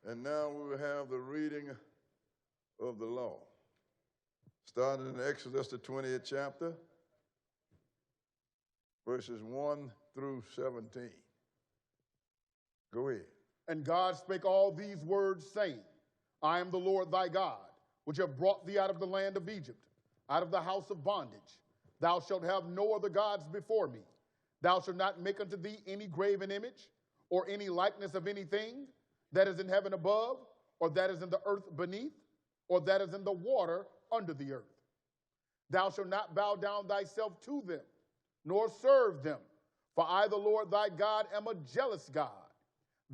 And now we will have the reading of the law. Starting in Exodus, the 20th chapter, verses 1 through 17. Go ahead. And God spake all these words, saying, I am the Lord thy God, which have brought thee out of the land of Egypt, out of the house of bondage. Thou shalt have no other gods before me. Thou shalt not make unto thee any graven image, or any likeness of anything that is in heaven above, or that is in the earth beneath, or that is in the water under the earth. Thou shalt not bow down thyself to them, nor serve them. For I, the Lord thy God, am a jealous God,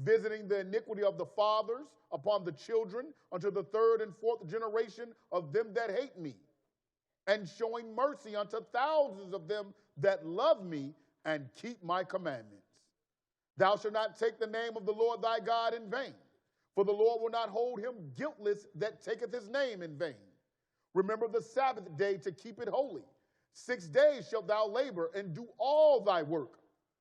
visiting the iniquity of the fathers upon the children unto the third and fourth generation of them that hate me, and showing mercy unto thousands of them that love me and keep my commandments. Thou shalt not take the name of the Lord thy God in vain, for the Lord will not hold him guiltless that taketh his name in vain. Remember the Sabbath day to keep it holy. 6 days shalt thou labor and do all thy work,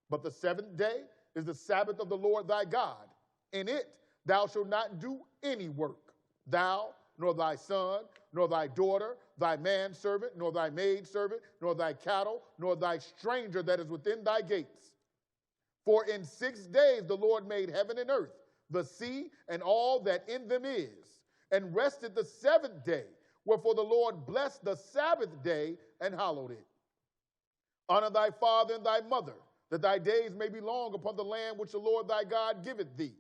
but the seventh day is the Sabbath of the Lord thy God. In it thou shalt not do any work, thou, nor thy son, nor thy daughter, thy manservant, nor thy maidservant, nor thy cattle, nor thy stranger that is within thy gates. For in 6 days the Lord made heaven and earth, the sea, and all that in them is, and rested the seventh day. Wherefore the Lord blessed the Sabbath day and hallowed it. Honor thy father and thy mother, that thy days may be long upon the land which the Lord thy God giveth thee.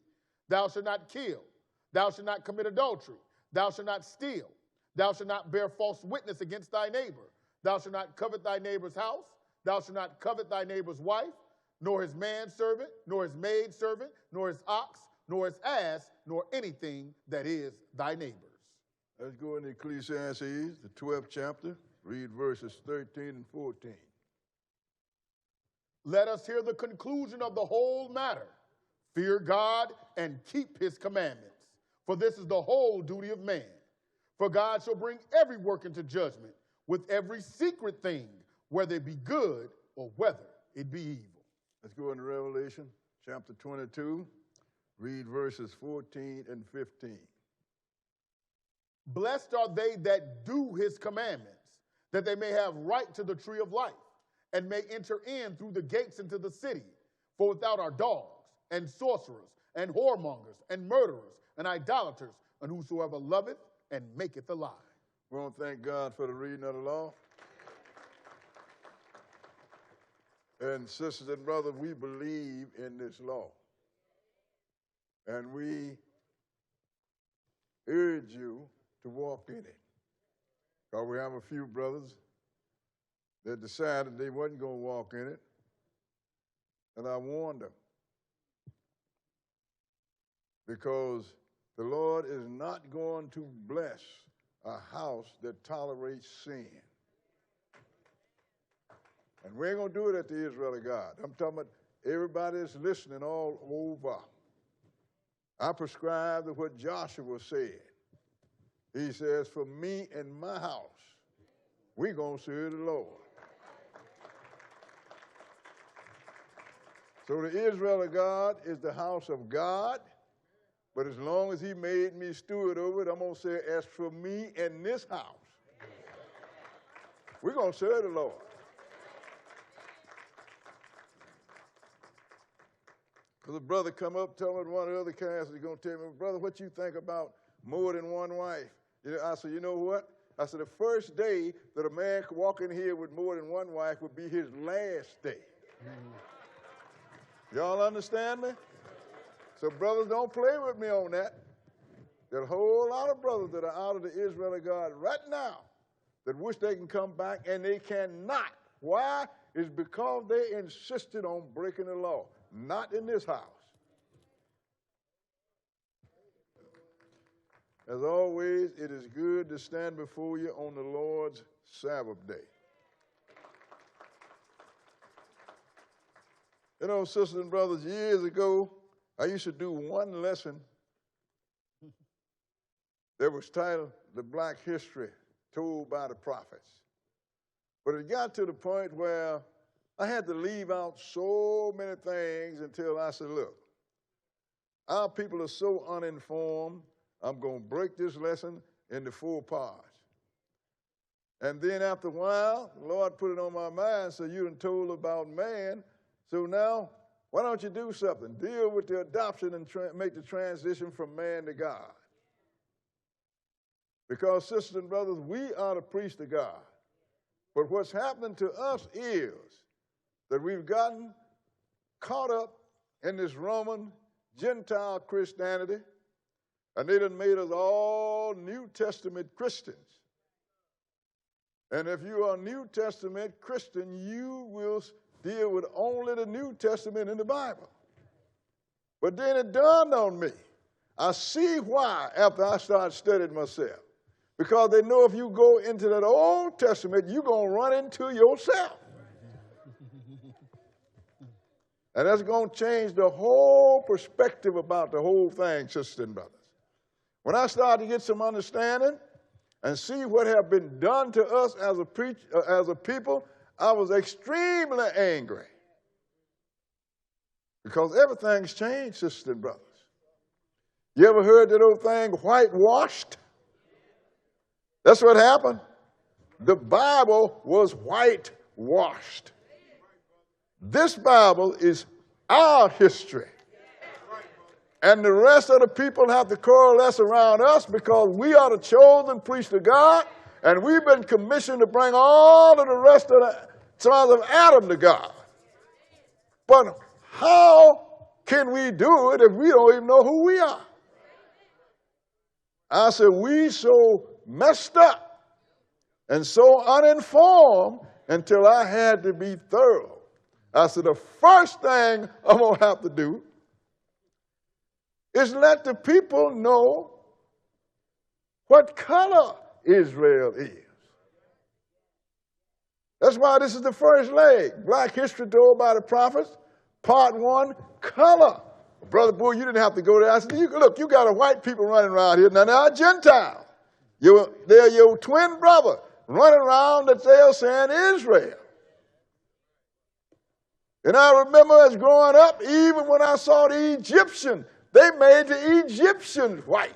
Thou shalt not kill. Thou shalt not commit adultery. Thou shalt not steal. Thou shalt not bear false witness against thy neighbor. Thou shalt not covet thy neighbor's house. Thou shalt not covet thy neighbor's wife, nor his manservant, nor his maidservant, nor his ox, nor his ass, nor anything that is thy neighbor's. Let's go into Ecclesiastes, the 12th chapter, read verses 13 and 14. Let us hear the conclusion of the whole matter. Fear God and keep his commandments, for this is the whole duty of man. For God shall bring every work into judgment with every secret thing, whether it be good or whether it be evil. Let's go into Revelation chapter 22, read verses 14 and 15. Blessed are they that do his commandments, that they may have right to the tree of life, and may enter in through the gates into the city. For without are dogs, and sorcerers, and whoremongers, and murderers, and idolaters, and whosoever loveth and maketh a lie. We want to thank God for the reading of the law. And sisters and brothers, we believe in this law. And we urge you to walk in it. Because we have a few brothers that decided they wasn't going to walk in it. And I warned them. Because the Lord is not going to bless a house that tolerates sin. And we ain't going to do it at the Israel of God. I'm talking about everybody that's listening all over. I prescribe to what Joshua said. He says, for me and my house, we're going to serve the Lord. So the Israel of God is the house of God. But as long as he made me steward over it, I'm going to say, as for me and this house, we're going to serve the Lord. Because a brother come up, tell me one of the other classes, he's going to tell me, brother, what you think about more than one wife? I said, you know what? I said, the first day that a man could walk in here with more than one wife would be his last day. Y'all understand me? So brothers, don't play with me on that. There's a whole lot of brothers that are out of the Israel of God right now that wish they can come back, and they cannot. Why? It's because they insisted on breaking the law. Not in this house. As always, it is good to stand before you on the Lord's Sabbath day. You know, sisters and brothers, years ago, I used to do one lesson that was titled The Black History Told by the Prophets. But it got to the point where I had to leave out so many things until I said, look, Our people are so uninformed. I'm going to break this lesson into 4 parts. And then after a while, the Lord put it on my mind, so you done told about man. So now, why don't you do something? Deal with the adoption and make the transition from man to God. Because, sisters and brothers, we are the priests of God. But what's happening to us is that we've gotten caught up in this Roman Gentile Christianity, and they done made us all New Testament Christians. And if you are a New Testament Christian, you will deal with only the New Testament in the Bible. But then it dawned on me. I see why after I started studying myself. Because they know if you go into that Old Testament, you're going to run into yourself. And that's going to change the whole perspective about the whole thing, sisters and brothers. When I started to get some understanding and see what had been done to us as a people, I was extremely angry. Because everything's changed, sisters and brothers. You ever heard that old thing, whitewashed? That's what happened. The Bible was whitewashed. This Bible is our history. And the rest of the people have to coalesce around us because we are the chosen priests of God, and we've been commissioned to bring all of the rest of the sons of Adam to God. But how can we do it if we don't even know who we are? I said, we so messed up and so uninformed until I had to be thorough. I said, the first thing I'm going to have to do is let the people know what color Israel is. That's why this is the first leg. Black history told by the prophets, part 1, color. Brother Bull, you didn't have to go there. I said, look, you got a white people running around here. Now, they're Gentiles. They're your twin brother running around that they're saying Israel. And I remember as growing up, even when I saw the Egyptian, they made the Egyptians white.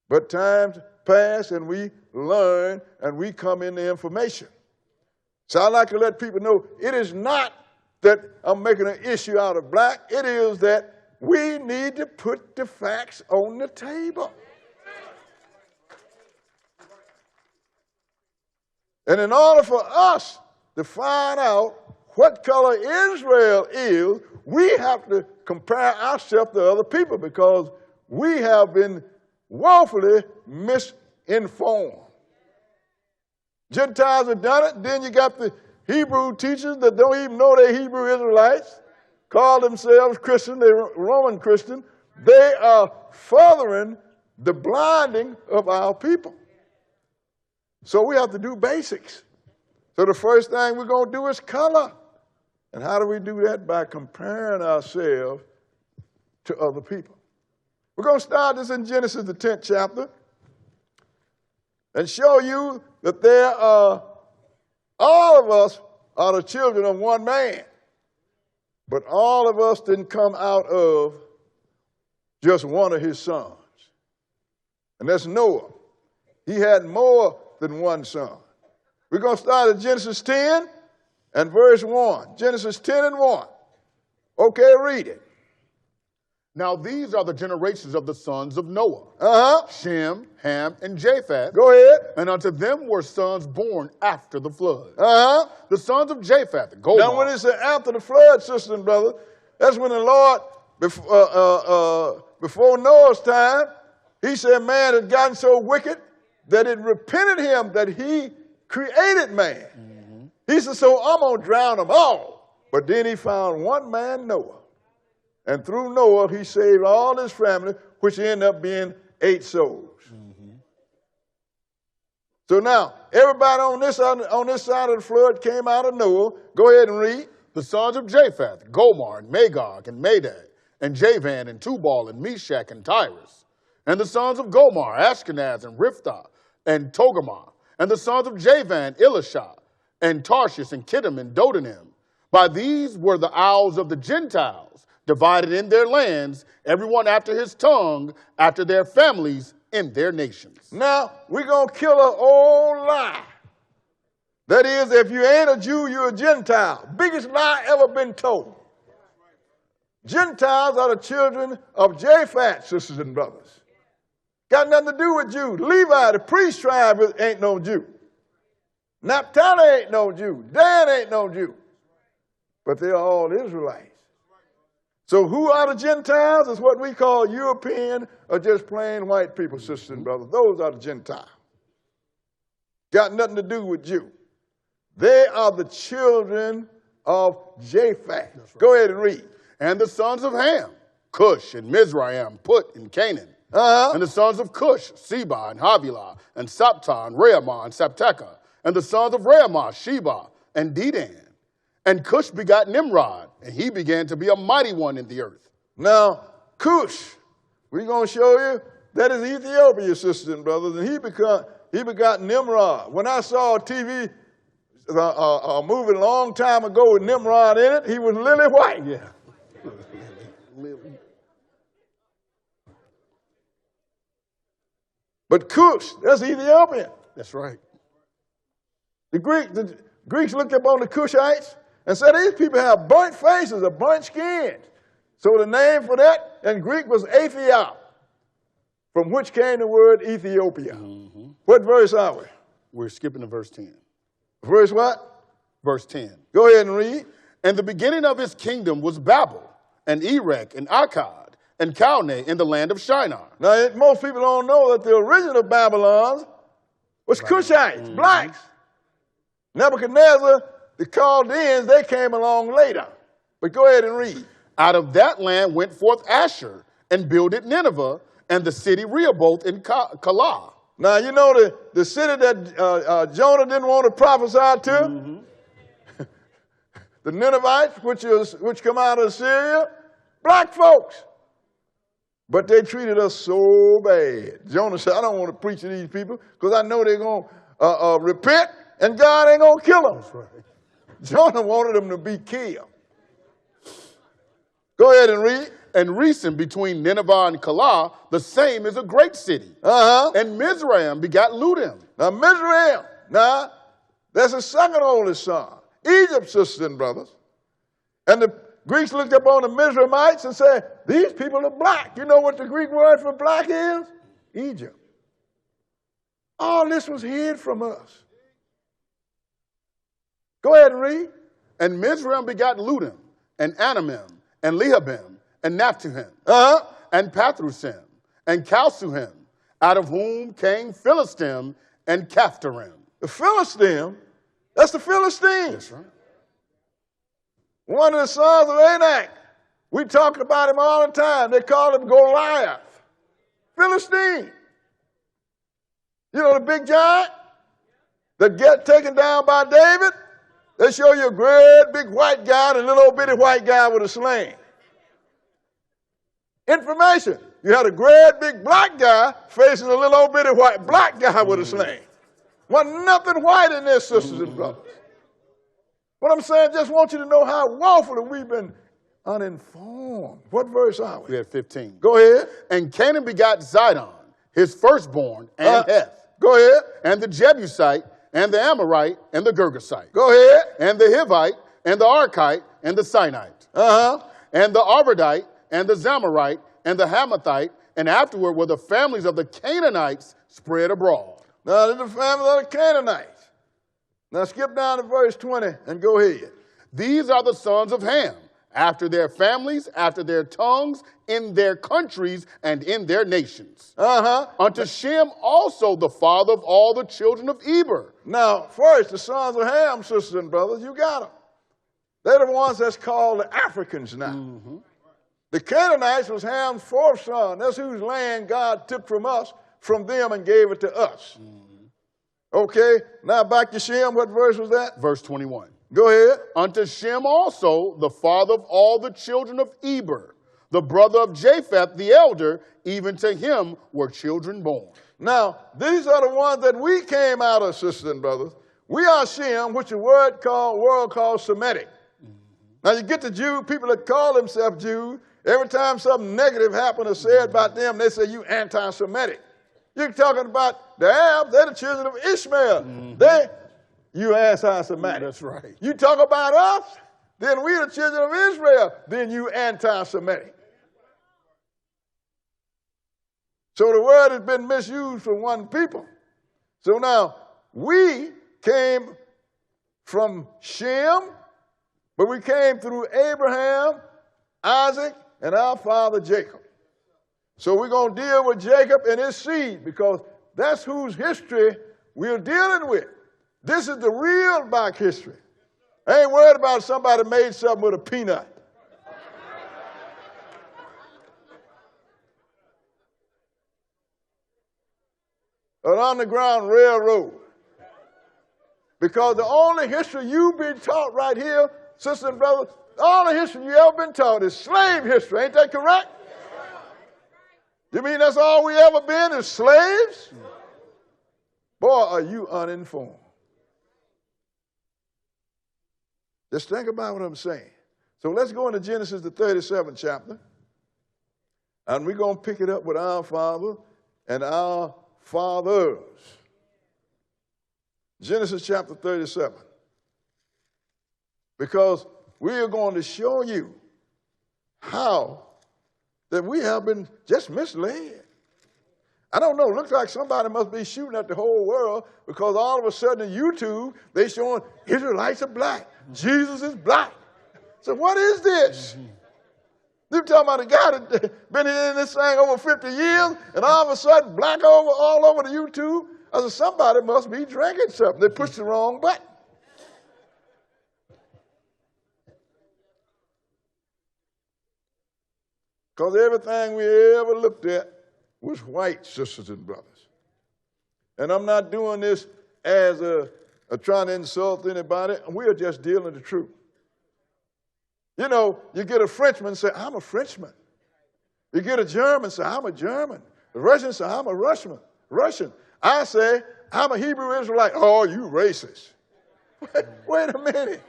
But times pass and we learn and we come into information. So I like to let people know it is not that I'm making an issue out of black. It is that we need to put the facts on the table. And in order for us to find out what color Israel is, we have to compare ourselves to other people because we have been woefully misinformed. Gentiles have done it. Then you got the Hebrew teachers that don't even know they're Hebrew Israelites, call themselves Christian, they're Roman Christian. They are furthering the blinding of our people. So we have to do basics. So the first thing we're going to do is color. And how do we do that? By comparing ourselves to other people. We're going to start this in Genesis, the 10th chapter, and show you that all of us are the children of one man. But all of us didn't come out of just one of his sons. And that's Noah. He had more than one son. We're going to start at Genesis 10 and verse 1. Genesis 10 and 1. Okay, read it. Now these are the generations of the sons of Noah. Shem, Ham, and Japheth. Go ahead. And unto them were sons born after the flood. The sons of Japheth, Gomer. Now when it says after the flood, sisters and brothers, that's when the Lord, before Noah's time, he said man had gotten so wicked that it repented him that he created man. He said, so I'm going to drown them all. But then he found one man, Noah. And through Noah, he saved all his family, which ended up being 8 souls. So now, everybody on this side of the flood came out of Noah. Go ahead and read. The sons of Japheth, Gomer, and Magog, and Madai, and Javan, and Tubal, and Meshach, and Tyrus. And the sons of Gomer, Ashkenaz, and Riphtah, and Togarmah. And the sons of Javan, Elishah, and Tarshish, and Kittim, and Dodanim. By these were the isles of the Gentiles, divided in their lands, everyone after his tongue, after their families, in their nations. Now, we're going to kill an old lie. That is, if you ain't a Jew, you're a Gentile. Biggest lie ever been told. Gentiles are the children of Japhet, sisters and brothers. Got nothing to do with Jews. Levi, the priest tribe, ain't no Jew. Naphtali ain't no Jew. Dan ain't no Jew. But they're all Israelites. So who are the Gentiles? It's what we call European or just plain white people, sisters and brothers. Those are the Gentiles. Got nothing to do with Jew. They are the children of Japhet. Right. Go ahead and read. And the sons of Ham, Cush and Mizraim, Put and Canaan. And the sons of Cush, Seba and Havilah, and Saptah and Reamah and Sapteca. And the sons of Reamah, Sheba and Dedan. And Cush begot Nimrod, and he began to be a mighty one in the earth. Now, Cush, we're going to show you, that is Ethiopia, sisters and brothers, and he begot Nimrod. When I saw a TV movie a long time ago with Nimrod in it, he was lily white. Yeah. But Cush, that's Ethiopian. That's right. The Greeks looked up on the Cushites and said, these people have burnt faces or burnt skins. So the name for that in Greek was Ethiop, from which came the word Ethiopia. Mm-hmm. What verse are we? We're skipping to verse 10. Verse what? Verse 10. Go ahead and read. And the beginning of his kingdom was Babel, and Erech, and Akkad, and Calneh in the land of Shinar. Now, most people don't know that the original Babylon was Cushites, blacks. Nebuchadnezzar, the Chaldeans, they came along later. But go ahead and read. Out of that land went forth Asher, and builded Nineveh, and the city Rehoboth in Calah. Now, you know the city that Jonah didn't want to prophesy to? Mm-hmm. The Ninevites, which come out of Syria, black folks. But they treated us so bad. Jonah said, I don't want to preach to these people because I know they're going to repent and God ain't going to kill them. That's right. Jonah wanted them to be killed. Go ahead and read. And Resen between Nineveh and Calah, the same is a great city. And Mizraim begat Ludim. Now Mizraim, that's the second oldest son. Egypt, sisters and brothers. And the Greeks looked up on the Mizraimites and said, these people are black. You know what the Greek word for black is? Egypt. All this was hid from us. Go ahead and read. And Mizraim begot Ludim, and Anamim, and Lehabim, and Naphtuhim, and Pathrusim, and Calsuhim, out of whom came Philistim and Caphtorim. The Philistine, that's the Philistines. That's right. One of the sons of Anak. We talk about him all the time. They call him Goliath. Philistine. You know the big giant that get taken down by David? They show you a great big white guy and a little old bitty white guy with a sling. Information. You had a great big black guy facing a little old bitty white black guy with a sling. Wasn't nothing white in this, sisters and brothers. What I'm saying, just want you to know how woefully we've been uninformed. What verse are we? We have 15. Go ahead. And Canaan begot Zidon, his firstborn, and Heth. Go ahead. And the Jebusite, and the Amorite, and the Girgasite. Go ahead. And the Hivite, and the Archite, and the Sinite. And the Arvadite, and the Zamorite, and the Hamathite, and afterward were the families of the Canaanites spread abroad. Now, there's the family of the Canaanites. Now, skip down to verse 20 and go ahead. These are the sons of Ham, after their families, after their tongues, in their countries, and in their nations. Unto Shem also the father of all the children of Eber. Now, first, the sons of Ham, sisters and brothers, you got them. They're the ones that's called the Africans now. The Canaanites was Ham's fourth son. That's whose land God took from us, from them, and gave it to us. Okay, now back to Shem. What verse was that? Verse 21. Go ahead. Unto Shem also, the father of all the children of Eber, the brother of Japheth the elder, even to him were children born. Now, these are the ones that we came out of, sisters and brothers. We are Shem, which the world called Semitic. Now you get the Jew, people that call themselves Jews, every time something negative happened or said about them, they say you anti-Semitic. You're talking about the Arabs, they're the children of Ishmael. You anti-Semitic. That's right. You talk about us, then we're the children of Israel, then you anti-Semitic. So the word has been misused for one people. So now, we came from Shem, but we came through Abraham, Isaac, and our father Jacob. So we're going to deal with Jacob and his seed because that's whose history we're dealing with. This is the real back history. I ain't worried about somebody made something with a peanut. An underground railroad. Because the only history you've been taught right here, sisters and brothers, the only history you ever been taught is slave history. Ain't that correct? You mean that's all we ever been is slaves? Boy, are you uninformed. Just think about what I'm saying. So let's go into Genesis, the 37th chapter. And we're going to pick it up with our father and our fathers. Genesis chapter 37. Because we are going to show you how that we have been just misled. I don't know, looks like somebody must be shooting at the whole world because all of a sudden on YouTube, they showing Israelites are black. Jesus is black. So what is this? You're talking about a guy that's been in this thing over 50 years, and all of a sudden, black all over the YouTube. I said, somebody must be drinking something. They pushed the wrong button. Because everything we ever looked at was white, sisters and brothers. And I'm not doing this as a trying to insult anybody. We are just dealing the truth. You know, you get a Frenchman say, I'm a Frenchman. You get a German say, I'm a German. The Russian say, I'm a Russian. I say, I'm a Hebrew Israelite. Oh, you racist. Wait a minute.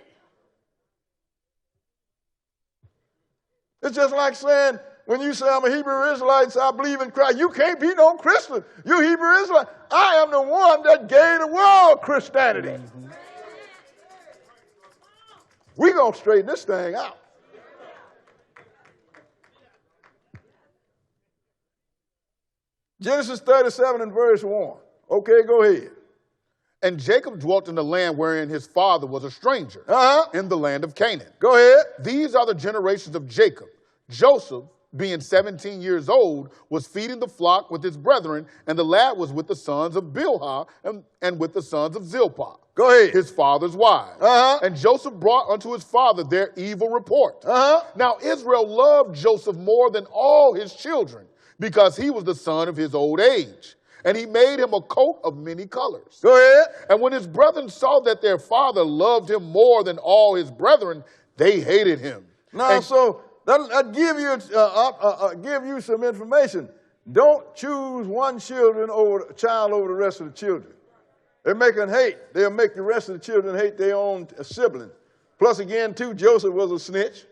It's just like saying, when you say I'm a Hebrew Israelite and say I believe in Christ, you can't be no Christian. You're Hebrew Israelite. I am the one that gave the world Christianity. We're going to straighten this thing out. Genesis 37 and verse 1. Okay, go ahead. And Jacob dwelt in the land wherein his father was a stranger, in the land of Canaan. Go ahead. These are the generations of Jacob. Joseph, being 17 years old, was feeding the flock with his brethren, and the lad was with the sons of Bilhah and with the sons of Zilpah. Go ahead. His father's wives. And Joseph brought unto his father their evil report. Now Israel loved Joseph more than all his children, because he was the son of his old age. And he made him a coat of many colors. Go ahead. And when his brethren saw that their father loved him more than all his brethren, they hated him. Now, so that'll give you some information. Don't choose one child over the rest of the children. They're making hate. They'll make the rest of the children hate their own sibling. Plus, again, too, Joseph was a snitch.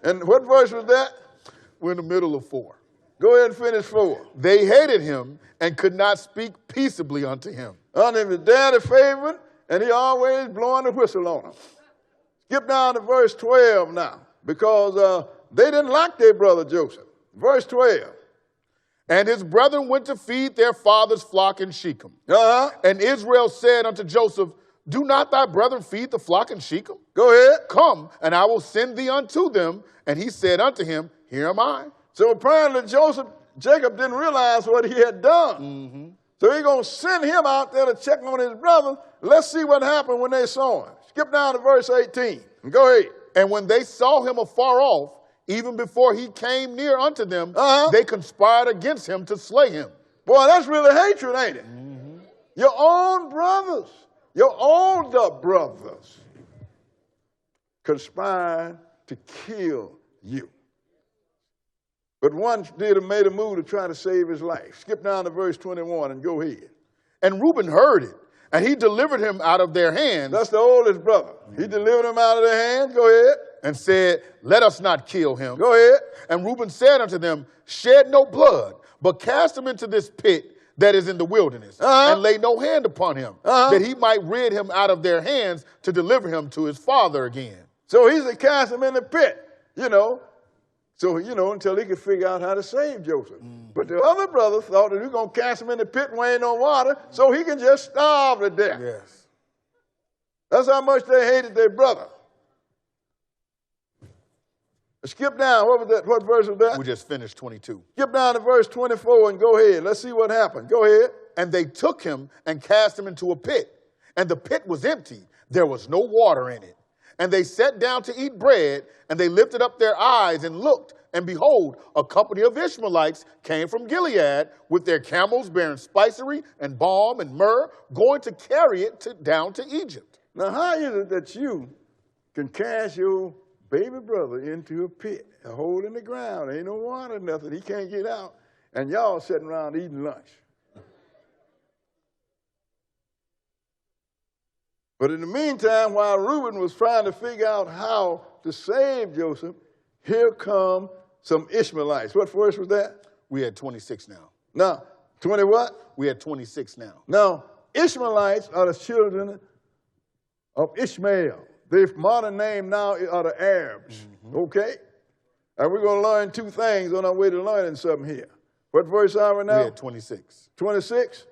And what verse was that? We're in the middle of 4. Go ahead and finish 4. They hated him and could not speak peaceably unto him. His daddy favored, and he always blowing the whistle on him. Skip down to verse 12 now, because they didn't like their brother Joseph. Verse 12. And his brethren went to feed their father's flock in Shechem. And Israel said unto Joseph, do not thy brethren feed the flock in Shechem? Go ahead. Come, and I will send thee unto them. And he said unto him, here am I. So apparently Jacob didn't realize what he had done. So he's going to send him out there to check on his brother. Let's see what happened when they saw him. Skip down to verse 18. Go ahead. And when they saw him afar off, even before he came near unto them, they conspired against him to slay him. Boy, that's really hatred, ain't it? Your own brothers, your older brothers conspired to kill you. But one made a move to try to save his life. Skip down to verse 21 and go ahead. And Reuben heard it, and he delivered him out of their hands. That's the oldest brother. He delivered him out of their hands. Go ahead. And said, let us not kill him. Go ahead. And Reuben said unto them, shed no blood, but cast him into this pit that is in the wilderness, and lay no hand upon him, that he might rid him out of their hands to deliver him to his father again. So he's to cast him in the pit, So, until he could figure out how to save Joseph. But the other brothers thought that we're going to cast him in the pit where ain't no water so he can just starve to death. Yes. That's how much they hated their brother. Skip down. What was that? What verse was that? We just finished 22. Skip down to verse 24 and go ahead. Let's see what happened. Go ahead. And they took him and cast him into a pit. And the pit was empty. There was no water in it. And they sat down to eat bread, and they lifted up their eyes and looked, and behold, a company of Ishmaelites came from Gilead with their camels bearing spicery and balm and myrrh, going to carry it down to Egypt. Now, how is it that you can cast your baby brother into a pit, a hole in the ground, ain't no water, nothing, he can't get out, and y'all sitting around eating lunch? But in the meantime, while Reuben was trying to figure out how to save Joseph, here come some Ishmaelites. What verse was that? We had 26 now. Now, 20 what? We had 26 now. Now, Ishmaelites are the children of Ishmael. Their modern name now are the Arabs, okay? And we're going to learn two things on our way to learning something here. What verse are we now? We had 26. 26?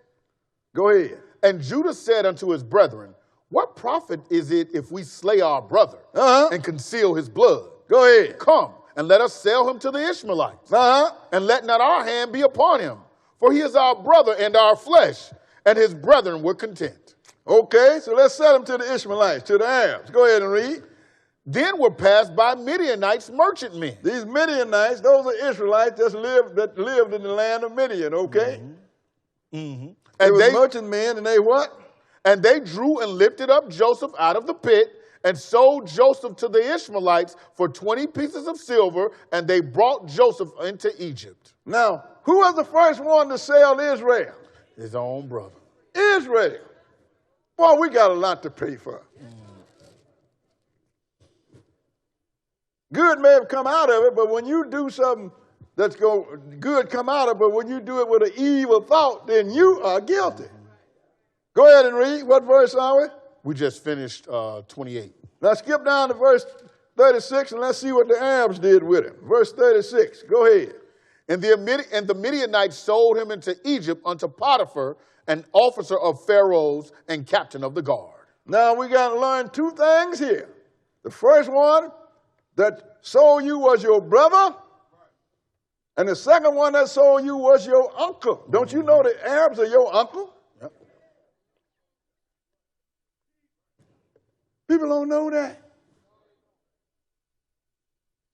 Go ahead. And Judah said unto his brethren, what profit is it if we slay our brother and conceal his blood? Go ahead. Come, and let us sell him to the Ishmaelites, and let not our hand be upon him. For he is our brother and our flesh, and his brethren were content. Okay, so let's sell him to the Ishmaelites, to the Arabs. Go ahead and read. Then were passed by Midianites merchantmen. These Midianites, those are Israelites that lived in the land of Midian, okay? And They were merchantmen, and they what? And they drew and lifted up Joseph out of the pit, and sold Joseph to the Ishmaelites for 20 pieces of silver, and they brought Joseph into Egypt. Now, who was the first one to sell Israel? His own brother. Israel. Boy, we got a lot to pay for. Good may have come out of it, but when you do something that's good come out of it, but when you do it with an evil thought, then you are guilty. Go ahead and read. What verse are we? We just finished 28. Now skip down to verse 36 and let's see what the Arabs did with him. Verse 36. Go ahead. And the Midianites sold him into Egypt unto Potiphar, an officer of Pharaoh's and captain of the guard. Now we got to learn two things here. The first one, that sold you was your brother. And the second one that sold you was your uncle. Don't you know the Arabs are your uncle? Yep. People don't know that.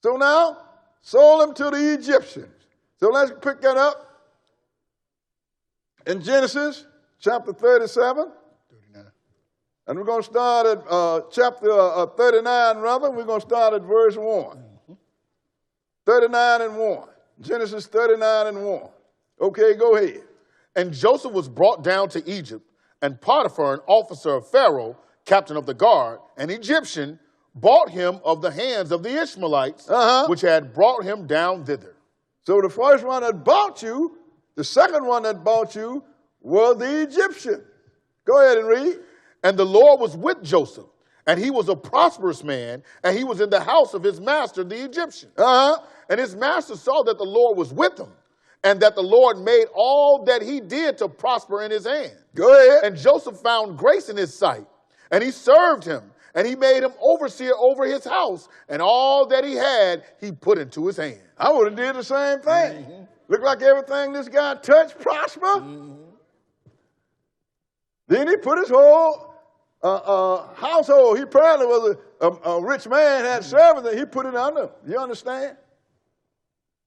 So now, sold them to the Egyptians. So let's pick that up in Genesis chapter 37. 39. And we're going to start at chapter 39, rather. We're going to start at verse 1. 39 and 1. Genesis 39 and 1. Okay, go ahead. And Joseph was brought down to Egypt, and Potiphar, an officer of Pharaoh, captain of the guard, an Egyptian, bought him of the hands of the Ishmaelites, which had brought him down thither. So the first one that bought you, the second one that bought you was the Egyptian. Go ahead and read. And the Lord was with Joseph, and he was a prosperous man, and he was in the house of his master, the Egyptian. And his master saw that the Lord was with him, and that the Lord made all that he did to prosper in his hand. Go ahead. And Joseph found grace in his sight, and he served him, and he made him overseer over his house, and all that he had, he put into his hand. I would have did the same thing. Look like everything this guy touched prosper. Then he put his whole household. He probably was a rich man, had servants, and he put it under. You understand?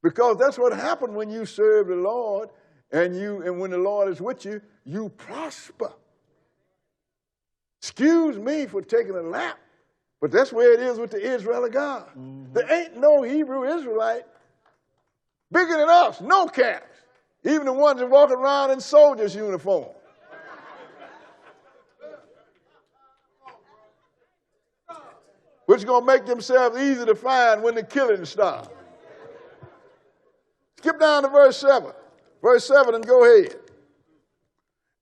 Because that's what happened when you serve the Lord, and when the Lord is with you, you prosper. Excuse me for taking a lap, but that's where it is with the Israel of God. There ain't no Hebrew Israelite Bigger than us, no caps. Even the ones that walk around in soldiers' uniform. Which is going to make themselves easy to find when the killing starts. Skip down to verse 7. Verse 7 and go ahead.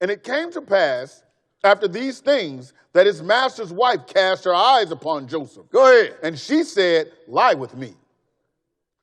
And it came to pass after these things that his master's wife cast her eyes upon Joseph. Go ahead. And she said, lie with me.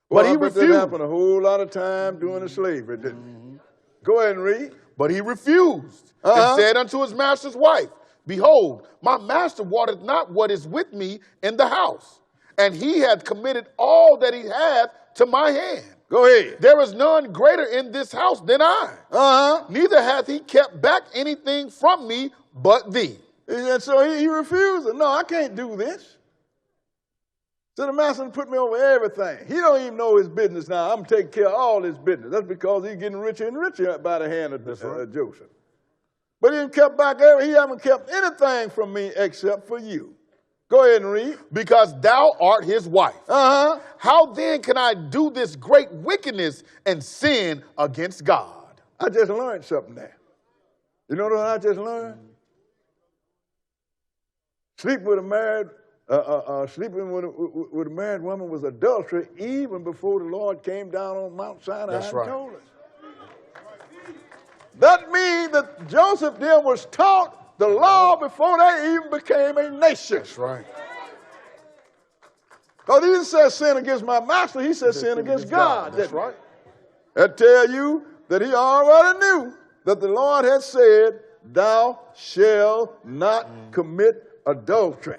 Well, But he refused. That happened a whole lot of time during the slavery, didn't it? Go ahead and read. But he refused and said unto his master's wife, behold, my master watereth not what is with me in the house, and he hath committed all that he hath to my hand. Go ahead. There is none greater in this house than I. Neither hath he kept back anything from me but thee. And so he refused. No, I can't do this. So the master put me over everything. He don't even know his business now. I'm taking care of all his business. That's because he's getting richer and richer by the hand of Joseph. But he haven't kept anything from me except for you. Go ahead and read. Because thou art his wife. How then can I do this great wickedness and sin against God? I just learned something there. You know what I just learned? Sleeping with a married woman was adultery even before the Lord came down on Mount Sinai and told us. That means that Joseph then was taught the law before they even became a nation. That's right. Because he didn't say sin against my master, he said sin against God. That's right. That tell you that he already knew that the Lord had said, thou shalt not commit adultery.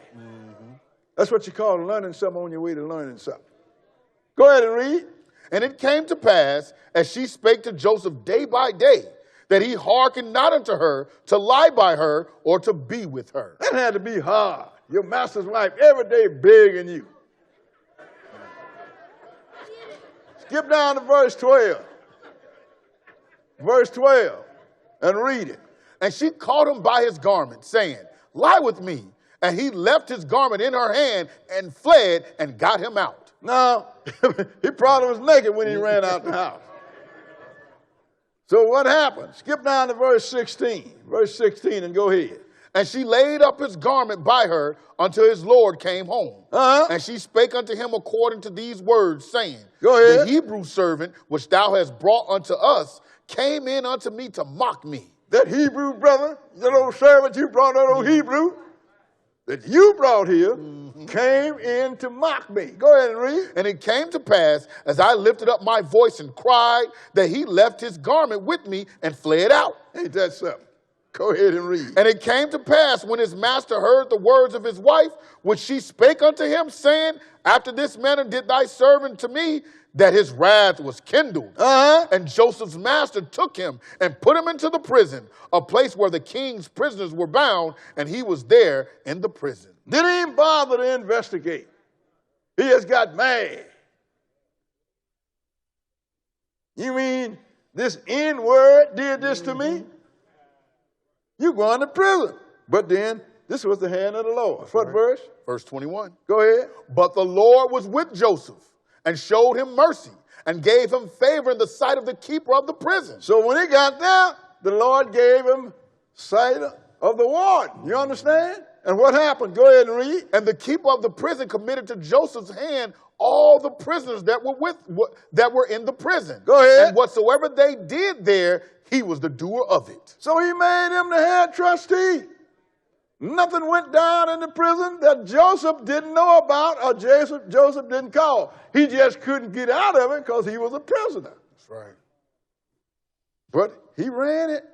That's what you call learning something on your way to learning something. Go ahead and read. And it came to pass, as she spake to Joseph day by day, that he hearkened not unto her to lie by her or to be with her. That had to be hard. Your master's wife every day begging you. Skip down to verse 12. Verse 12 and read it. And she caught him by his garment, saying, lie with me. And he left his garment in her hand and fled and got him out. Now, he probably was naked when he ran out the house. So what happened? Skip down to verse 16. Verse 16 and go ahead. And she laid up his garment by her until his Lord came home. And she spake unto him according to these words, saying, go ahead. The Hebrew servant which thou hast brought unto us came in unto me to mock me. That Hebrew brother, that old servant you brought, that old Hebrew, that you brought here, came in to mock me. Go ahead and read. And it came to pass, as I lifted up my voice and cried, that he left his garment with me and fled out. Ain't that something? Go ahead and read. And it came to pass, when his master heard the words of his wife, which she spake unto him, saying, after this manner did thy servant to me, that his wrath was kindled. And Joseph's master took him and put him into the prison, a place where the king's prisoners were bound, and he was there in the prison. Didn't even bother to investigate. He just got mad. You mean this N-word did this to me? You going to prison. But then, this was the hand of the Lord. What verse? Verse 21. Go ahead. But the Lord was with Joseph and showed him mercy and gave him favor in the sight of the keeper of the prison. So when he got there, the Lord gave him sight of the warden. You understand? And what happened? Go ahead and read. And the keeper of the prison committed to Joseph's hand all the prisoners that were in the prison. Go ahead. And whatsoever they did there, he was the doer of it. So he made him the head trustee. Nothing went down in the prison that Joseph didn't know about or Joseph didn't call. He just couldn't get out of it because he was a prisoner. That's right. But he ran it.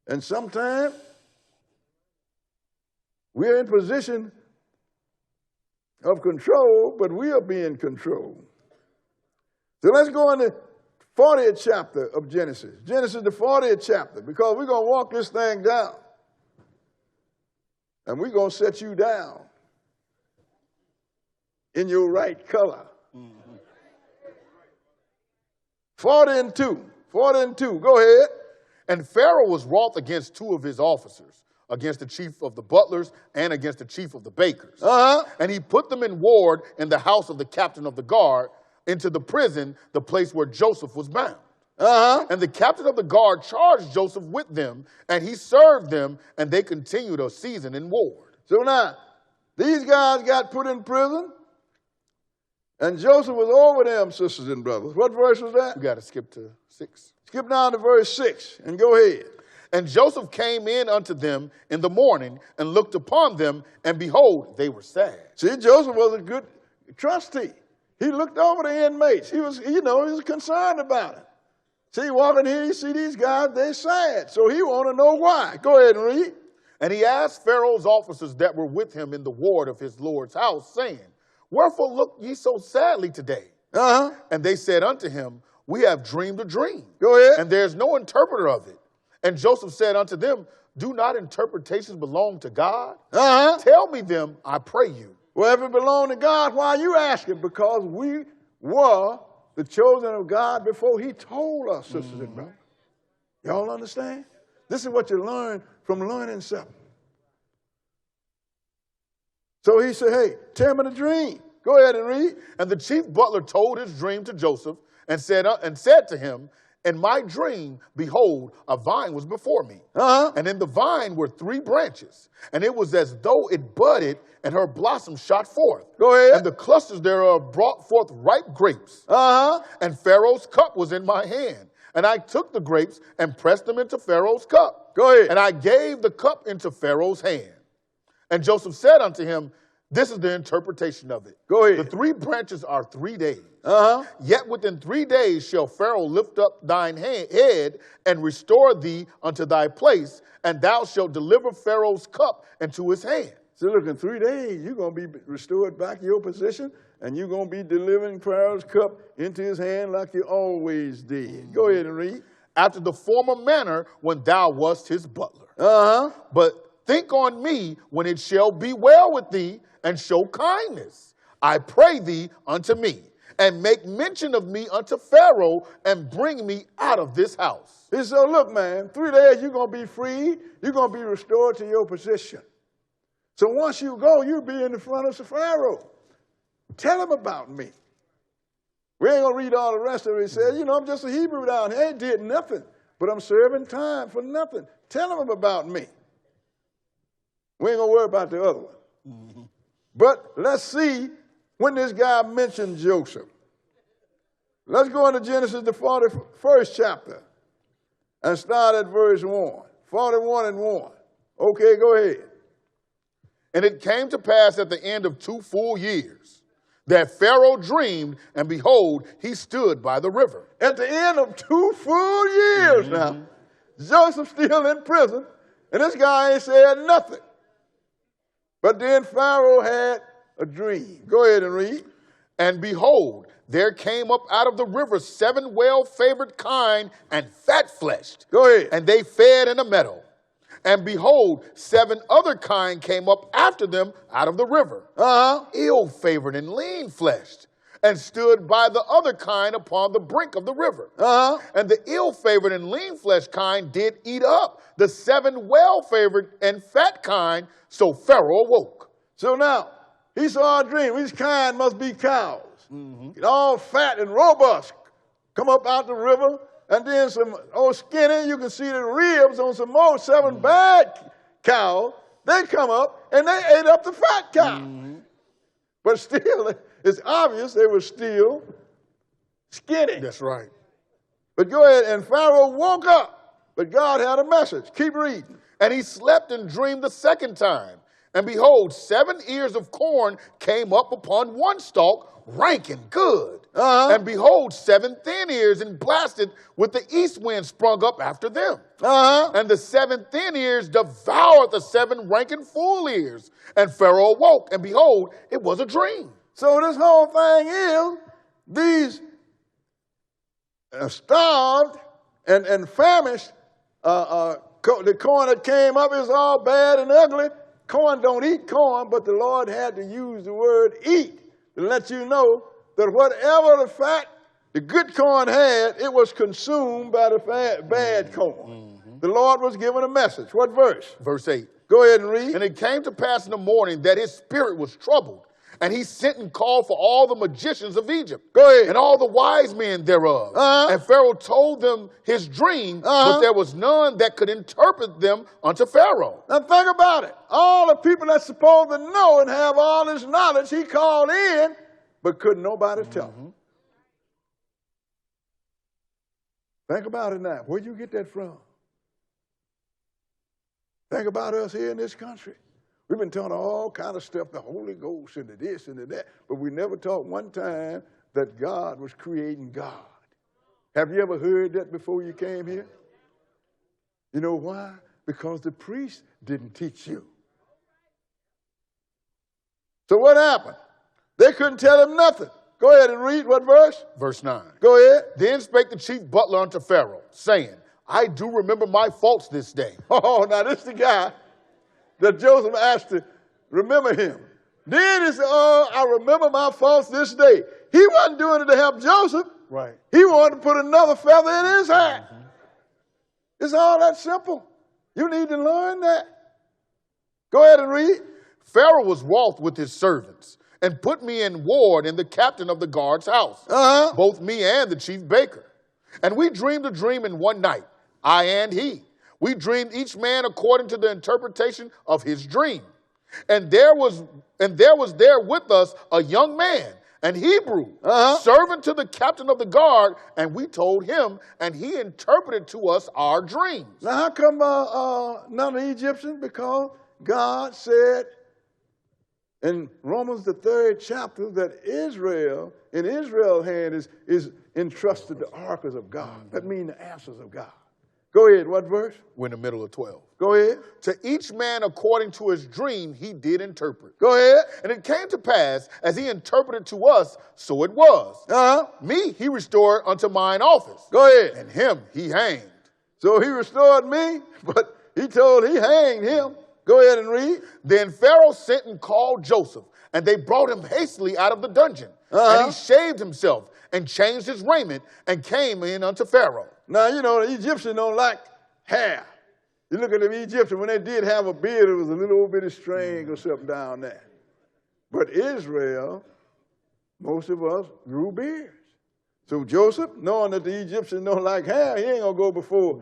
And sometimes we're in position of control, but we are being controlled. So let's go into 40th chapter of Genesis. Genesis, the 40th chapter, because we're going to walk this thing down. And we're going to set you down in your right color. 40 and 2. 40 and 2. Go ahead. And Pharaoh was wroth against two of his officers, against the chief of the butlers and against the chief of the bakers. And he put them in ward in the house of the captain of the guard, into the prison, the place where Joseph was bound. Uh-huh. And the captain of the guard charged Joseph with them, and he served them, and they continued a season in ward. So now, these guys got put in prison, and Joseph was over them, sisters and brothers. What verse was that? You got to skip to 6. Skip down to verse 6 and go ahead. And Joseph came in unto them in the morning and looked upon them, and behold, they were sad. See, Joseph was a good trustee. He looked over the inmates. He was concerned about it. See, walking here, you see these guys, they're sad. So he want to know why. Go ahead and read. And he asked Pharaoh's officers that were with him in the ward of his Lord's house, saying, Wherefore look ye so sadly today? Uh-huh. And they said unto him, We have dreamed a dream. Go ahead. And there is no interpreter of it. And Joseph said unto them, Do not interpretations belong to God? Uh-huh. Tell me them, I pray you. Well, if it belonged to God, why are you asking? Because we were the chosen of God before he told us, sisters and brothers. Y'all understand? This is what you learn from learning something. So he said, hey, tell me the dream. Go ahead and read. And the chief butler told his dream to Joseph and said to him, In my dream, behold, a vine was before me. Uh-huh. And in the vine were 3 branches. And it was as though it budded, and her blossoms shot forth. Go ahead. And the clusters thereof brought forth ripe grapes. Uh-huh. And Pharaoh's cup was in my hand. And I took the grapes and pressed them into Pharaoh's cup. Go ahead. And I gave the cup into Pharaoh's hand. And Joseph said unto him, This is the interpretation of it. Go ahead. The 3 branches are 3 days. Uh-huh. Yet within 3 days shall Pharaoh lift up thine head and restore thee unto thy place, and thou shalt deliver Pharaoh's cup into his hand. So look, in 3 days, you're going to be restored back to your position, and you're going to be delivering Pharaoh's cup into his hand like you always did. Go ahead and read. After the former manner when thou wast his butler. Uh-huh. But think on me when it shall be well with thee, and show kindness, I pray thee, unto me, and make mention of me unto Pharaoh, and bring me out of this house. He said, look, man, 3 days you're going to be free. You're going to be restored to your position. So once you go, you'll be in the front of Pharaoh. Tell him about me. We ain't going to read all the rest of it. He said, I'm just a Hebrew down here. I ain't did nothing, but I'm serving time for nothing. Tell him about me. We ain't going to worry about the other one. Mm-hmm. But let's see when this guy mentioned Joseph. Let's go into Genesis, the 41st chapter, and start at verse 1. 41 and 1. Okay, go ahead. And it came to pass at the end of 2 full years that Pharaoh dreamed, and behold, he stood by the river. At the end of 2 full years now, Joseph's still in prison, and this guy ain't said nothing. But then Pharaoh had a dream. Go ahead and read. And behold, there came up out of the river 7 well-favored kine and fat-fleshed. Go ahead. And they fed in a meadow. And behold, 7 other kine came up after them out of the river, ill-favored and lean-fleshed, and stood by the other kine upon the brink of the river. And the ill-favored and lean-fleshed kine did eat up the 7 well-favored and fat kine, so Pharaoh awoke. So now, he saw a dream. These kine must be cows. Get all fat and robust. Come up out the river, and then some old skinny, you can see the ribs on some more 7 bad cows. They come up, and they ate up the fat cow. But still, it's obvious they were still skinny. That's right. But go ahead, and Pharaoh woke up, but God had a message. Keep reading. And he slept and dreamed the second time. And behold, 7 ears of corn came up upon one stalk, rank and good. And behold, 7 thin ears and blasted with the east wind sprung up after them. And the 7 thin ears devoured the 7 rank and full ears. And Pharaoh awoke, and behold, it was a dream. So this whole thing is, these starved and famished, the corn that came up is all bad and ugly. Corn don't eat corn, but the Lord had to use the word eat to let you know that whatever the fat the good corn had, it was consumed by the bad corn. The Lord was given a message. What verse? Verse 8. Go ahead and read. And it came to pass in the morning that his spirit was troubled, And he sent and called for all the magicians of Egypt. Go ahead. And all the wise men thereof. And Pharaoh told them his dream, but there was none that could interpret them unto Pharaoh. Now think about it. All the people that's supposed to know and have all this knowledge, he called in, but couldn't nobody tell him. Think about it now. Where'd you get that from? Think about us here in this country. We've been taught all kind of stuff, the Holy Ghost and the this and the that, but we never taught one time that God was creating God. Have you ever heard that before you came here? You know why? Because the priest didn't teach you. So what happened? They couldn't tell him nothing. Go ahead and read what verse? Verse 9. Go ahead. Then spake the chief butler unto Pharaoh, saying, I do remember my faults this day. Oh, now this is the guy that Joseph asked to remember him. Then he said, oh, I remember my faults this day. He wasn't doing it to help Joseph. Right. He wanted to put another feather in his hat. It's all that simple. You need to learn that. Go ahead and read. Pharaoh was wroth with his servants and put me in ward in the captain of the guard's house, both me and the chief baker. And we dreamed a dream in one night, I and he. We dreamed each man according to the interpretation of his dream. And there was there with us a young man, an Hebrew, servant to the captain of the guard, and we told him, and he interpreted to us our dreams. Now how come none of the Egyptians? Because God said in Romans the 3rd chapter that Israel, in Israel's hand is entrusted the oracles of God. That means the answers of God. Go ahead, what verse? We're in the middle of 12. Go ahead. To each man according to his dream he did interpret. Go ahead. And it came to pass, as he interpreted to us, so it was. Me he restored unto mine office. Go ahead. And him he hanged. So he restored me, but he hanged him. Go ahead and read. Then Pharaoh sent and called Joseph, and they brought him hastily out of the dungeon. And he shaved himself and changed his raiment and came in unto Pharaoh. Now, you know, the Egyptians don't like hair. You look at the Egyptians, when they did have a beard, it was a little bitty string or something down there. But Israel, most of us grew beards. So Joseph, knowing that the Egyptians don't like hair, he ain't going to go before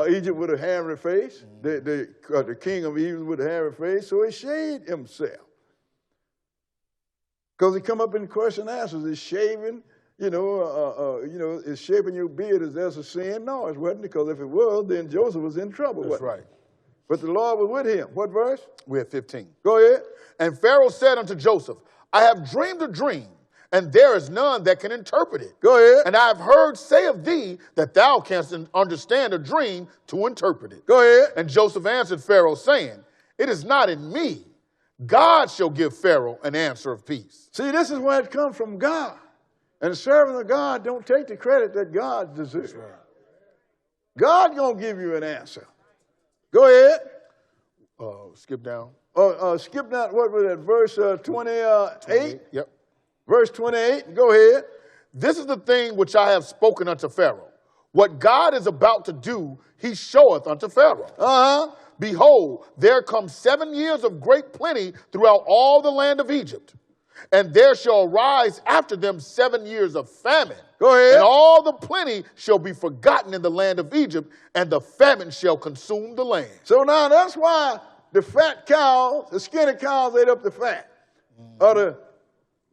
Egypt with a hairy face, the king of Egypt with a hairy face, so he shaved himself. Because he come up in question and answers, is shaving, is shaving your beard, is there a sin? No, it wasn't, because if it was, then Joseph was in trouble. That's right. But the Lord was with him. What verse? We're at 15. Go ahead. And Pharaoh said unto Joseph, I have dreamed a dream, and there is none that can interpret it. Go ahead. And I have heard say of thee that thou canst understand a dream to interpret it. Go ahead. And Joseph answered Pharaoh, saying, it is not in me. God shall give Pharaoh an answer of peace. See, this is where it comes from God. And the servant of God don't take the credit that God deserves. Right. God gonna give you an answer. Go ahead. Skip down. Skip down, what was that, verse 28? Yep. Verse 28, go ahead. This is the thing which I have spoken unto Pharaoh. What God is about to do, he showeth unto Pharaoh. Behold, there come 7 years of great plenty throughout all the land of Egypt. And there shall arise after them 7 years of famine. Go ahead. And all the plenty shall be forgotten in the land of Egypt, and the famine shall consume the land. So now that's why the fat cows, the skinny cows ate up the fat. Or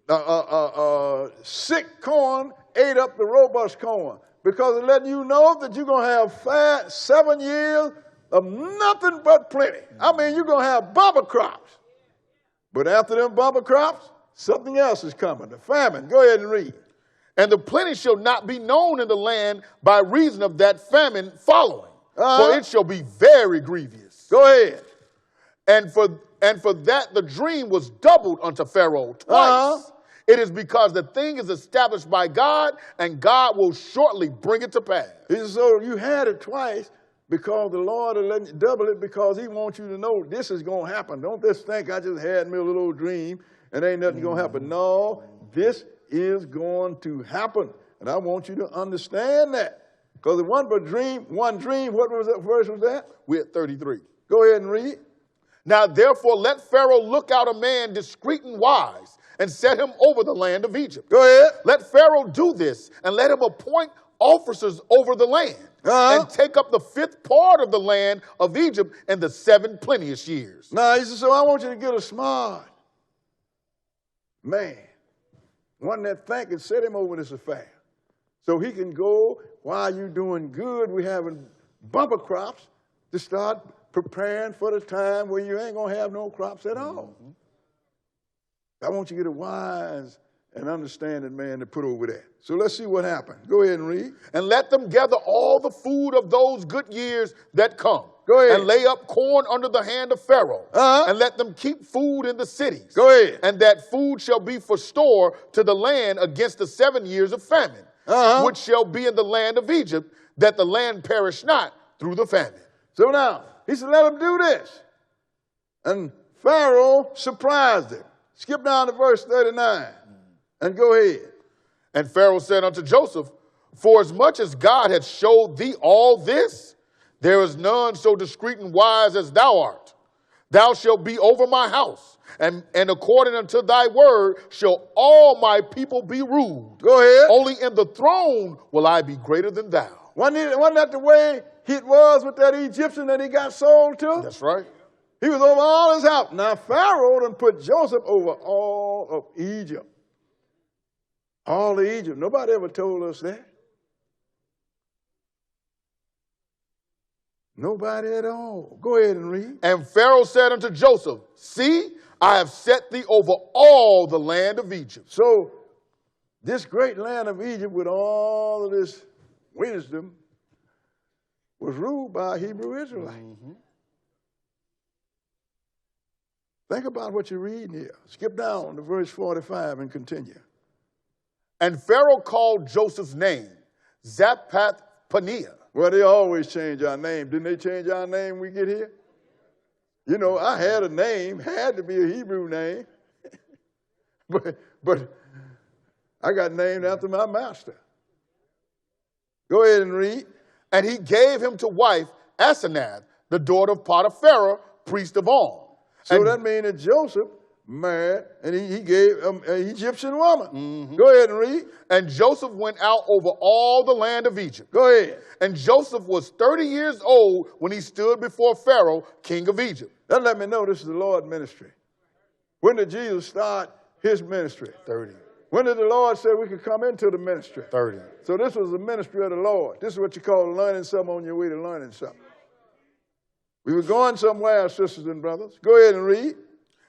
the sick corn ate up the robust corn. Because it's letting you know that you're going to have 7 years of nothing but plenty. I mean, you're going to have bumper crops. But after them bumper crops, something else is coming, the famine. Go ahead and read. And the plenty shall not be known in the land by reason of that famine following. For it shall be very grievous. Go ahead. And for that the dream was doubled unto Pharaoh twice. It is because the thing is established by God, and God will shortly bring it to pass. So you had it twice because the Lord will let you double it, because he wants you to know this is going to happen. Don't just think I just had me a little old dream and ain't nothing going to happen. No, this is going to happen. And I want you to understand that. Because one dream, what was that verse was that? We're at 33. Go ahead and read. Now therefore let Pharaoh look out a man discreet and wise, and set him over the land of Egypt. Go ahead. Let Pharaoh do this, and let him appoint officers over the land, and take up the 5th part of the land of Egypt in the 7 plenteous years. Now, he said, so I want you to get a smart man, one that think and set him over this affair. So he can go, while you're doing good, we're having bumper crops, to start preparing for the time where you ain't going to have no crops at all. I want you to get a wise and understanding man to put over that. So let's see what happened. Go ahead and read. And let them gather all the food of those good years that come. Go ahead. And lay up corn under the hand of Pharaoh. And let them keep food in the cities. Go ahead. And that food shall be for store to the land against the 7 years of famine, which shall be in the land of Egypt, that the land perish not through the famine. So now, he said, let them do this. And Pharaoh surprised him. Skip down to verse 39 and go ahead. And Pharaoh said unto Joseph, for as much as God hath showed thee all this, there is none so discreet and wise as thou art. Thou shalt be over my house, and according unto thy word shall all my people be ruled. Go ahead. Only in the throne will I be greater than thou. Wasn't that the way it was with that Egyptian that he got sold to? That's right. He was over all his house. Now, Pharaoh done put Joseph over all of Egypt. All of Egypt. Nobody ever told us that. Nobody at all. Go ahead and read. And Pharaoh said unto Joseph, see, I have set thee over all the land of Egypt. So, this great land of Egypt with all of this wisdom was ruled by a Hebrew Israelite. Think about what you're reading here. Skip down to verse 45 and continue. And Pharaoh called Joseph's name Zaphat-Paneah. Well, they always change our name. Didn't they change our name when we get here? You know, I had a name, had to be a Hebrew name. but I got named after my master. Go ahead and read. And he gave him to wife Asenath, the daughter of Potiphar, priest of On. So that means that Joseph married, and he gave an Egyptian woman. Go ahead and read. And Joseph went out over all the land of Egypt. Go ahead. And Joseph was 30 years old when he stood before Pharaoh, king of Egypt. That let me know this is the Lord's ministry. When did Jesus start his ministry? 30. When did the Lord say we could come into the ministry? 30. So this was the ministry of the Lord. This is what you call learning something on your way to learning something. We were going somewhere, sisters and brothers. Go ahead and read.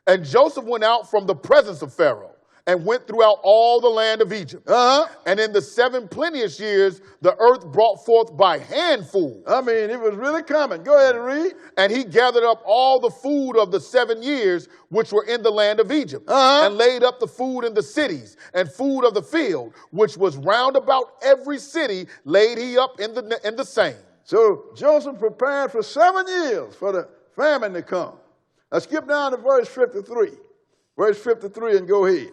And Joseph went out from the presence of Pharaoh and went throughout all the land of Egypt. And in the 7 plenteous years, the earth brought forth by handfuls. I mean, it was really coming. Go ahead and read. And he gathered up all the food of the 7 years which were in the land of Egypt, and laid up the food in the cities, and food of the field, which was round about every city, laid he up in the same. So Joseph prepared for 7 years for the famine to come. Now skip down to verse 53. Verse 53 and go ahead.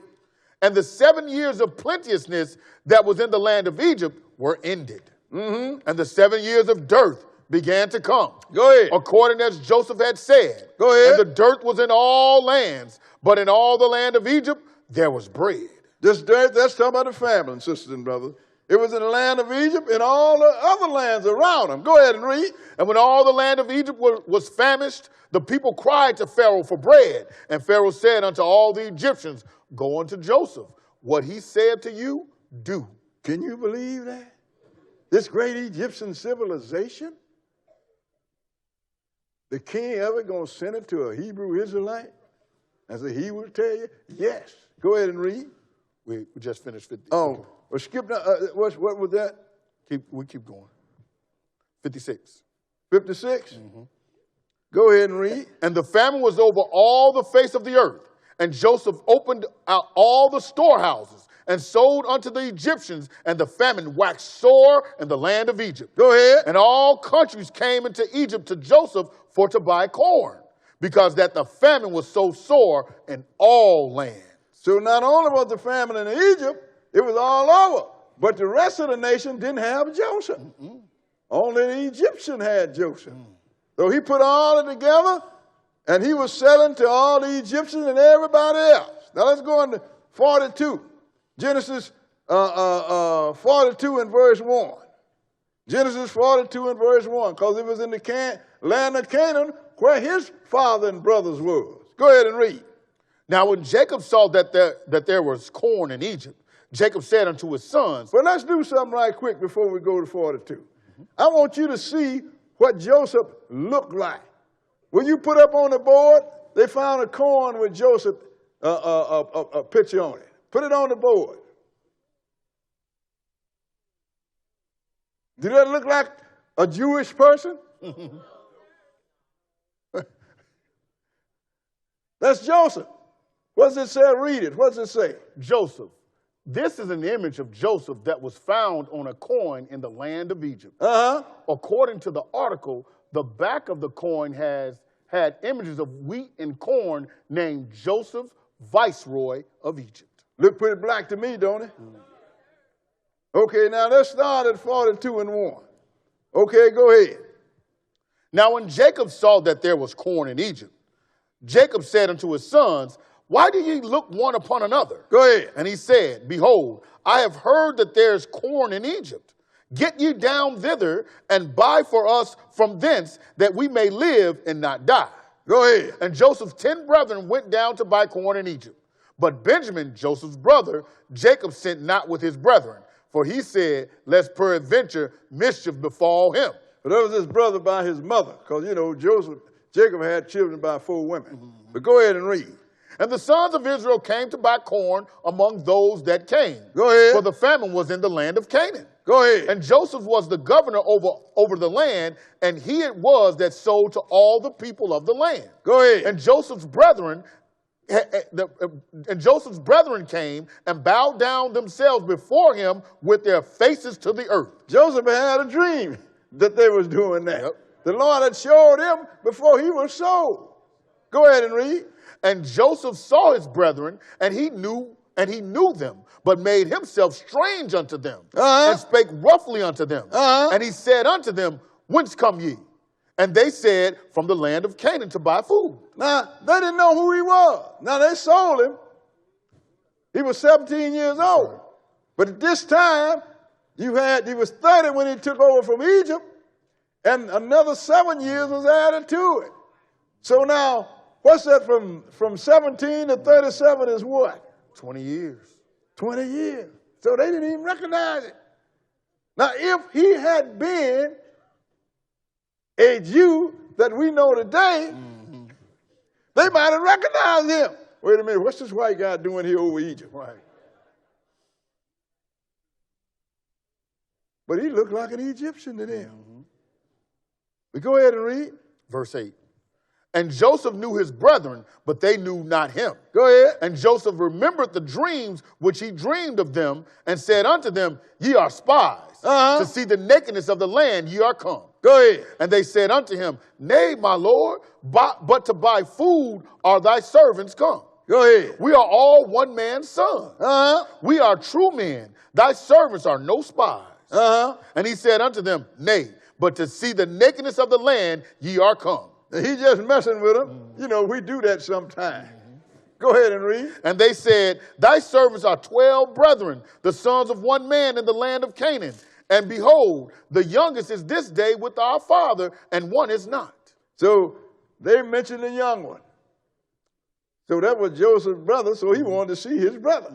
And the 7 years of plenteousness that was in the land of Egypt were ended. And the 7 years of dearth began to come. Go ahead. According as Joseph had said. Go ahead. And the dearth was in all lands, but in all the land of Egypt there was bread. This dearth, that's talking about the famine, sisters and brothers. It was in the land of Egypt and all the other lands around them. Go ahead and read. And when all the land of Egypt was famished, the people cried to Pharaoh for bread. And Pharaoh said unto all the Egyptians, go unto Joseph. What he said to you, do. Can you believe that? This great Egyptian civilization? The king ever going to send it to a Hebrew Israelite? As a Hebrew tell you? Yes. Go ahead and read. We just finished 50. Oh, well, skip down. What was that? We keep going. 56. 56? Go ahead and read. And the famine was over all the face of the earth. And Joseph opened out all the storehouses and sold unto the Egyptians, and the famine waxed sore in the land of Egypt. Go ahead. And all countries came into Egypt to Joseph for to buy corn, because that the famine was so sore in all lands. So not only was the famine in Egypt, it was all over. But the rest of the nation didn't have Joseph. Only the Egyptian had Joseph. So he put all it together, And he was selling to all the Egyptians and everybody else. Now let's go on to 42. Genesis 42 and verse 1. Genesis 42 and verse 1, because it was in the land of Canaan where his father and brothers was. Go ahead and read. Now when Jacob saw that there was corn in Egypt, Jacob said unto his sons. Well, let's do something right quick before we go to 42. I want you to see what Joseph looked like. Will you put up on the board? They found a corn with Joseph a picture on it. Put it on the board. Did that look like a Jewish person? That's Joseph. What does it say? Read it. What does it say? Joseph. This is an image of Joseph that was found on a coin in the land of Egypt. According to the article, the back of the coin had images of wheat and corn named Joseph, viceroy of Egypt. Look pretty black to me, don't it? Okay, now let's start at 42 and 1. Okay, go ahead. Now when Jacob saw that there was corn in Egypt, Jacob said unto his sons, why do ye look one upon another? Go ahead. And he said, behold, I have heard that there's corn in Egypt. Get ye down thither and buy for us from thence, that we may live and not die. Go ahead. And Joseph's 10 brethren went down to buy corn in Egypt. But Benjamin, Joseph's brother, Jacob sent not with his brethren, for he said, lest peradventure mischief befall him. But that was his brother by his mother, because, you know, Jacob had children by 4 women. But go ahead and read. And the sons of Israel came to buy corn among those that came. Go ahead. For the famine was in the land of Canaan. Go ahead. And Joseph was the governor over the land, and he it was that sold to all the people of the land. Go ahead. And Joseph's brethren came and bowed down themselves before him with their faces to the earth. Joseph had a dream that they was doing that. Yep. The Lord had showed him before he was sold. Go ahead and read. And Joseph saw his brethren, and he knew them, but made himself strange unto them, and spake roughly unto them. And he said unto them, whence come ye? And they said, from the land of Canaan to buy food. Now, they didn't know who he was. Now, they sold him. He was 17 years old. But at this time, he was 30 when he took over from Egypt, and another 7 years was added to it. So now, what's that from 17 to 37 is what? 20 years. 20 years. So they didn't even recognize it. Now, if he had been a Jew that we know today, they might have recognized him. Wait a minute, what's this white guy doing here over Egypt? Right. But he looked like an Egyptian to them. We go ahead and read. Verse 8. And Joseph knew his brethren, but they knew not him. Go ahead. And Joseph remembered the dreams which he dreamed of them, and said unto them, ye are spies. To see the nakedness of the land ye are come. Go ahead. And they said unto him, nay, my lord, but to buy food are thy servants come. Go ahead. We are all one man's son. We are true men. Thy servants are no spies. And he said unto them, nay, but to see the nakedness of the land ye are come. He just messing with them. You know, we do that sometimes. Go ahead and read. And they said, thy servants are 12 brethren, the sons of one man in the land of Canaan. And behold, the youngest is this day with our father, and one is not. So they mentioned the young one. So that was Joseph's brother, so he wanted to see his brother.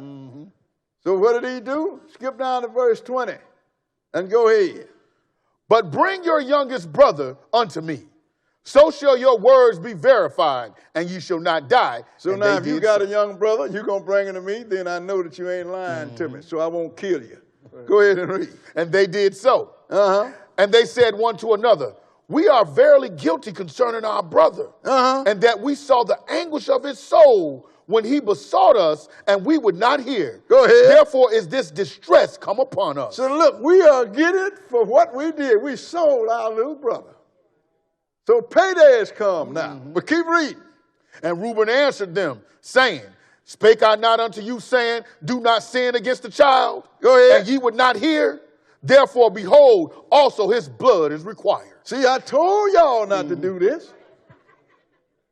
So what did he do? Skip down to verse 20 and go ahead. But bring your youngest brother unto me. So shall your words be verified, and ye shall not die. So now if you got a young brother, you're going to bring him to me, then I know that you ain't lying to me, so I won't kill you. Go ahead and read. And they did so. And they said one to another, we are verily guilty concerning our brother, and that we saw the anguish of his soul when he besought us, and we would not hear. Go ahead. Therefore is this distress come upon us. So look, we are getting for what we did. We sold our little brother. So payday has come now. But keep reading. And Reuben answered them, saying, spake I not unto you, saying, do not sin against the child? Go ahead. And ye would not hear? Therefore, behold, also his blood is required. See, I told y'all not to do this.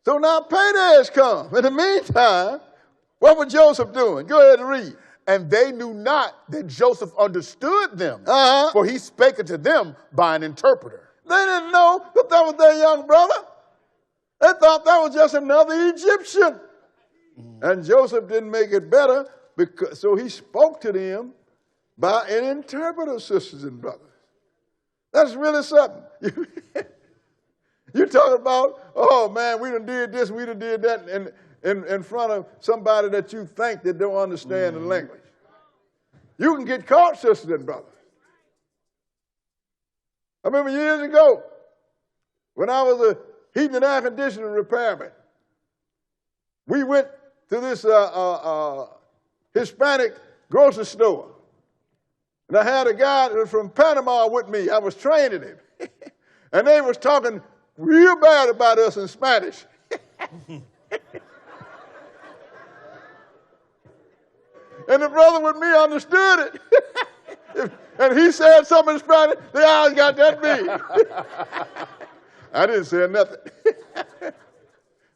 So now payday has come. In the meantime, what was Joseph doing? Go ahead and read. And they knew not that Joseph understood them, for he spake unto them by an interpreter. They didn't know that that was their young brother. They thought that was just another Egyptian. And Joseph didn't make it better, so he spoke to them by an interpreter, sisters and brothers. That's really something. You talk about, oh man, we done did this, we done did that, in front of somebody that you think that don't understand the language. You can get caught, sisters and brothers. I remember years ago, when I was a heating and air conditioning repairman, we went to this Hispanic grocery store. And I had a guy from Panama with me. I was training him. And they was talking real bad about us in Spanish. And the brother with me understood it. And he said something in Spanish, they always got that big. I didn't say nothing.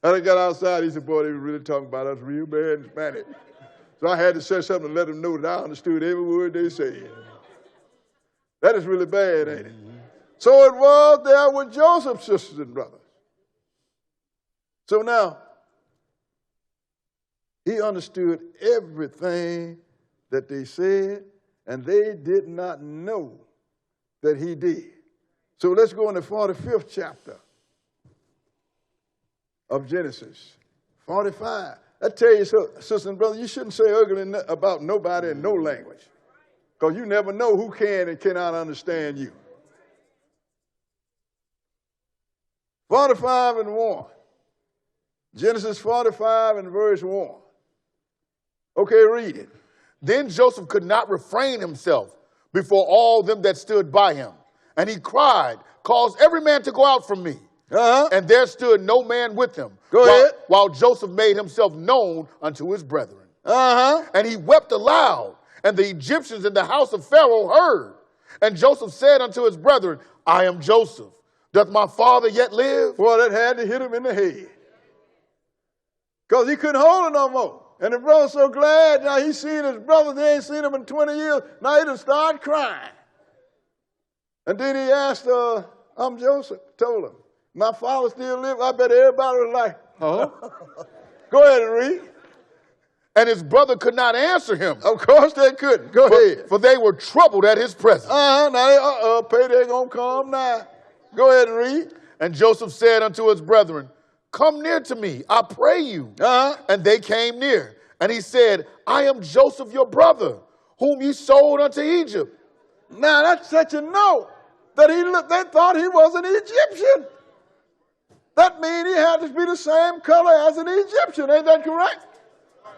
And I got outside, he said, boy, they were really talking about us real bad in Spanish. So I had to say something to let them know that I understood every word they said. That is really bad, ain't it? So it was there with Joseph's sisters and brothers. So now, he understood everything that they said, and they did not know that he did. So let's go in the 45th chapter of Genesis. 45. I tell you, sisters and brothers, you shouldn't say ugly about nobody in no language, because you never know who can and cannot understand you. 45 and 1. Genesis 45 and verse 1. Okay, read it. Then Joseph could not refrain himself before all them that stood by him. And he cried, cause every man to go out from me. And there stood no man with him. Go ahead. While Joseph made himself known unto his brethren. And he wept aloud. And the Egyptians in the house of Pharaoh heard. And Joseph said unto his brethren, I am Joseph. Doth my father yet live? Well, that had to hit him in the head. Because he couldn't hold it no more. And the brother's so glad now he's seen his brothers. They ain't seen him in 20 years. Now he done started crying. And then he asked, I'm Joseph. Told him, my father still lives. I bet everybody was like, Go ahead and read. And his brother could not answer him. Of course they couldn't. Go ahead. For they were troubled at his presence. Now payday gonna come now. Go ahead and read. And Joseph said unto his brethren, come near to me, I pray you. And they came near. And he said, I am Joseph your brother, whom ye sold unto Egypt. Now that's such a note that they thought he was an Egyptian. That means he had to be the same color as an Egyptian. Ain't that correct?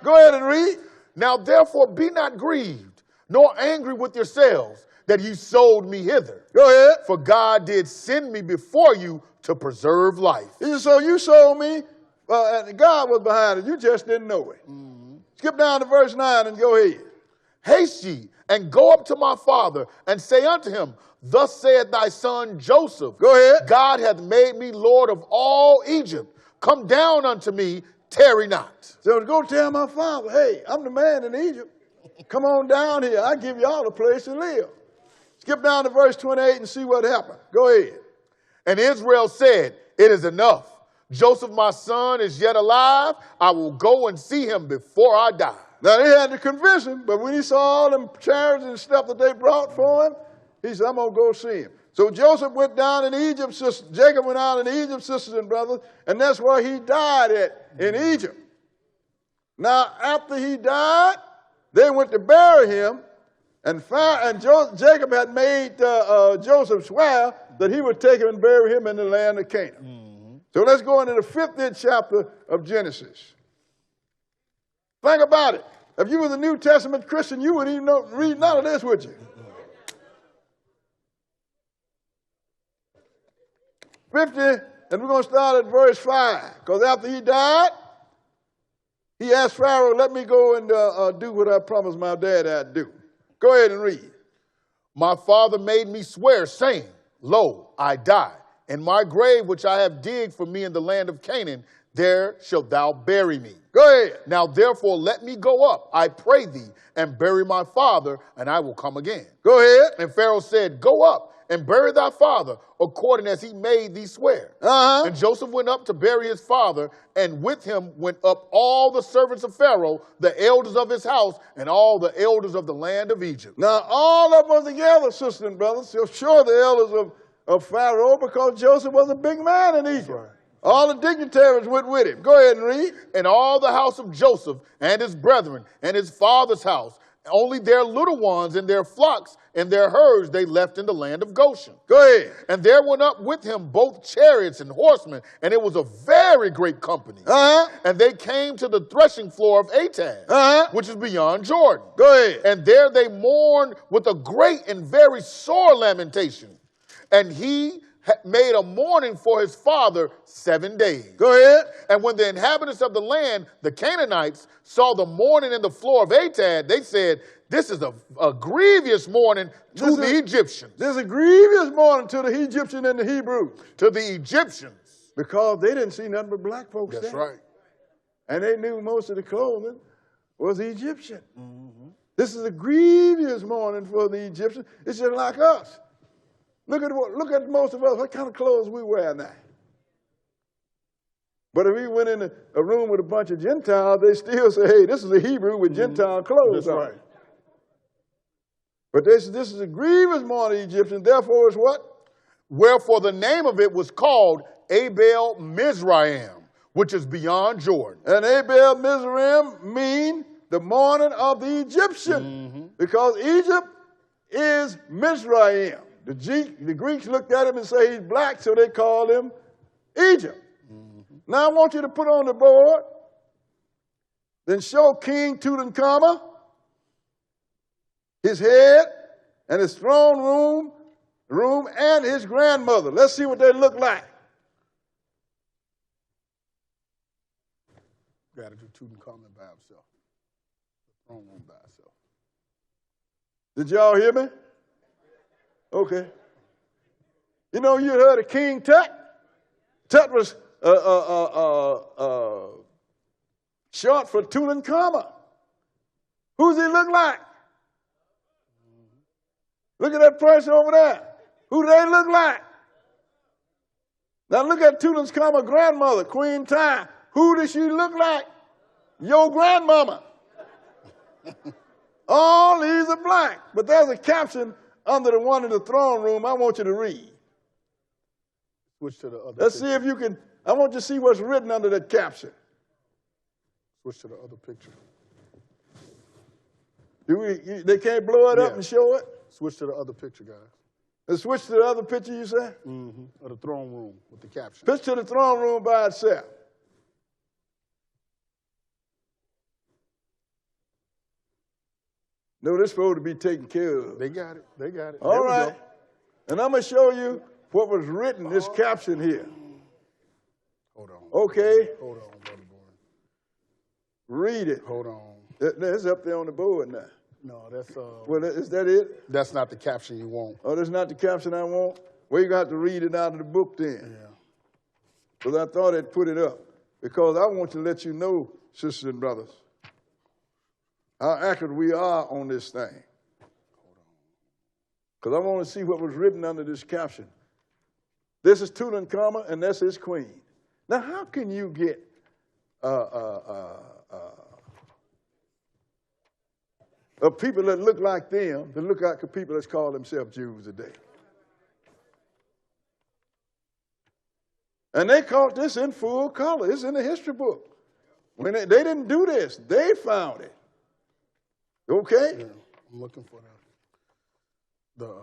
Go ahead and read. Now therefore be not grieved, nor angry with yourselves, that ye sold me hither. Go ahead. For God did send me before you to preserve life. So you sold me, and God was behind it. You just didn't know it. Skip down to verse 9 and go ahead. Haste ye, and go up to my father, and say unto him, thus saith thy son Joseph. Go ahead. God hath made me Lord of all Egypt. Come down unto me, tarry not. So go tell my father, hey, I'm the man in Egypt. Come on down here. I give y'all a place to live. Skip down to verse 28 and see what happened. Go ahead. And Israel said, it is enough. Joseph, my son, is yet alive. I will go and see him before I die. Now, they had to convince him, but when he saw all them chariots and stuff that they brought for him, he said, I'm going to go see him. So Joseph went down in Egypt, Jacob went out in Egypt, sisters and brothers, and that's where he died at, in Egypt. Now, after he died, they went to bury him, and Jacob had made Joseph swear that he would take him and bury him in the land of Canaan. So let's go into the 50th chapter of Genesis. Think about it. If you were a New Testament Christian, you wouldn't even read none of this, would you? 50, and we're going to start at verse 5. Because after he died, he asked Pharaoh, let me go and do what I promised my dad I'd do. Go ahead and read. My father made me swear, saying, lo, I die. And my grave, which I have digged for me in the land of Canaan, there shalt thou bury me. Go ahead. Now therefore let me go up, I pray thee, and bury my father, and I will come again. Go ahead. And Pharaoh said, go up and bury thy father, according as he made thee swear. And Joseph went up to bury his father, and with him went up all the servants of Pharaoh, the elders of his house, and all the elders of the land of Egypt. Now, all of us together, sisters and brothers, so sure the elders of Pharaoh, because Joseph was a big man in Egypt. Right. All the dignitaries went with him. Go ahead and read. And all the house of Joseph and his brethren and his father's house, only their little ones and their flocks and their herds they left in the land of Goshen. Go ahead. And there went up with him both chariots and horsemen, and it was a very great company. And they came to the threshing floor of Atad, which is beyond Jordan. Go ahead. And there they mourned with a great and very sore lamentation. And he made a mourning for his father 7 days. Go ahead. And when the inhabitants of the land, the Canaanites, saw the mourning in the floor of Atad, they said, this is a grievous mourning to the Egyptians. There's a grievous mourning to the Egyptian and the Hebrews. To the Egyptians. Because they didn't see nothing but black folks That's there. right. And they knew most of the clothing was Egyptian. This is a grievous mourning for the Egyptians. It's just like us. Look at most of us. What kind of clothes we wear now? But if we went in a room with a bunch of Gentiles, they still say, hey, this is a Hebrew with Gentile clothes That's on. right. But this is a grievous mourning of the Egyptians. Therefore, it's what? Wherefore the name of it was called Abel Mizraim, which is beyond Jordan. And Abel Mizraim mean the mourning of the Egyptian. Because Egypt is Mizraim. The Greeks looked at him and say he's black, so they called him Egypt. Now I want you to put on the board, then show King Tutankhamun his head and his throne room and his grandmother. Let's see what they look like. Got to do Tutankhamun by himself. The throne room by itself. Did y'all hear me? Okay. You know, you heard of King Tut? Tut was short for Tutankhamun. Who's he look like? Look at that person over there. Who do they look like? Now look at Tutankhamun's grandmother, Queen Ty. Who does she look like? Your grandmama. All these are black. But there's a caption under the one in the throne room I want you to read. Switch to the other Let's picture. see if you can, I want you to see what's written under that caption. Switch to the other picture. They can't blow it up and show it? Switch to the other picture, guys. Let's switch to the other picture, you say? Of the throne room with the caption. Pitch to the throne room by itself. No, this supposed to be taken care of. They got it. They got it. All right. And I'm going to show you what was written, this caption here. Hold on. Okay. Hold on, Brother Bourne. Read it. Hold on. It's up there on the board now. No, that's Well, is that it? that's not the caption you want. Oh, that's not the caption I want? Well, you're going to have to read it out of the book then. Yeah. Because I thought I'd put it up. Because I want to let you know, sisters and brothers, how accurate we are on this thing. Because I want to see what was written under this caption. This is Tutankhamun, and that's his queen. Now, how can you get people that look like them to look like the people that call themselves Jews today? And they caught this in full color. It's in the history book. When they didn't do this, they found it. Okay? Yeah, I'm looking for the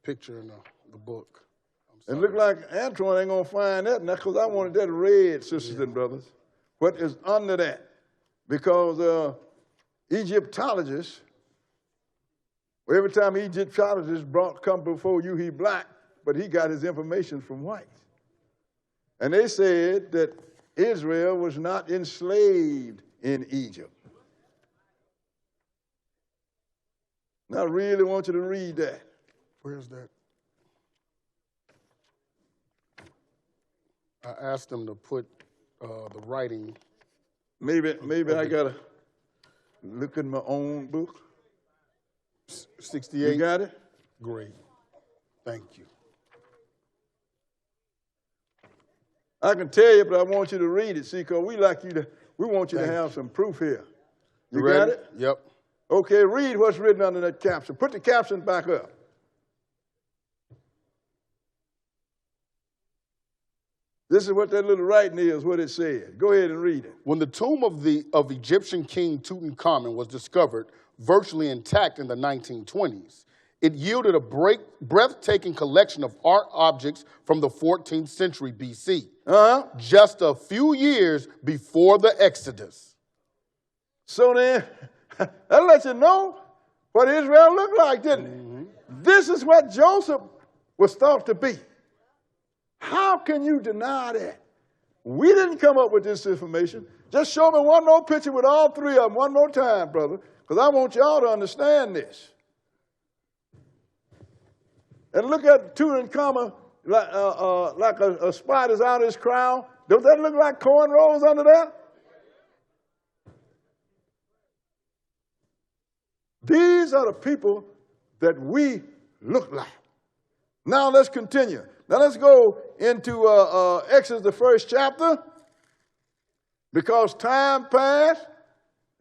picture in the book. It looked like Antoine ain't going to find that now because I wanted that read, sisters and brothers. What is under that? Because Egyptologists, every time Egyptologists come before you, he black, but he got his information from white. And they said that Israel was not enslaved in Egypt. Now, I really want you to read that. Where's that? I asked them to put The writing. Maybe I gotta look in my own book. 68. You got it? Great. Thank you. I can tell you, but I want you to read it. See, because we want you to have some proof here. You got it? Yep. Okay, read what's written under that caption. Put the caption back up. This is what that little writing is, what it said. Go ahead and read it. When the tomb of Egyptian King Tutankhamun was discovered virtually intact in the 1920s, it yielded a breathtaking collection of art objects from the 14th century BC, just a few years before the Exodus. So then, that lets you know what Israel looked like, didn't it? This is what Joseph was thought to be. How can you deny that? We didn't come up with this information. Just show me one more picture with all three of them one more time, brother, because I want y'all to understand this. And look at Tutankhamun like a spider's out of his crown. Don't that look like cornrows under there? These are the people that we look like. Now let's continue. Now let's go into Exodus, the first chapter, because time passed,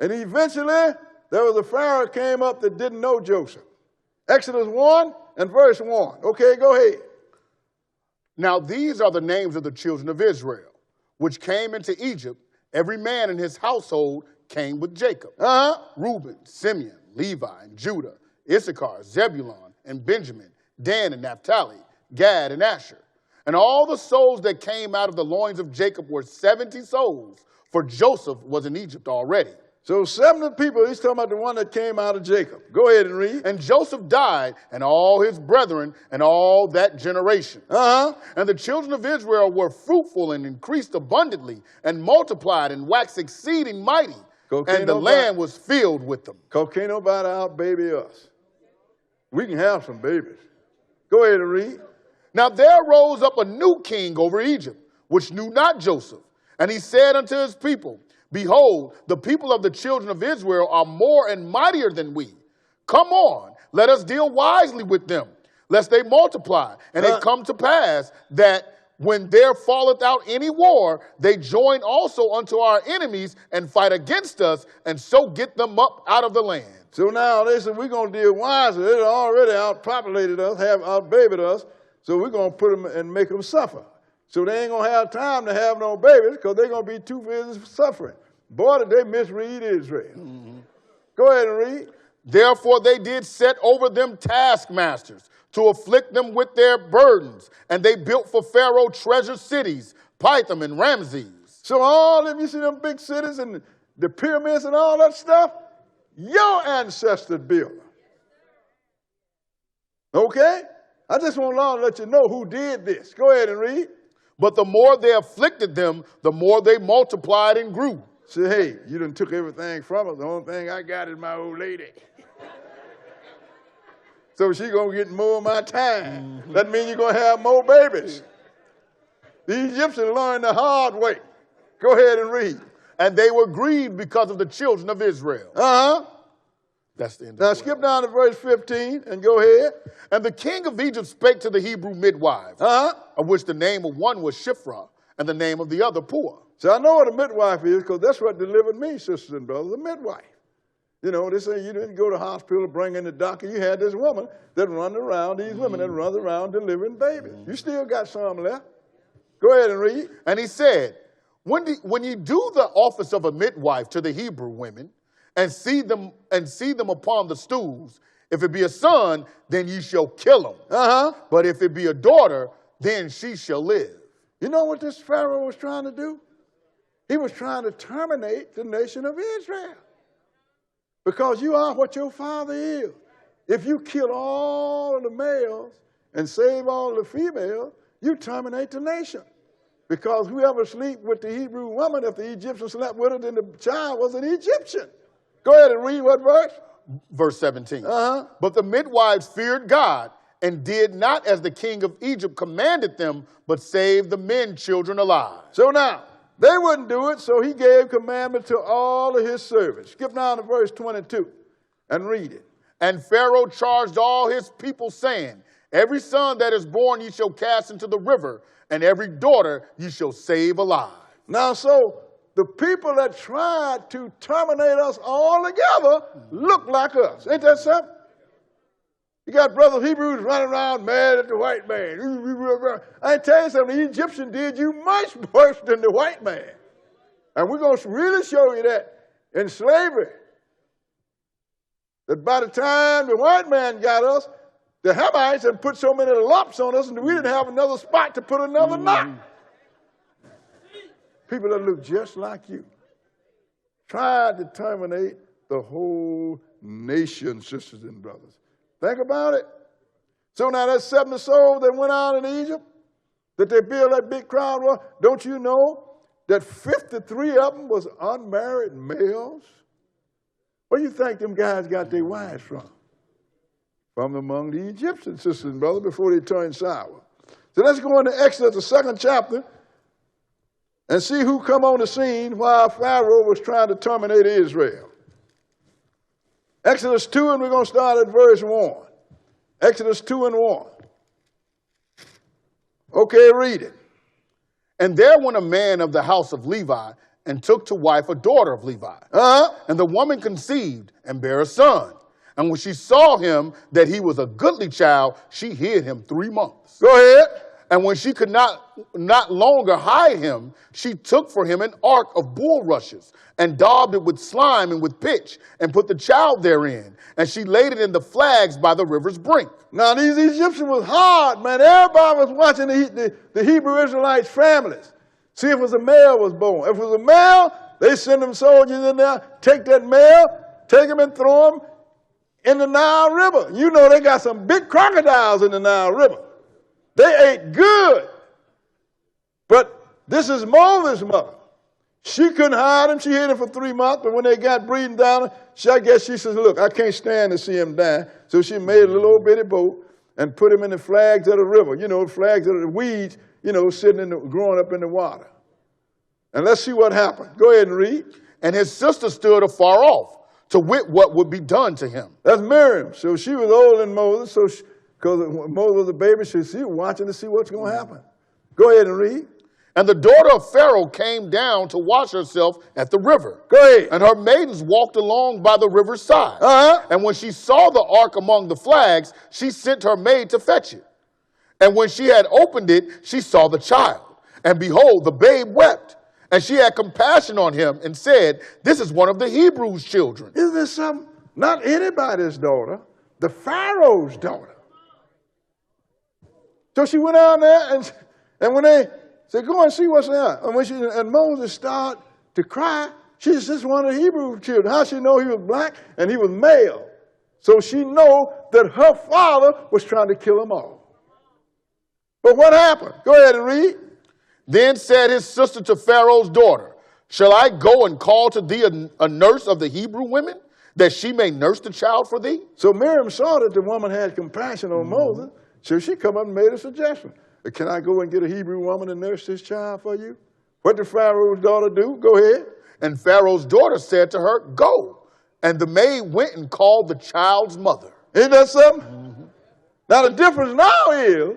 and eventually there was a Pharaoh came up that didn't know Joseph. Exodus 1 and verse 1. Okay, go ahead. Now these are the names of the children of Israel, which came into Egypt. Every man in his household came with Jacob. Reuben, Simeon, Levi, and Judah, Issachar, Zebulun, and Benjamin, Dan and Naphtali, Gad and Asher. And all the souls that came out of the loins of Jacob were 70 souls, for Joseph was in Egypt already. So 70 people, he's talking about the one that came out of Jacob. Go ahead and read. And Joseph died, and all his brethren, and all that generation. And the children of Israel were fruitful and increased abundantly, and multiplied and waxed exceeding mighty. And the land was filled with them. Because can't nobody out-baby us. We can have some babies. Go ahead and read. Now there rose up a new king over Egypt, which knew not Joseph. And he said unto his people, Behold, the people of the children of Israel are more and mightier than we. Come on, let us deal wisely with them, lest they multiply. And it come to pass that when there falleth out any war, they join also unto our enemies and fight against us, and so get them up out of the land. So now they said, we're going to deal wisely. They already outpopulated us, have outbabied us, so we're going to put them and make them suffer. So they ain't going to have time to have no babies because they're going to be too busy suffering. Boy, did they misread Israel. Go ahead and read. Therefore they did set over them taskmasters to afflict them with their burdens. And they built for Pharaoh treasure cities, Pithom and Ramses. So all them, you see them big cities and the pyramids and all that stuff, your ancestors built them. Okay? I just want to let you know who did this. Go ahead and read. But the more they afflicted them, the more they multiplied and grew. Say, hey, you done took everything from us. The only thing I got is my old lady. So she's going to get more of my time. That means you're going to have more babies. The Egyptians learned the hard way. Go ahead and read. And they were grieved because of the children of Israel. That's the end. Now skip down to verse 15 and go ahead. And the king of Egypt spake to the Hebrew midwives, of which the name of one was Shiphrah, and the name of the other Puah. So I know what a midwife is because that's what delivered me, sisters and brothers, a midwife. You know, they say you didn't go to the hospital, bring in the doctor. You had this woman that run around, these women that run around delivering babies. You still got some left. Go ahead and read. And he said, when you do the office of a midwife to the Hebrew women, and see them upon the stools, if it be a son, then ye shall kill him. But if it be a daughter, then she shall live. You know what this Pharaoh was trying to do? He was trying to terminate the nation of Israel. Because you are what your father is. If you kill all of the males and save all the females, you terminate the nation. Because whoever sleep with the Hebrew woman, if the Egyptian slept with her, then the child was an Egyptian. Go ahead and read what verse? Verse 17. But the midwives feared God and did not as the king of Egypt commanded them, but saved the men children alive. So now, They wouldn't do it, so he gave commandment to all of his servants. Skip down to verse 22 and read it. And Pharaoh charged all his people, saying, every son that is born ye shall cast into the river, and every daughter ye shall save alive. Now, so the people that tried to terminate us all together look like us. Ain't that something? You got brothers Hebrews running around mad at the white man. I tell you something, the Egyptian did you much worse than the white man. And we're going to really show you that in slavery. That by the time the white man got us, the Hamites had put so many lumps on us and we didn't have another spot to put another knot. People that look just like you tried to terminate the whole nation, sisters and brothers. Think about it. So now that 70 souls that went out in Egypt, that they built that big crowd, well, don't you know that 53 of them was unmarried males? Where do you think them guys got their wives from? From among the Egyptians, sisters and brothers, before they turned sour. So let's go into Exodus, the 2nd chapter, and see who come on the scene while Pharaoh was trying to terminate Israel. Exodus 2, and we're going to start at verse 1. Exodus 2 and 1. Okay, read it. And there went a man of the house of Levi, and took to wife a daughter of Levi. And the woman conceived, and bare a son. And when she saw him, that he was a goodly child, she hid him 3 months. Go ahead. And when she could not longer hide him, she took for him an ark of bulrushes, and daubed it with slime and with pitch, and put the child therein. And she laid it in the flags by the river's brink. Now, these Egyptians was hard, man. Everybody was watching the Hebrew Israelites' families. See if it was a male was born. If it was a male, they send them soldiers in there, take that male, take him and throw him in the Nile River. You know they got some big crocodiles in the Nile River. They ate good. But this is Moses' mother. She couldn't hide him. She hid him for 3 months. But when they got breathing down her, I guess she says, look, I can't stand to see him die. So she made a little old bitty boat and put him in the flags of the river. You know, flags of the weeds, you know, growing up in the water. And let's see what happened. Go ahead and read. And his sister stood afar off to wit what would be done to him. That's Miriam. So she was older than Moses. So because Moses was a baby, she was watching to see what's going to happen. Go ahead and read. And the daughter of Pharaoh came down to wash herself at the river. Go ahead. And her maidens walked along by the river's side. And when she saw the ark among the flags, she sent her maid to fetch it. And when she had opened it, she saw the child. And behold, the babe wept. And she had compassion on him and said, this is one of the Hebrews' children. Isn't this something? Not anybody's daughter, the Pharaoh's daughter. So she went out there, and when they said, go and see what's there. And Moses started to cry. She said, this is one of the Hebrew children. How she know he was black and he was male? So she know that her father was trying to kill them all. But what happened? Go ahead and read. Then said his sister to Pharaoh's daughter, shall I go and call to thee a nurse of the Hebrew women, that she may nurse the child for thee? So Miriam saw that the woman had compassion on Moses. So she come up and made a suggestion. Can I go and get a Hebrew woman to nurse this child for you? What did Pharaoh's daughter do? Go ahead. And Pharaoh's daughter said to her, go. And the maid went and called the child's mother. Isn't that something? Now the difference now is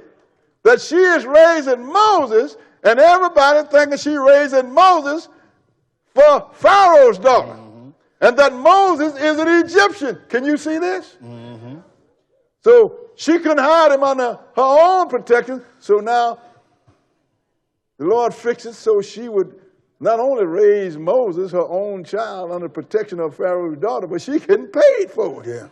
that she is raising Moses, and everybody thinking she raising Moses for Pharaoh's daughter. And that Moses is an Egyptian. Can you see this? So she couldn't hide him under her own protection. So now the Lord fixed it so she would not only raise Moses, her own child, under protection of Pharaoh's daughter, but she getting paid for it. Yeah.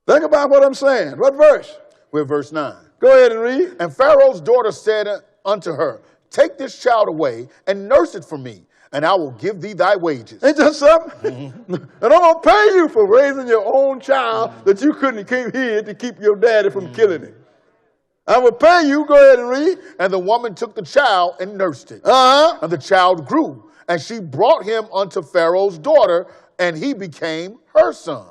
Think about what I'm saying. What verse? We're verse 9. Go ahead and read. And Pharaoh's daughter said unto her, take this child away and nurse it for me, and I will give thee thy wages. Ain't that something? And I'm going to pay you for raising your own child that you couldn't keep hid to keep your daddy from killing him. I will pay you. Go ahead and read. And the woman took the child and nursed it. And the child grew, and she brought him unto Pharaoh's daughter, and he became her son.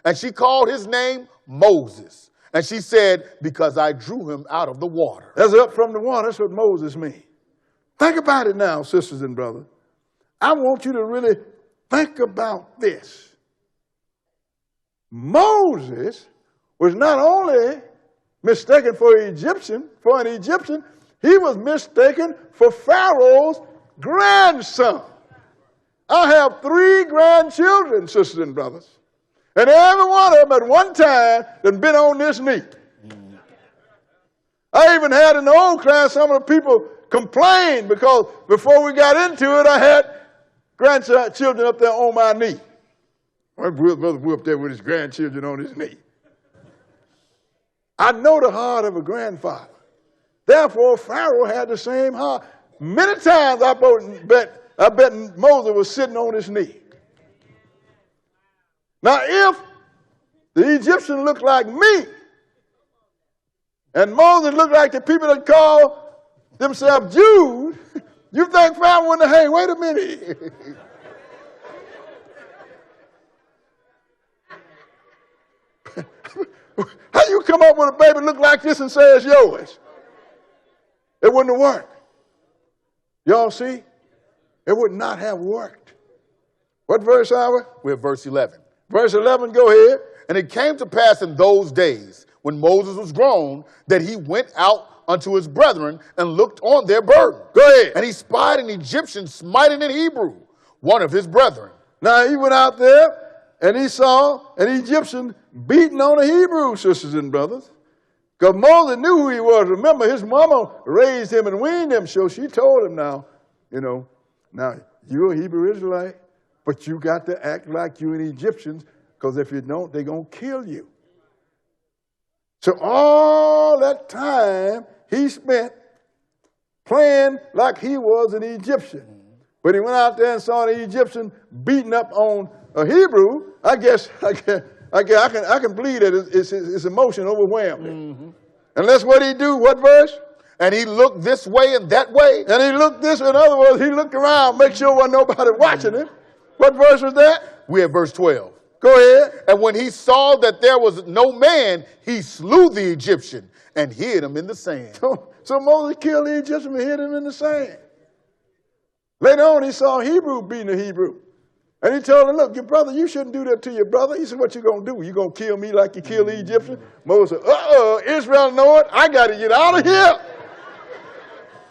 And she called his name Moses. And she said, because I drew him out of the water. That's up from the water. That's what Moses means. Think about it now, sisters and brothers. I want you to really think about this. Moses was not only mistaken for an Egyptian, he was mistaken for Pharaoh's grandson. I have 3 grandchildren, sisters and brothers. And every one of them at one time had been on this knee. I even had in the old class some of the people complain because before we got into it, I had grandchildren up there on my knee. My brother was up there with his grandchildren on his knee. I know the heart of a grandfather. Therefore, Pharaoh had the same heart. Many times I bet Moses was sitting on his knee. Now, if the Egyptian looked like me, and Moses looked like the people that call themselves Jews, you think Pharaoh wouldn't have, hey, wait a minute. How you come up with a baby look like this and say it's yours? It wouldn't have worked. Y'all see? It would not have worked. What verse are we? We're at verse 11. Verse 11, go ahead. And it came to pass in those days, when Moses was grown, that he went out unto his brethren and looked on their burden. Go ahead. And he spied an Egyptian smiting an Hebrew, one of his brethren. Now he went out there and he saw an Egyptian beating on a Hebrew, sisters and brothers. Because Moses knew who he was. Remember, his mama raised him and weaned him, so she told him now you're a Hebrew Israelite, but you got to act like you an Egyptian, because if you don't, they're going to kill you. So all that time he spent playing like he was an Egyptian. But he went out there and saw an Egyptian beating up on a Hebrew. I can believe that his emotion overwhelmed him. And that's what he do. What verse? And he looked this way and that way. And he looked this way. In other words, he looked around, make sure there wasn't nobody watching him. What verse was that? We're at verse 12. Go ahead. And when he saw that there was no man, he slew the Egyptian and hid him in the sand. So Moses killed the Egyptian and hid him in the sand. Later on, he saw a Hebrew beating a Hebrew. And he told him, look, your brother, you shouldn't do that to your brother. He said, what you going to do? You going to kill me like you killed the Egyptian? Moses said, Israel know it. I got to get out of here.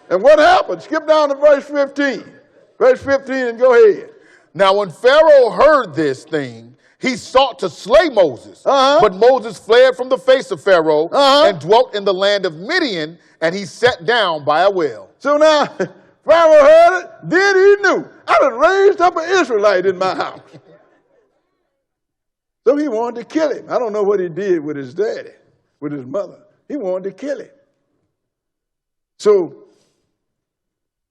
And what happened? Skip down to verse 15. Verse 15 and go ahead. Now when Pharaoh heard this thing, he sought to slay Moses. But Moses fled from the face of Pharaoh and dwelt in the land of Midian, and he sat down by a well. So now Pharaoh heard it, then he knew. I done raised up an Israelite in my house. So he wanted to kill him. I don't know what he did with his daddy, with his mother. He wanted to kill him. So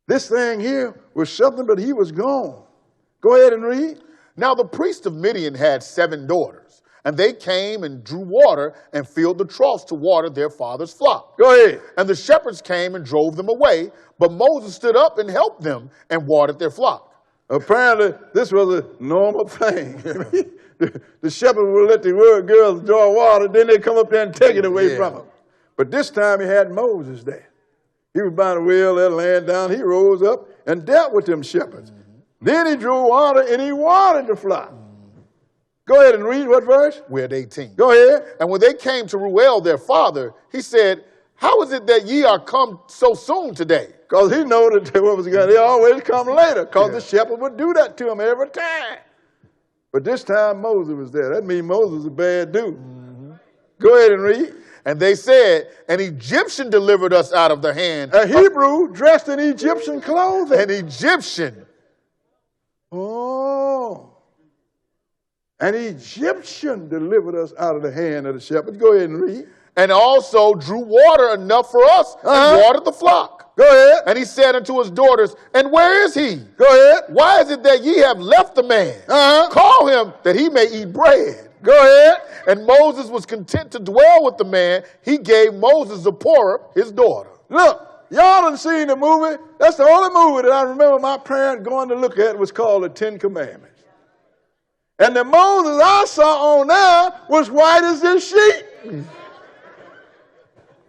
this thing here was something, but he was gone. Go ahead and read. Now the priest of Midian had 7 daughters, and they came and drew water and filled the troughs to water their father's flock. Go ahead. And the shepherds came and drove them away, but Moses stood up and helped them and watered their flock. Apparently, this was a normal thing. The shepherd would let the girls draw water, then they'd come up there and take it away from them. But this time he had Moses there. He was by the well there laying down. He rose up and dealt with them shepherds. Then he drew water and he watered the flock. Go ahead and read what verse? We're at 18. Go ahead. And when they came to Reuel, their father, he said, how is it that ye are come so soon today? Because he knew that what was going to, they always come later, because the shepherd would do that to him every time. But this time Moses was there. That means Moses is a bad dude. Go ahead and read. And they said, an Egyptian delivered us out of the hand. A Hebrew dressed in Egyptian clothing. An Egyptian. Oh. An Egyptian delivered us out of the hand of the shepherd. Go ahead and read. And also drew water enough for us and watered the flock. Go ahead. And he said unto his daughters, and where is he? Go ahead. Why is it that ye have left the man? Call him that he may eat bread. Go ahead. And Moses was content to dwell with the man. He gave Moses Zipporah, his daughter. Look, y'all done seen the movie. That's the only movie that I remember my parents going to look at was called The 10 Commandments. And the Moses I saw on there was white as this sheet.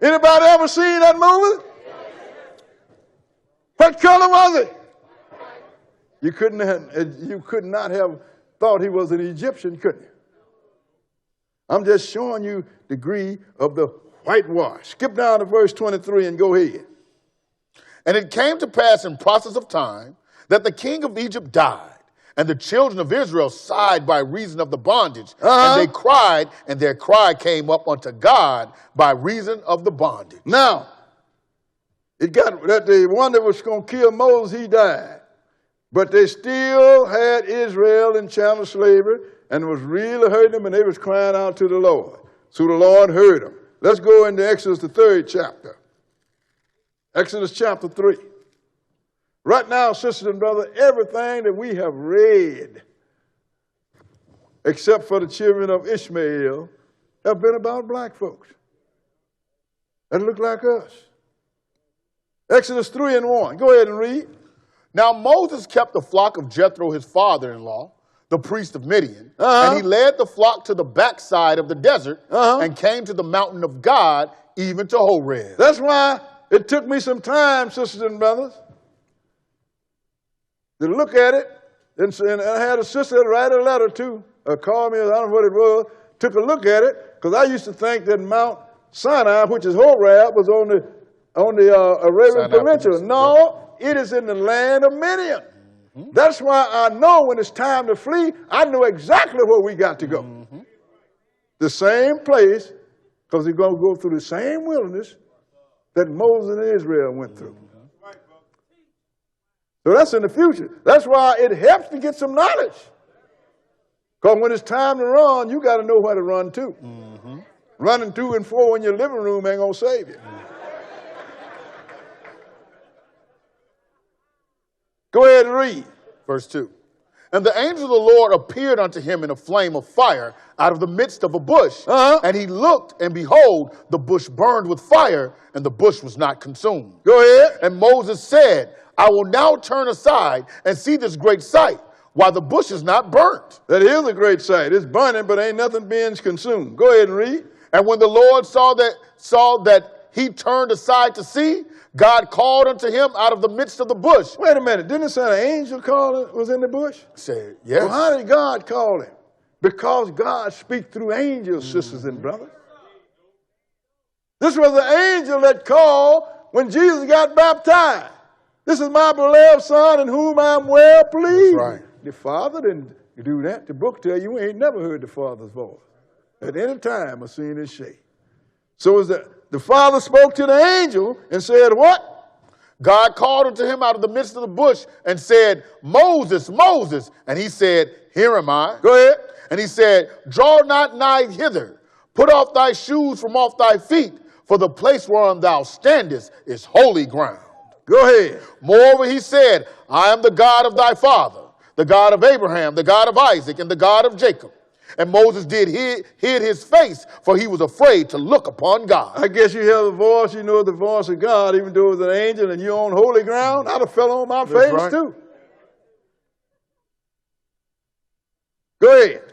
Anybody ever seen that movie? What color was he? You could not have thought he was an Egyptian, could you? I'm just showing you the degree of the whitewash. Skip down to verse 23 and go ahead. And it came to pass in process of time that the king of Egypt died, and the children of Israel sighed by reason of the bondage. And they cried, and their cry came up unto God by reason of the bondage. Now, it got that the one that was going to kill Moses, he died. But they still had Israel in chattel slavery, and it was really hurting them, and they was crying out to the Lord. So the Lord heard them. Let's go into Exodus, the 3rd chapter. Exodus chapter 3. Right now, sisters and brothers, everything that we have read, except for the children of Ishmael, have been about black folks that look like us. Exodus 3 and 1. Go ahead and read. Now Moses kept the flock of Jethro, his father-in-law, the priest of Midian, and he led the flock to the backside of the desert and came to the mountain of God, even to Horeb. That's why it took me some time, sisters and brothers, to look at it. And I had a sister that write a letter to, called me, I don't know what it was, took a look at it, because I used to think that Mount Sinai, which is Horeb, was on the Arabian Peninsula. No, it is in the land of Midian. That's why I know when it's time to flee, I know exactly where we got to go. The same place, because we're going to go through the same wilderness that Moses and Israel went through. So that's in the future. That's why it helps to get some knowledge. Because when it's time to run, you got to know where to run to. Running to and fro in your living room ain't going to save you. Go ahead and read. Verse 2. And the angel of the Lord appeared unto him in a flame of fire out of the midst of a bush. And he looked, and behold, the bush burned with fire, and the bush was not consumed. Go ahead. And Moses said, I will now turn aside and see this great sight, while the bush is not burnt. That is a great sight. It's burning, but ain't nothing being consumed. Go ahead and read. And when the Lord saw that he turned aside to see, God called unto him out of the midst of the bush. Wait a minute. Didn't it say an angel was in the bush? Said, yes. Well, how did God call him? Because God speaks through angels, sisters and brothers. This was the angel that called when Jesus got baptized. This is my beloved son in whom I'm well pleased. That's right. The Father didn't do that. The book tells you we ain't never heard the Father's voice at any time or seen his shape. So is the Father spoke to the angel and said what? God called unto him out of the midst of the bush and said, Moses, Moses. And he said, here am I. Go ahead. And he said, draw not nigh hither. Put off thy shoes from off thy feet, for the place whereon thou standest is holy ground. Go ahead. Moreover, he said, I am the God of thy father, the God of Abraham, the God of Isaac, and the God of Jacob. And Moses hid his face, for he was afraid to look upon God. I guess you hear the voice, you know the voice of God, even though it was an angel and you're on holy ground. I'd have fell on my face right. too. Go ahead.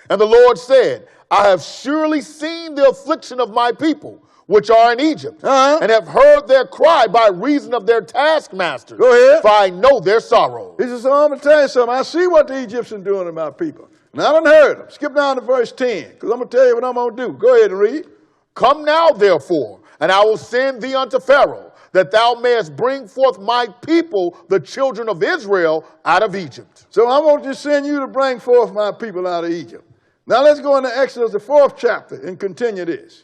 And the Lord said, I have surely seen the affliction of my people, which are in Egypt, and have heard their cry by reason of their taskmasters. Go ahead. For I know their sorrow. He says, so I'm going to tell you something. I see what the Egyptians doing to my people. And I done heard them. Skip down to verse 10, because I'm going to tell you what I'm going to do. Go ahead and read. Come now, therefore, and I will send thee unto Pharaoh, that thou mayest bring forth my people, the children of Israel, out of Egypt. So I'm going to send you to bring forth my people out of Egypt. Now let's go into Exodus, the 4th chapter, and continue this.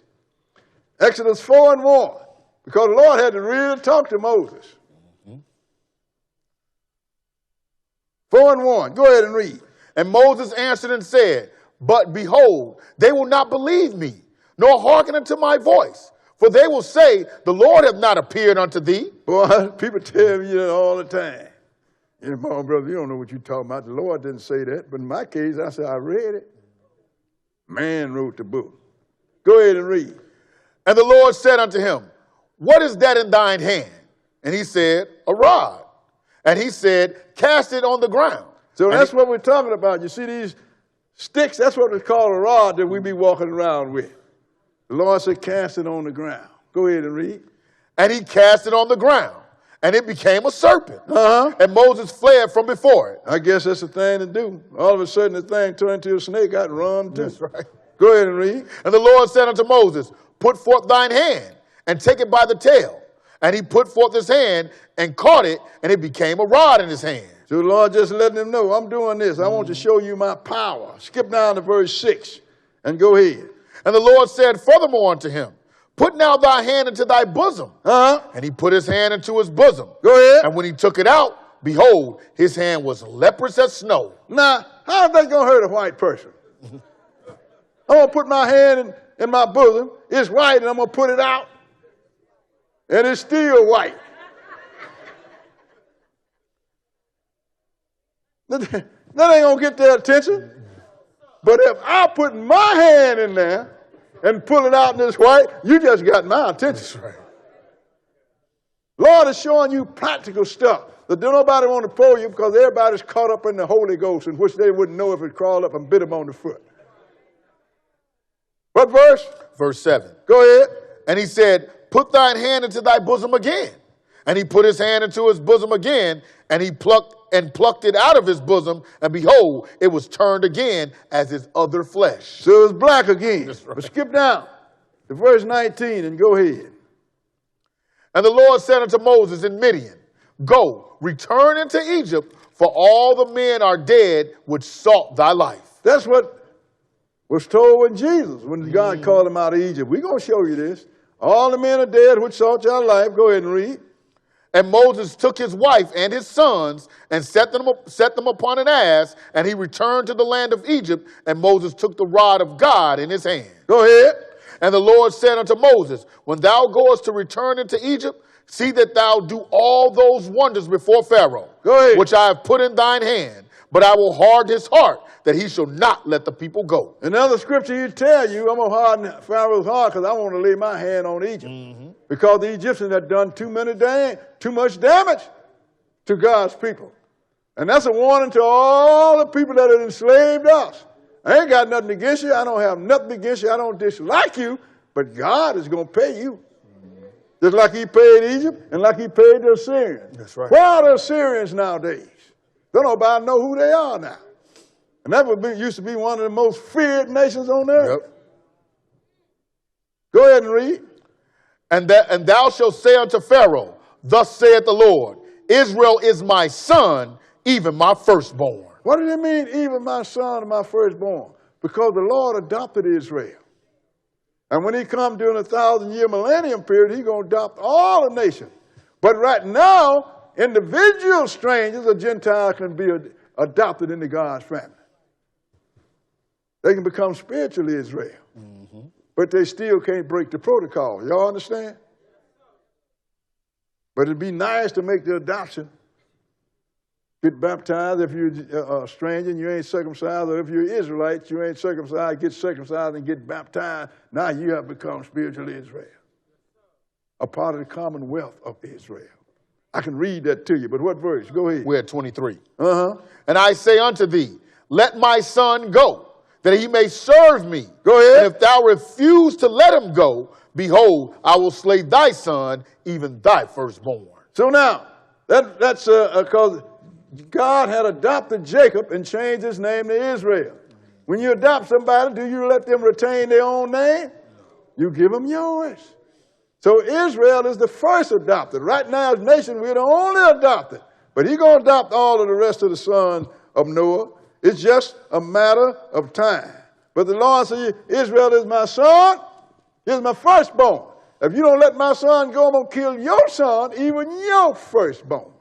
Exodus 4 and 1, because the Lord had to really talk to Moses. 4 and 1, go ahead and read. And Moses answered and said, but behold, they will not believe me, nor hearken unto my voice. For they will say, the Lord hath not appeared unto thee. Boy, people tell me that all the time. You know, my brother, you don't know what you're talking about. The Lord didn't say that. But in my case, I said, I read it. Man wrote the book. Go ahead and read. And the Lord said unto him, what is that in thine hand? And he said, a rod. And he said, cast it on the ground. So that's what we're talking about. You see these sticks, that's what we call a rod that we be walking around with. The Lord said, cast it on the ground. Go ahead and read. And he cast it on the ground. and it became a serpent. Uh-huh. And Moses fled from before it. I guess that's the thing to do. All of a sudden, the thing turned into a snake. I'd run too. That's right. Go ahead and read. And the Lord said unto Moses, put forth thine hand and take it by the tail. And he put forth his hand and caught it, and it became a rod in his hand. So the Lord just letting him know, I'm doing this. I want to show you my power. Skip down to verse 6 and go ahead. And the Lord said furthermore unto him, put now thy hand into thy bosom. Uh-huh. And he put his hand into his bosom. Go ahead. And when he took it out, behold, his hand was leprous as snow. Now, how is that going to hurt a white person? I'm going to put my hand in my bosom. It's white, and I'm going to put it out. And it's still white. That ain't going to get their attention. But if I put my hand in there and pull it out and it's white, you just got my attention. That's right. Lord is showing you practical stuff that nobody want to pull you because everybody's caught up in the Holy Ghost, in which they wouldn't know if it crawled up and bit them on the foot. What verse? Verse 7. Go ahead. And he said, put thine hand into thy bosom again. And he put his hand into his bosom again, and he plucked it out of his bosom, and behold, it was turned again as his other flesh. So it's black again. That's right. But skip down to verse 19 and go ahead. And the Lord said unto Moses in Midian, go, return into Egypt, for all the men are dead which sought thy life. That's what was told with Jesus when God called him out of Egypt. We're going to show you this. All the men are dead which sought your life. Go ahead and read. And Moses took his wife and his sons and set them upon an ass, and he returned to the land of Egypt, and Moses took the rod of God in his hand. Go ahead. And the Lord said unto Moses, when thou goest to return into Egypt, see that thou do all those wonders before Pharaoh, Go ahead. which I have put in thine hand, but I will harden his heart, that he shall not let the people go. Another scripture you tell you, I'm going to harden Pharaoh's heart because I want to lay my hand on Egypt. Because the Egyptians had done too much damage to God's people. And that's a warning to all the people that have enslaved us. I ain't got nothing against you. I don't have nothing against you. I don't dislike you. But God is going to pay you. Just like he paid Egypt and like he paid the Assyrians. That's right. Where are the Assyrians nowadays? Don't nobody know who they are now. And that used to be one of the most feared nations on earth. Yep. Go ahead and read. And thou shalt say unto Pharaoh, thus saith the Lord, Israel is my son, even my firstborn. What does it mean, even my son and my firstborn? Because the Lord adopted Israel. And when he comes during the 1,000-year millennium period, he's going to adopt all the nations. But right now, individual strangers or Gentiles can be adopted into God's family. They can become spiritual Israel. But they still can't break the protocol. Y'all understand? But it'd be nice to make the adoption. Get baptized if you're a stranger and you ain't circumcised, or if you're Israelites, you ain't circumcised, get circumcised and get baptized. Now you have become spiritual Israel, a part of the commonwealth of Israel. I can read that to you, but what verse? Go ahead. We're at 23. Uh-huh. And I say unto thee, let my son go, that he may serve me. Go ahead. And if thou refuse to let him go, behold, I will slay thy son, even thy firstborn. So now, that's because God had adopted Jacob and changed his name to Israel. When you adopt somebody, do you let them retain their own name? You give them yours. So Israel is the first adopted. Right now as a nation, we're the only adopted. But he's going to adopt all of the rest of the sons of Noah. It's just a matter of time. But the Lord said, Israel is my son, he's my firstborn. If you don't let my son go, I'm going to kill your son, even your firstborn.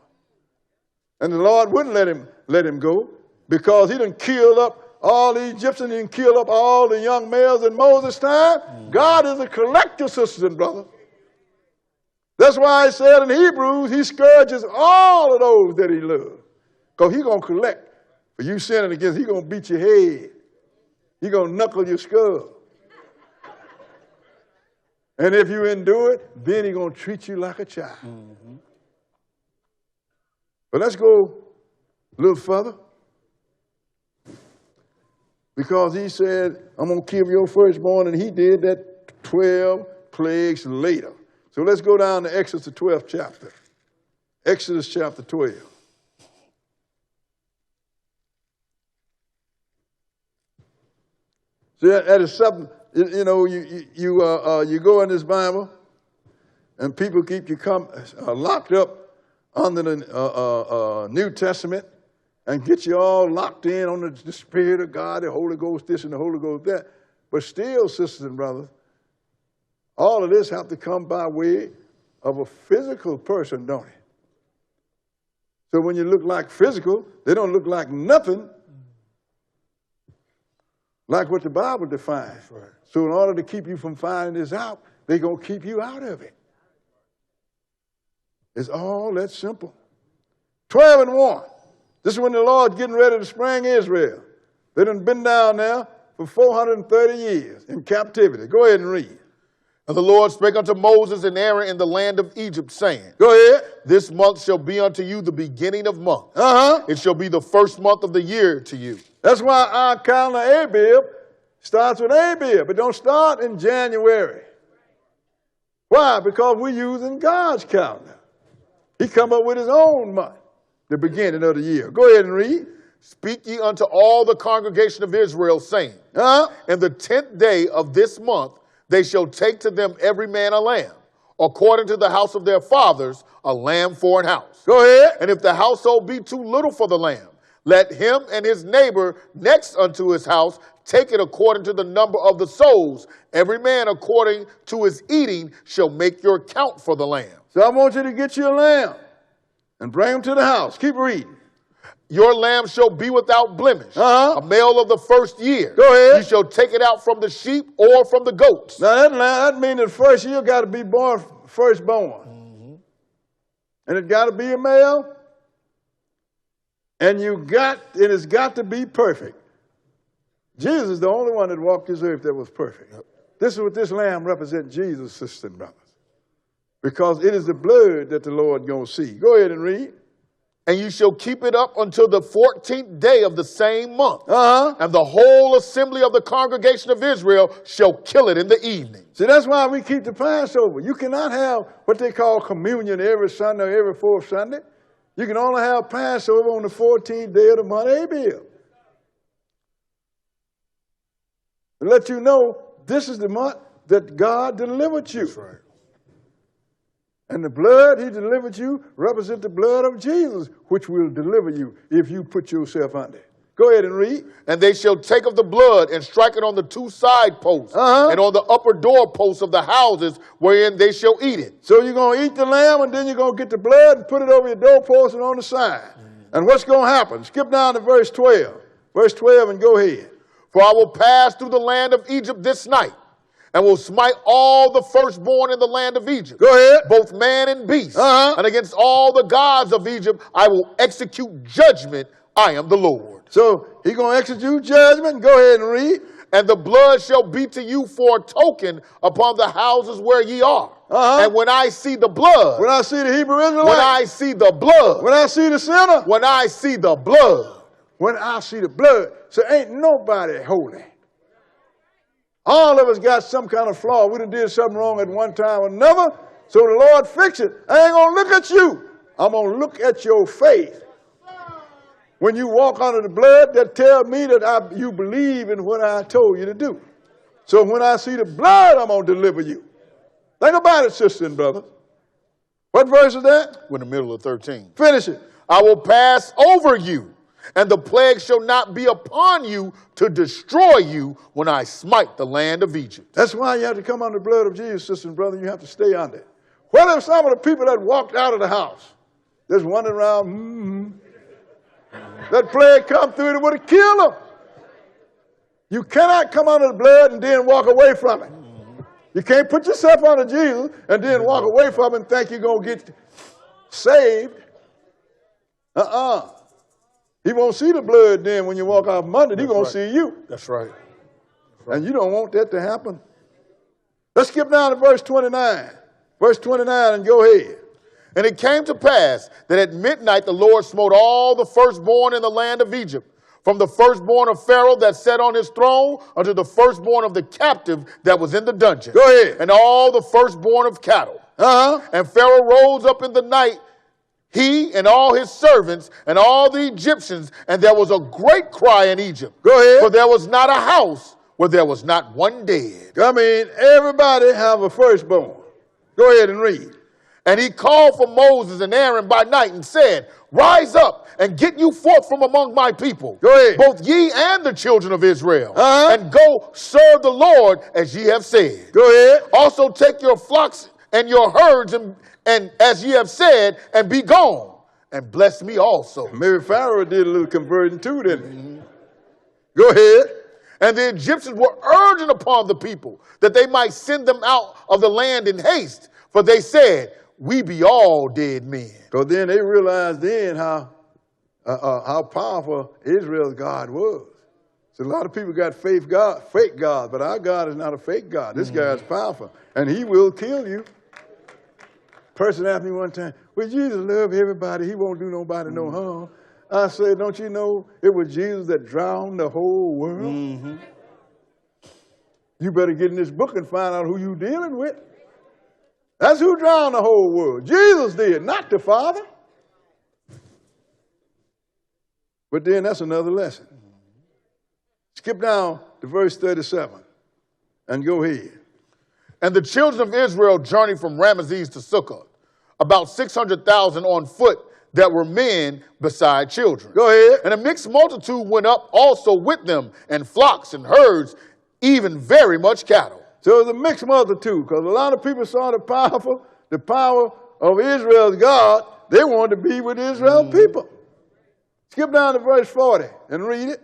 And the Lord wouldn't let him go because he done killed up all the Egyptians and killed up all the young males in Moses' time. God is a collector, sisters and brothers. That's why I said in Hebrews, he scourges all of those that he loves. Because he's going to collect. For you sinning against, he's going to beat your head. He's going to knuckle your skull. And if you endure it, then he's going to treat you like a child. But let's go a little further. Because he said, I'm going to kill your firstborn, and he did that 12 plagues later. So let's go down to Exodus, the 12th chapter. Exodus chapter 12. See, that is something, you know, you go in this Bible, and people keep you locked up under the New Testament and get you all locked in on the Spirit of God, the Holy Ghost this and the Holy Ghost that. But still, sisters and brothers, all of this have to come by way of a physical person, don't it? So when you look like physical, they don't look like nothing like what the Bible defines. Right. So in order to keep you from finding this out, they're going to keep you out of it. It's all that simple. 12:1. This is when the Lord's getting ready to spring Israel. They done been down there for 430 years in captivity. Go ahead and read. And the Lord spake unto Moses and Aaron in the land of Egypt, saying, Go ahead. This month shall be unto you the beginning of months. It shall be the first month of the year to you. That's why our calendar Abib starts with Abib. It don't start in January. Why? Because we're using God's calendar. He come up with his own month, the beginning of the year. Go ahead and read. Speak ye unto all the congregation of Israel, saying, In the 10th day of this month they shall take to them every man a lamb, according to the house of their fathers, a lamb for an house. Go ahead. And if the household be too little for the lamb, let him and his neighbor next unto his house take it according to the number of the souls. Every man according to his eating shall make your count for the lamb. So I want you to get you a lamb and bring him to the house. Keep reading. Your lamb shall be without blemish, a male of the first year. Go ahead. You shall take it out from the sheep or from the goats. Now that means the first year got to be born firstborn. And it got to be a male. And it's got to be perfect. Jesus is the only one that walked this earth that was perfect. Yep. This is what this lamb represents, Jesus, sisters and brothers. Because it is the blood that the Lord going to see. Go ahead and read. And you shall keep it up until the 14th day of the same month. And the whole assembly of the congregation of Israel shall kill it in the evening. See, that's why we keep the Passover. You cannot have what they call communion every Sunday or every fourth Sunday. You can only have Passover on the 14th day of the month Abib. To let you know, this is the month that God delivered you. That's right. And the blood he delivered you represents the blood of Jesus, which will deliver you if you put yourself under. Go ahead and read. And they shall take of the blood and strike it on the two side posts and on the upper door posts of the houses wherein they shall eat it. So you're going to eat the lamb, and then you're going to get the blood and put it over your doorpost and on the side. And what's going to happen? Skip down to verse 12. Verse 12 and go ahead. For I will pass through the land of Egypt this night, and will smite all the firstborn in the land of Egypt. Go ahead. Both man and beast. And against all the gods of Egypt I will execute judgment. I am the Lord. So he's going to execute judgment. Go ahead and read. And the blood shall be to you for a token upon the houses where ye are. And when I see the blood. When I see the Hebrew Israelites. When I see the blood. When I see the sinner. When I see the blood. When I see the blood. So ain't nobody holy. All of us got some kind of flaw. We done did something wrong at one time or another. So the Lord fix it. I ain't going to look at you. I'm going to look at your faith. When you walk under the blood, that tells me that you believe in what I told you to do. So when I see the blood, I'm going to deliver you. Think about it, sisters and brothers. What verse is that? We're in the middle of 13. Finish it. I will pass over you, and the plague shall not be upon you to destroy you when I smite the land of Egypt. That's why you have to come under the blood of Jesus, sisters and brothers. You have to stay under it. What if some of the people that walked out of the house, just wandering around, that plague come through and it would have killed them. You cannot come under the blood and then walk away from it. You can't put yourself under Jesus and then walk away from it and think you're going to get saved. He won't see the blood then when you walk off Monday. He's going to see you. That's right. And you don't want that to happen. Let's skip down to verse 29. Verse 29 and go ahead. And it came to pass that at midnight the Lord smote all the firstborn in the land of Egypt, from the firstborn of Pharaoh that sat on his throne unto the firstborn of the captive that was in the dungeon. Go ahead. And all the firstborn of cattle. And Pharaoh rose up in the night he and all his servants and all the Egyptians, and there was a great cry in Egypt. Go ahead. For there was not a house where there was not one dead. I mean, everybody have a firstborn. Go ahead and read. And he called for Moses and Aaron by night and said, rise up and get you forth from among my people. Go ahead. Both ye and the children of Israel. And go serve the Lord as ye have said. Go ahead. Also take your flocks and your herds and as ye have said, and be gone. And bless me also. Maybe Pharaoh did a little conversion too, didn't he? Go ahead. And the Egyptians were urging upon the people that they might send them out of the land in haste. For they said, we be all dead men. So then they realized then how powerful Israel's God was. So a lot of people got fake God, but our God is not a fake God. This guy is powerful, and he will kill you. Person asked me one time, well, Jesus love everybody. He won't do nobody no harm. I said, don't you know it was Jesus that drowned the whole world? You better get in this book and find out who you dealing with. That's who drowned the whole world. Jesus did, not the Father. But then that's another lesson. Skip down to verse 37 and go ahead. And the children of Israel journeyed from Ramesses to Sukkot, about 600,000 on foot that were men beside children. Go ahead. And a mixed multitude went up also with them, and flocks and herds, even very much cattle. So it was a mixed multitude, because a lot of people saw the power of Israel's God. They wanted to be with Israel's people. Skip down to verse 40 and read it.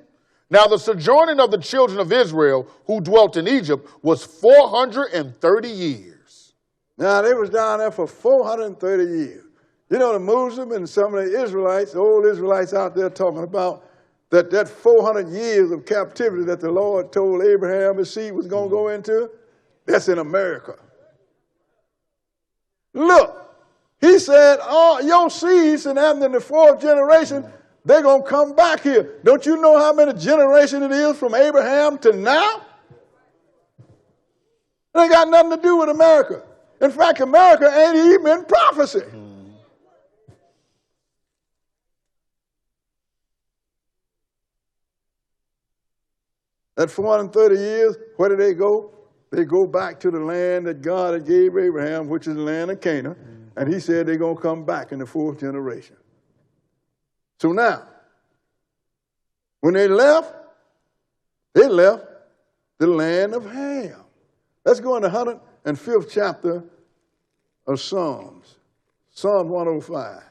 Now the sojourning of the children of Israel who dwelt in Egypt was 430 years. Now they was down there for 430 years. You know, the Muslims and some of the Israelites, the old Israelites out there talking about that 400 years of captivity that the Lord told Abraham his seed was going to go into, that's in America. Look, he said, oh, your seeds, and after the fourth generation, they're going to come back here. Don't you know how many generations it is from Abraham to now? It ain't got nothing to do with America. In fact, America ain't even in prophecy. That 430 years, where did they go? They go back to the land that God had gave Abraham, which is the land of Canaan. And he said they're going to come back in the fourth generation. So now, when they left the land of Ham. Let's go in the 105th chapter of Psalms. Psalm 105.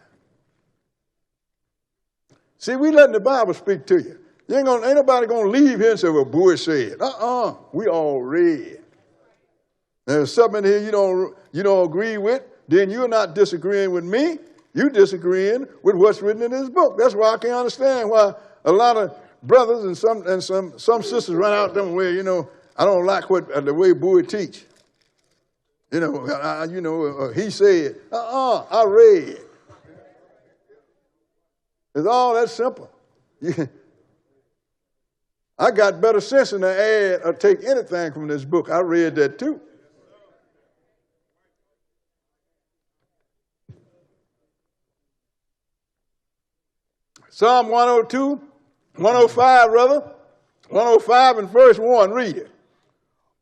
See, we letting the Bible speak to you. Ain't nobody going to leave here and say, well, Bush said. We all read. There's something here you don't agree with, then you're not disagreeing with me. You're disagreeing with what's written in this book. That's why I can't understand why a lot of brothers and some sisters run out them where, I don't like the way Bowie teach. He said, I read. It's all that simple. I got better sense than to add or take anything from this book. I read that too. Psalm 105, 105 and verse 1, read it.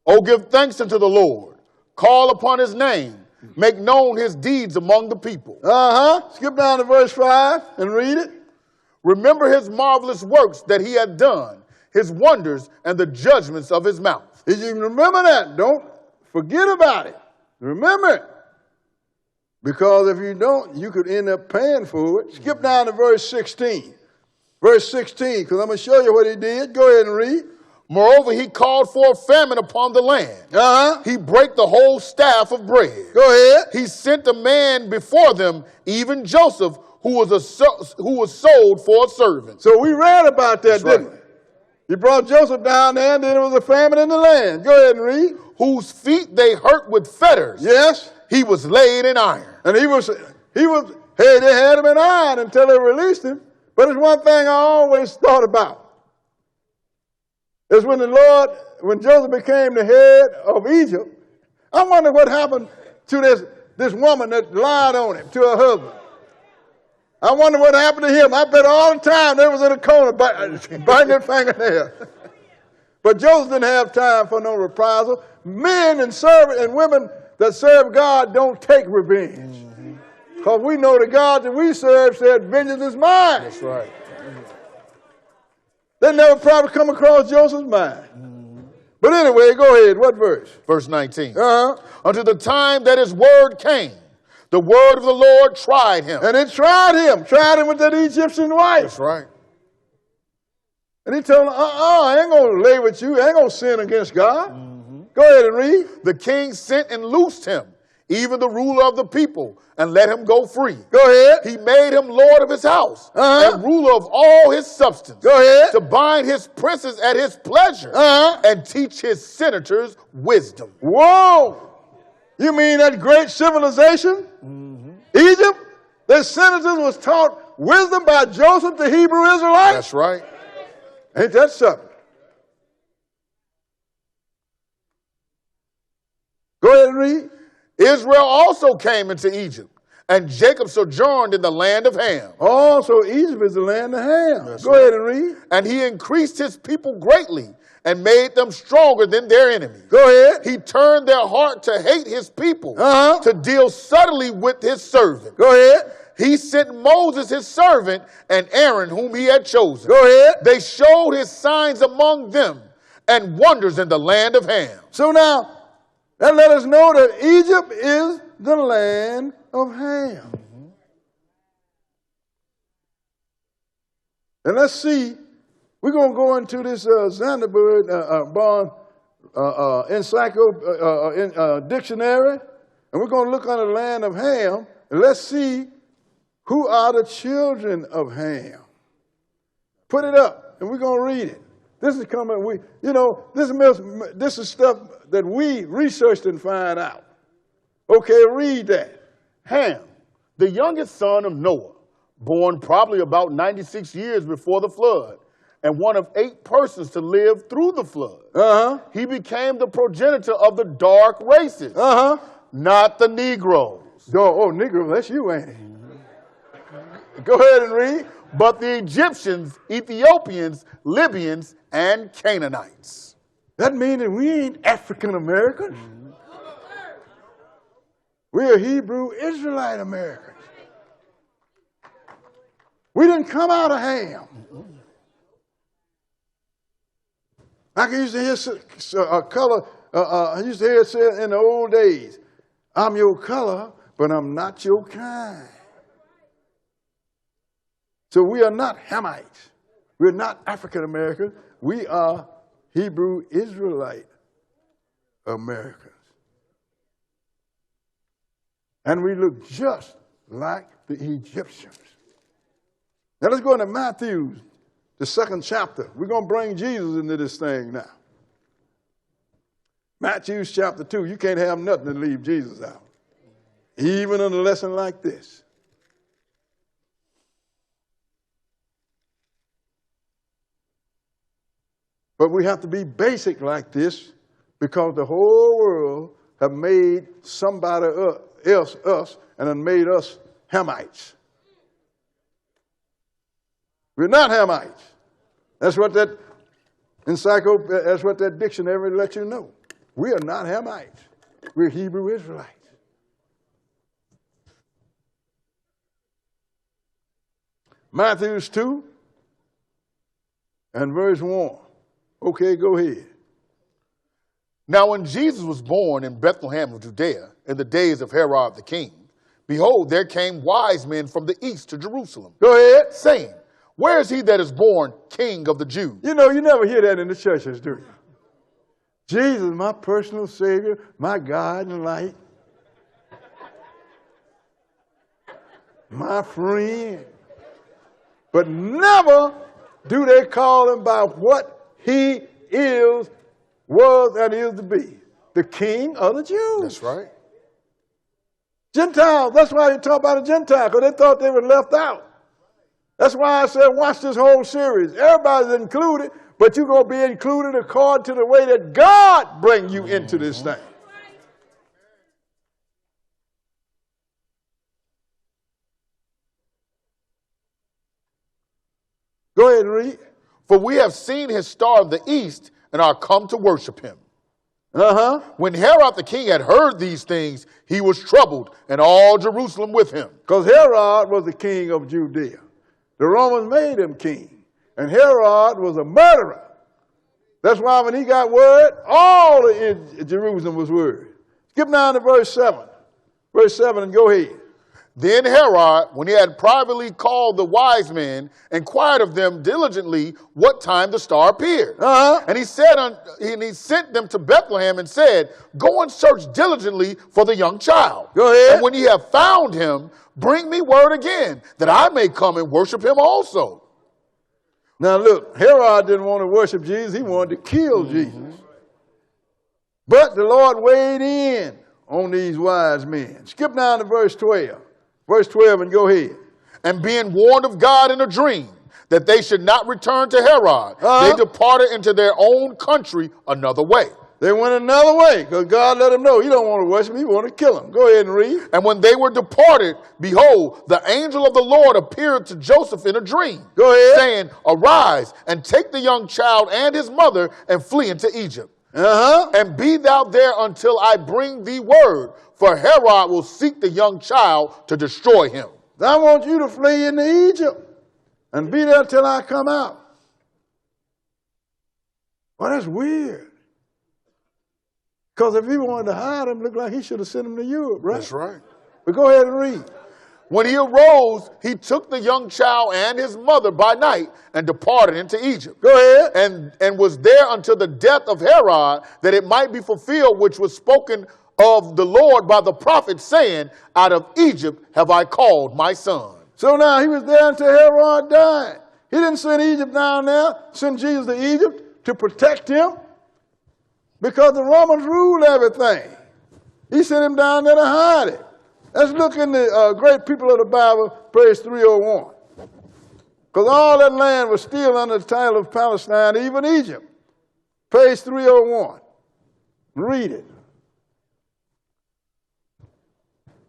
Oh, give thanks unto the Lord. Call upon his name. Make known his deeds among the people. Skip down to verse 5 and read it. Remember his marvelous works that he had done, his wonders and the judgments of his mouth. Did you remember that? Don't forget about it. Remember it. Because if you don't, you could end up paying for it. Skip down to verse 16. Verse 16, because I'm going to show you what he did. Go ahead and read. Moreover, he called for a famine upon the land. He brake the whole staff of bread. Go ahead. He sent a man before them, even Joseph, who was sold for a servant. So we read about that, didn't we? He brought Joseph down there, and then there was a famine in the land. Go ahead and read. Whose feet they hurt with fetters. Yes. He was laid in iron. And they had him in iron until they released him. But it's one thing I always thought about. Is when Joseph became the head of Egypt, I wonder what happened to this woman that lied on him, to her husband. I wonder what happened to him. I bet all the time they was in a corner biting their fingernails. But Joseph didn't have time for no reprisal. Men and women that serve God don't take revenge. Because we know the God that we serve said, vengeance is mine. That's right. That never probably come across Joseph's mind. But anyway, go ahead. What verse? Verse 19. Until the time that his word came, the word of the Lord tried him. And it tried him with that Egyptian wife. That's right. And he told him, I ain't going to lay with you. I ain't going to sin against God. Go ahead and read. The king sent and loosed him, even the ruler of the people, and let him go free. Go ahead. He made him lord of his house and ruler of all his substance. Go ahead. To bind his princes at his pleasure and teach his senators wisdom. Whoa! You mean that great civilization? Egypt? Their senators was taught wisdom by Joseph, the Hebrew Israelite? That's right. Ain't that something? Go ahead and read. Israel also came into Egypt, and Jacob sojourned in the land of Ham. Oh, so Egypt is the land of Ham. Go ahead and read. And he increased his people greatly and made them stronger than their enemies. Go ahead. He turned their heart to hate his people, to deal subtly with his servant. Go ahead. He sent Moses, his servant, and Aaron, whom he had chosen. Go ahead. They showed his signs among them and wonders in the land of Ham. So now, that let us know that Egypt is the land of Ham. And let's see, we're going to go into this Zanderberg dictionary, and we're going to look on the land of Ham, and let's see who are the children of Ham. Put it up, and we're going to read it. This is coming, this is stuff that we researched and find out. Okay, read that. Ham, the youngest son of Noah, born probably about 96 years before the flood, and one of 8 persons to live through the flood. He became the progenitor of the dark races, not the Negroes. Oh, Negro, that's you, ain't it? Go ahead and read. But the Egyptians, Ethiopians, Libyans, and Canaanites. That means that we ain't African Americans. We are Hebrew Israelite Americans. We didn't come out of Ham. I used to hear I used to hear it said in the old days, I'm your color, but I'm not your kind. So we are not Hamites. We're not African Americans. We are Hebrew Israelite Americans. And we look just like the Egyptians. Now let's go into Matthew, the 2nd chapter. We're going to bring Jesus into this thing now. Matthew chapter 2. You can't have nothing to leave Jesus out, even in a lesson like this. But we have to be basic like this because the whole world have made somebody else us and have made us Hamites. We're not Hamites. That's what that that's what that dictionary lets you know. We are not Hamites. We're Hebrew Israelites. Matthew 2 and verse 1. Okay, go ahead. Now when Jesus was born in Bethlehem of Judea in the days of Herod the king, behold, there came wise men from the east to Jerusalem. Go ahead. Saying, where is he that is born King of the Jews? You know, you never hear that in the churches, do you? Jesus, my personal Savior, my God and light, my friend. But never do they call him by what he is, was, and is to be. The King of the Jews. That's right. Gentiles, that's why you talk about a Gentile, because they thought they were left out. That's why I said watch this whole series. Everybody's included, but you're going to be included according to the way that God brings you into this thing. Go ahead and read. For we have seen his star of the east and are come to worship him. When Herod the king had heard these things, he was troubled, and all Jerusalem with him. Because Herod was the king of Judea. The Romans made him king. And Herod was a murderer. That's why when he got word, all of Jerusalem was worried. Skip down to verse 7. Verse 7 and go ahead. Then Herod, when he had privately called the wise men, inquired of them diligently what time the star appeared. And he said, and he sent them to Bethlehem and said, go and search diligently for the young child. Go ahead. And when ye have found him, bring me word again, that I may come and worship him also. Now look, Herod didn't want to worship Jesus. He wanted to kill Jesus. But the Lord weighed in on these wise men. Skip down to verse 12. Verse 12 and go ahead. And being warned of God in a dream that they should not return to Herod, they departed into their own country another way. They went another way because God let them know he don't want to worship him. He want to kill him. Go ahead and read. And when they were departed, behold, the angel of the Lord appeared to Joseph in a dream. Go ahead. Saying, arise and take the young child and his mother and flee into Egypt. And be thou there until I bring thee word, for Herod will seek the young child to destroy him. I want you to flee into Egypt and be there till I come out. Well, that's weird. Because if he wanted to hide him, it looked like he should have sent him to Europe, right? That's right. But go ahead and read. When he arose, he took the young child and his mother by night and departed into Egypt. Go ahead. And was there until the death of Herod, that it might be fulfilled which was spoken of the Lord by the prophet, saying, out of Egypt have I called my son. So now he was there until Herod died. He didn't send Egypt down there, send Jesus to Egypt to protect him, because the Romans ruled everything. He sent him down there to hide it. Let's look in the great people of the Bible, page 301. Because all that land was still under the title of Palestine, even Egypt. Page 301. Read it.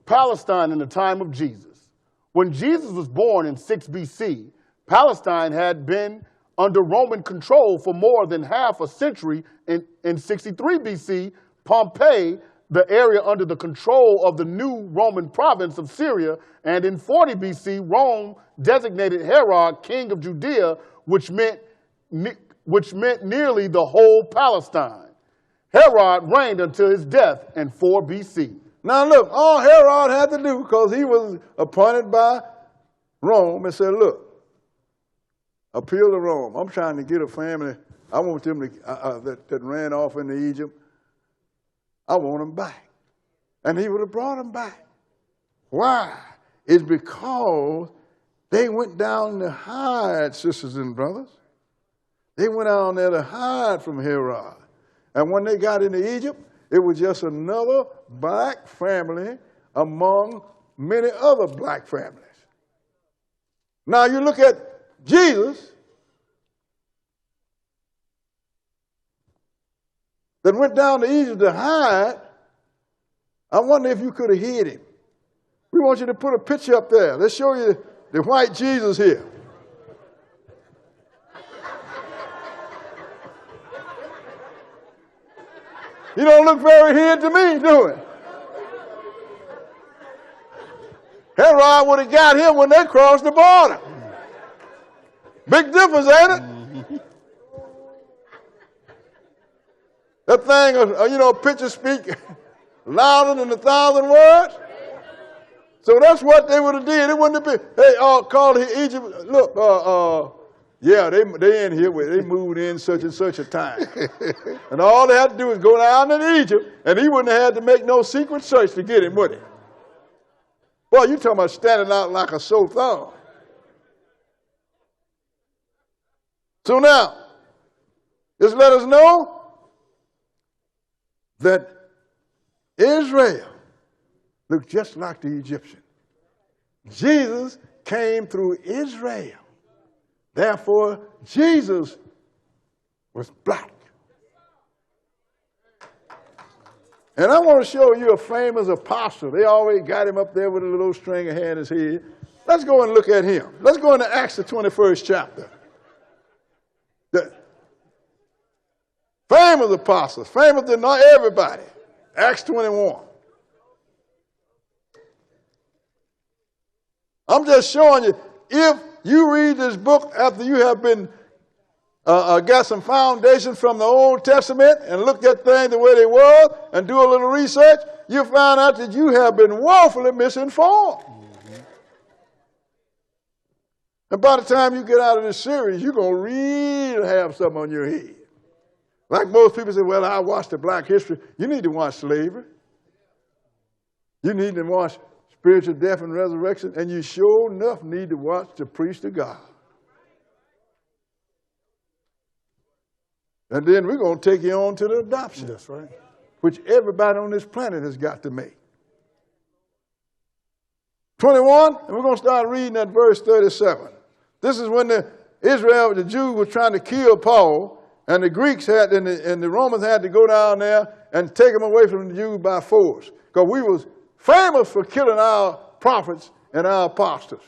Palestine in the time of Jesus. When Jesus was born in 6 BC, Palestine had been under Roman control for more than half a century. In 63 BC, Pompeii, the area under the control of the new Roman province of Syria, and in 40 BC, Rome designated Herod king of Judea, which meant nearly the whole Palestine. Herod reigned until his death in 4 BC. Now look, all Herod had to do, because he was appointed by Rome, and said, look, appeal to Rome. I'm trying to get a family. I want them to, that ran off into Egypt. I want them back. And he would have brought them back. Why? It's because they went down to hide, sisters and brothers. They went down there to hide from Herod. And when they got into Egypt, it was just another black family among many other black families. Now you look at Jesus, that went down to Egypt to hide. I wonder if you could have hid him. We want you to put a picture up there. Let's show you the white Jesus here. He don't look very hid to me, do it? Herod would have got him when they crossed the border. Big difference, ain't it? That thing, pictures speak louder than 1,000 words. So that's what they would have did. It wouldn't have been, hey, called Egypt. Look, yeah, they in here. They moved in such and such a time. And all they had to do was go down to Egypt, and he wouldn't have had to make no secret search to get him, would he? Boy, you talking about standing out like a sore thumb. So now, just let us know that Israel looked just like the Egyptian. Jesus came through Israel. Therefore, Jesus was black. And I want to show you a famous apostle. They always got him up there with a little string of hair in his head. Let's go and look at him. Let's go into Acts, the 21st chapter. Famous apostles, famous to not everybody. Acts 21. I'm just showing you, if you read this book after you have been got some foundation from the Old Testament and look at things the way they were and do a little research, you find out that you have been woefully misinformed. And by the time you get out of this series, you're going to really have something on your head. Like most people say, well, I watched the Black history. You need to watch slavery. You need to watch spiritual death and resurrection. And you sure enough need to watch the priest of God. And then we're going to take you on to the adoption. That's right. Which everybody on this planet has got to make. 21, and we're going to start reading at verse 37. This is when the Jews were trying to kill Paul, and the Greeks had, and the Romans had to go down there and take him away from the Jews by force. Because we was famous for killing our prophets and our apostles.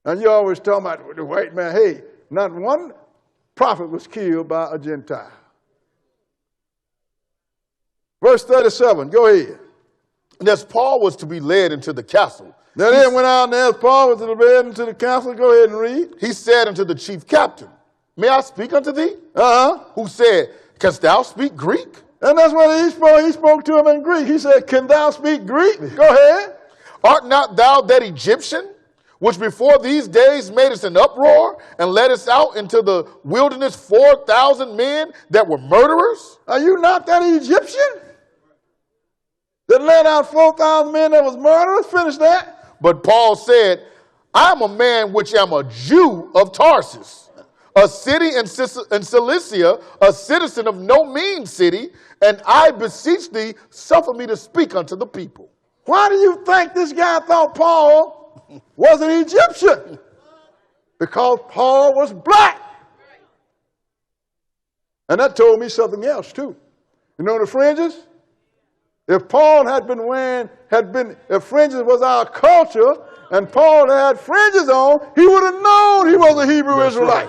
And you always talk about the white man. Hey, not one prophet was killed by a Gentile. Verse 37, go ahead. And as Paul was to be led into the castle. Now then went out there, as Paul was to be led into the castle. Go ahead and read. He said unto the chief captain, may I speak unto thee? Who said, canst thou speak Greek? And that's what he spoke. He spoke to him in Greek. He said, can thou speak Greek? Go ahead. Art not thou that Egyptian, which before these days made us an uproar and led us out into the wilderness 4,000 men that were murderers? Are you not that Egyptian that led out 4,000 men that was murderers? Finish that. But Paul said, I am a man which am a Jew of Tarsus, a city in Cilicia, a citizen of no mean city, and I beseech thee, suffer me to speak unto the people. Why do you think this guy thought Paul was an Egyptian? Because Paul was black. And that told me something else too. You know the fringes? If Paul had been wearing, if fringes was our culture, and Paul had fringes on, he would have known he was a Hebrew Israelite.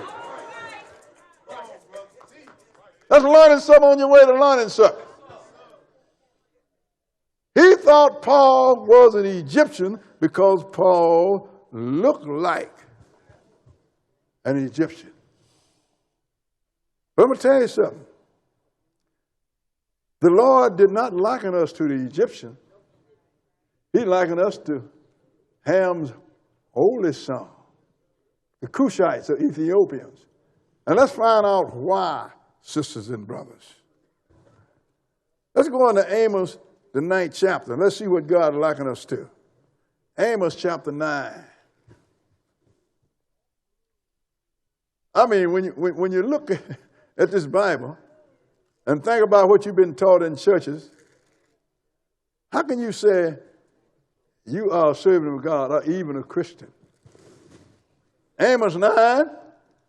That's learning something on your way to learning something. He thought Paul was an Egyptian because Paul looked like an Egyptian. But I'm going to tell you something. The Lord did not liken us to the Egyptian. He likened us to Ham's oldest son, the Cushites, the Ethiopians. And let's find out why, sisters and brothers. Let's go into Amos, the 9th chapter. Let's see what God likened us to. Amos chapter 9. I mean, when you look at this Bible, and think about what you've been taught in churches, how can you say you are a servant of God or even a Christian? Amos 9,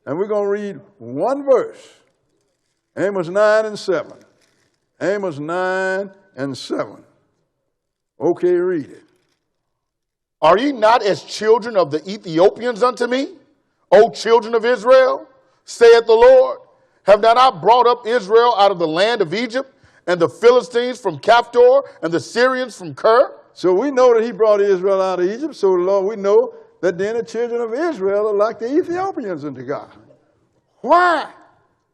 and we're going to read one verse. Amos 9 and 7. Amos 9 and 7. Okay, read it. Are ye not as children of the Ethiopians unto me, O children of Israel? Saith the Lord. Have not I brought up Israel out of the land of Egypt, and the Philistines from Caphtor, and the Syrians from Ker? So we know that he brought Israel out of Egypt. So, Lord, we know that then the children of Israel are like the Ethiopians unto God. Why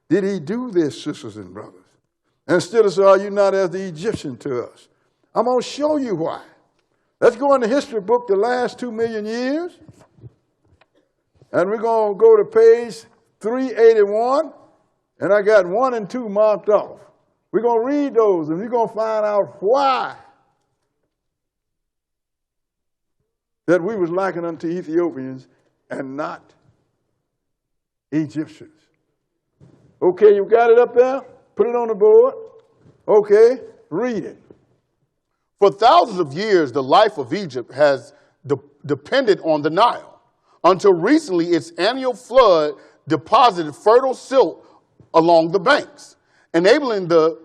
did he do this, sisters and brothers? And still say, are you not as the Egyptian to us? I'm going to show you why. Let's go in the history book the last 2 million years. And we're going to go to page 381. And I got 1 and 2 marked off. We're going to read those, and we're going to find out why that we was likened unto Ethiopians and not Egyptians. Okay, you got it up there? Put it on the board. Okay, read it. For thousands of years, the life of Egypt has depended on the Nile. Until recently, its annual flood deposited fertile silt along the banks, enabling the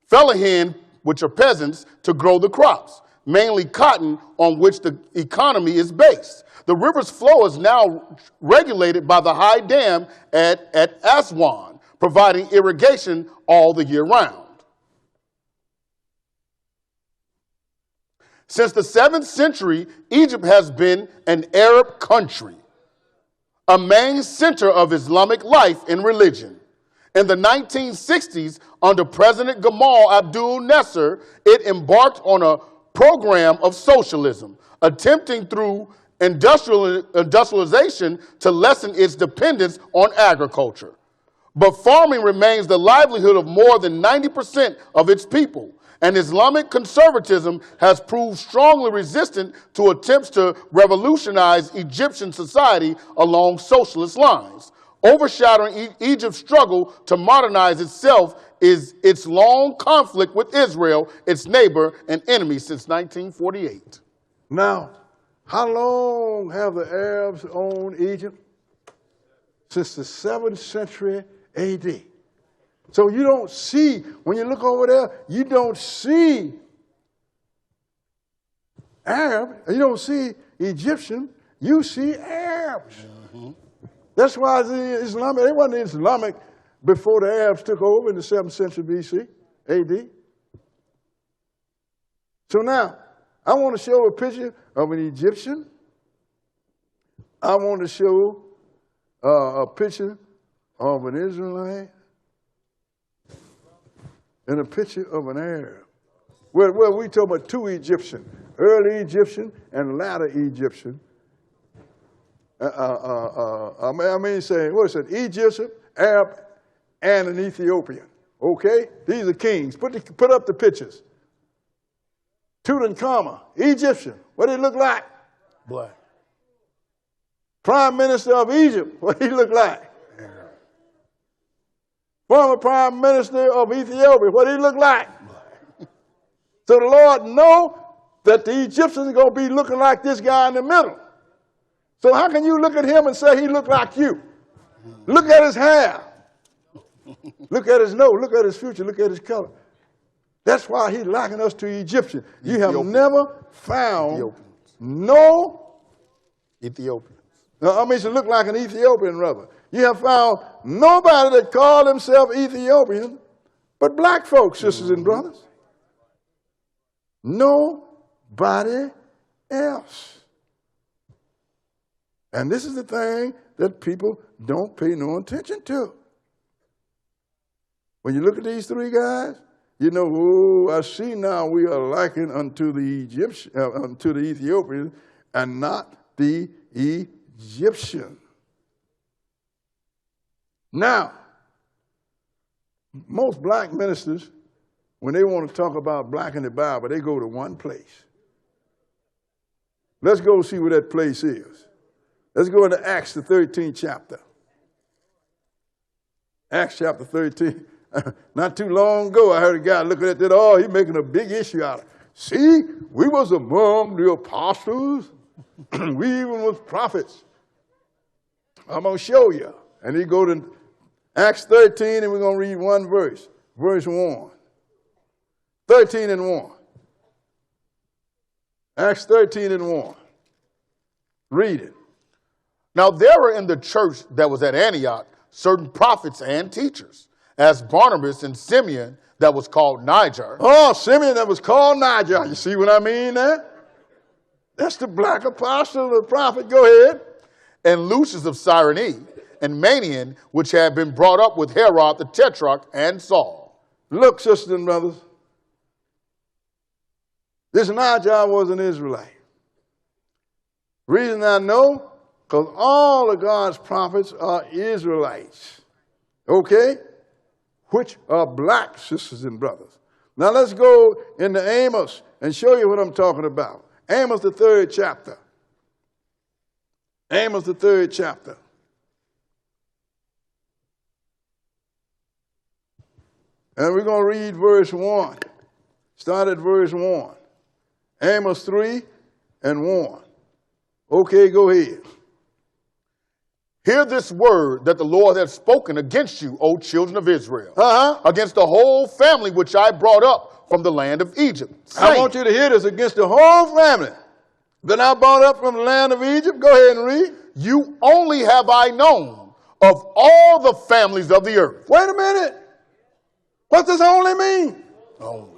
fellahin, which are peasants, to grow the crops. mainly cotton, on which the economy is based. The river's flow is now regulated by the high dam at Aswan, providing irrigation all the year round. Since the 7th century, Egypt has been an Arab country, a main center of Islamic life and religion. In the 1960s, under President Gamal Abdel Nasser, it embarked on a program of socialism, attempting through industrialization to lessen its dependence on agriculture. But farming remains the livelihood of more than 90% of its people, and Islamic conservatism has proved strongly resistant to attempts to revolutionize Egyptian society along socialist lines. Overshadowing Egypt's struggle to modernize itself is its long conflict with Israel, its neighbor and enemy, since 1948. Now, how long have the Arabs owned Egypt? Since the 7th century AD. So you don't see, when you look over there, you don't see Arab, you don't see Egyptian, you see Arabs. Mm-hmm. That's why the Islamic, they wasn't Islamic before the Arabs took over in the 7th century BC, AD. So now, I want to show a picture of an Egyptian. I want to show a picture of an Israelite and a picture of an Arab. Well, we talk about two Egyptians, early Egyptian and latter Egyptian. Say, what is it? Egyptian, Arab, and an Ethiopian. Okay? These are kings. Put up the pictures. Tutankhamun, Egyptian. What did he look like? Black. Prime Minister of Egypt. What did he look like? Arab. Former Prime Minister of Ethiopia. What did he look like? Black. So the Lord knows that the Egyptians are going to be looking like this guy in the middle. So how can you look at him and say he looked like you? Look at his hair. Look at his nose. Look at his future. Look at his color. That's why he's liking us to Egyptian. You have never found no Ethiopians. To look like an Ethiopian brother. You have found nobody that called himself Ethiopian but black folks, sisters and brothers. Nobody else. And this is the thing that people don't pay no attention to. When you look at these three guys, you know, oh, I see now we are likened unto the Egyptian, unto the Ethiopian, and not the Egyptian. Now, most black ministers, when they want to talk about black in the Bible, they go to one place. Let's go see where that place is. Let's go into Acts, the 13th chapter. Acts chapter 13. Not too long ago, I heard a guy looking at that. Oh, he's making a big issue out of it. See, we was among the apostles. We even was prophets. I'm going to show you. And he go to Acts 13, and we're going to read one verse. Verse 1. 13 and 1. Acts 13 and 1. Read it. Now there were in the church that was at Antioch certain prophets and teachers, as Barnabas and Simeon that was called Niger. Oh, Simeon that was called Niger. You see what I mean there? That's the black apostle, the prophet. Go ahead. And Lucius of Cyrene, and Manaen, which had been brought up with Herod the Tetrarch and Saul. Look, sisters and brothers, this Niger was an Israelite. Reason I know, because all of God's prophets are Israelites. Okay? Which are black, sisters and brothers. Now let's go into Amos and show you what I'm talking about. Amos, the 3rd chapter. Amos, the 3rd chapter. And we're going to read verse 1. Start at verse 1. Amos 3 and 1. Okay, go ahead. Hear this word that the Lord hath spoken against you, O children of Israel, Uh-huh. against the whole family which I brought up from the land of Egypt. I want you to hear this against the whole family. Then I brought up from the land of Egypt. Go ahead and read. You only have I known of all the families of the earth. Wait a minute. What does only mean? Only.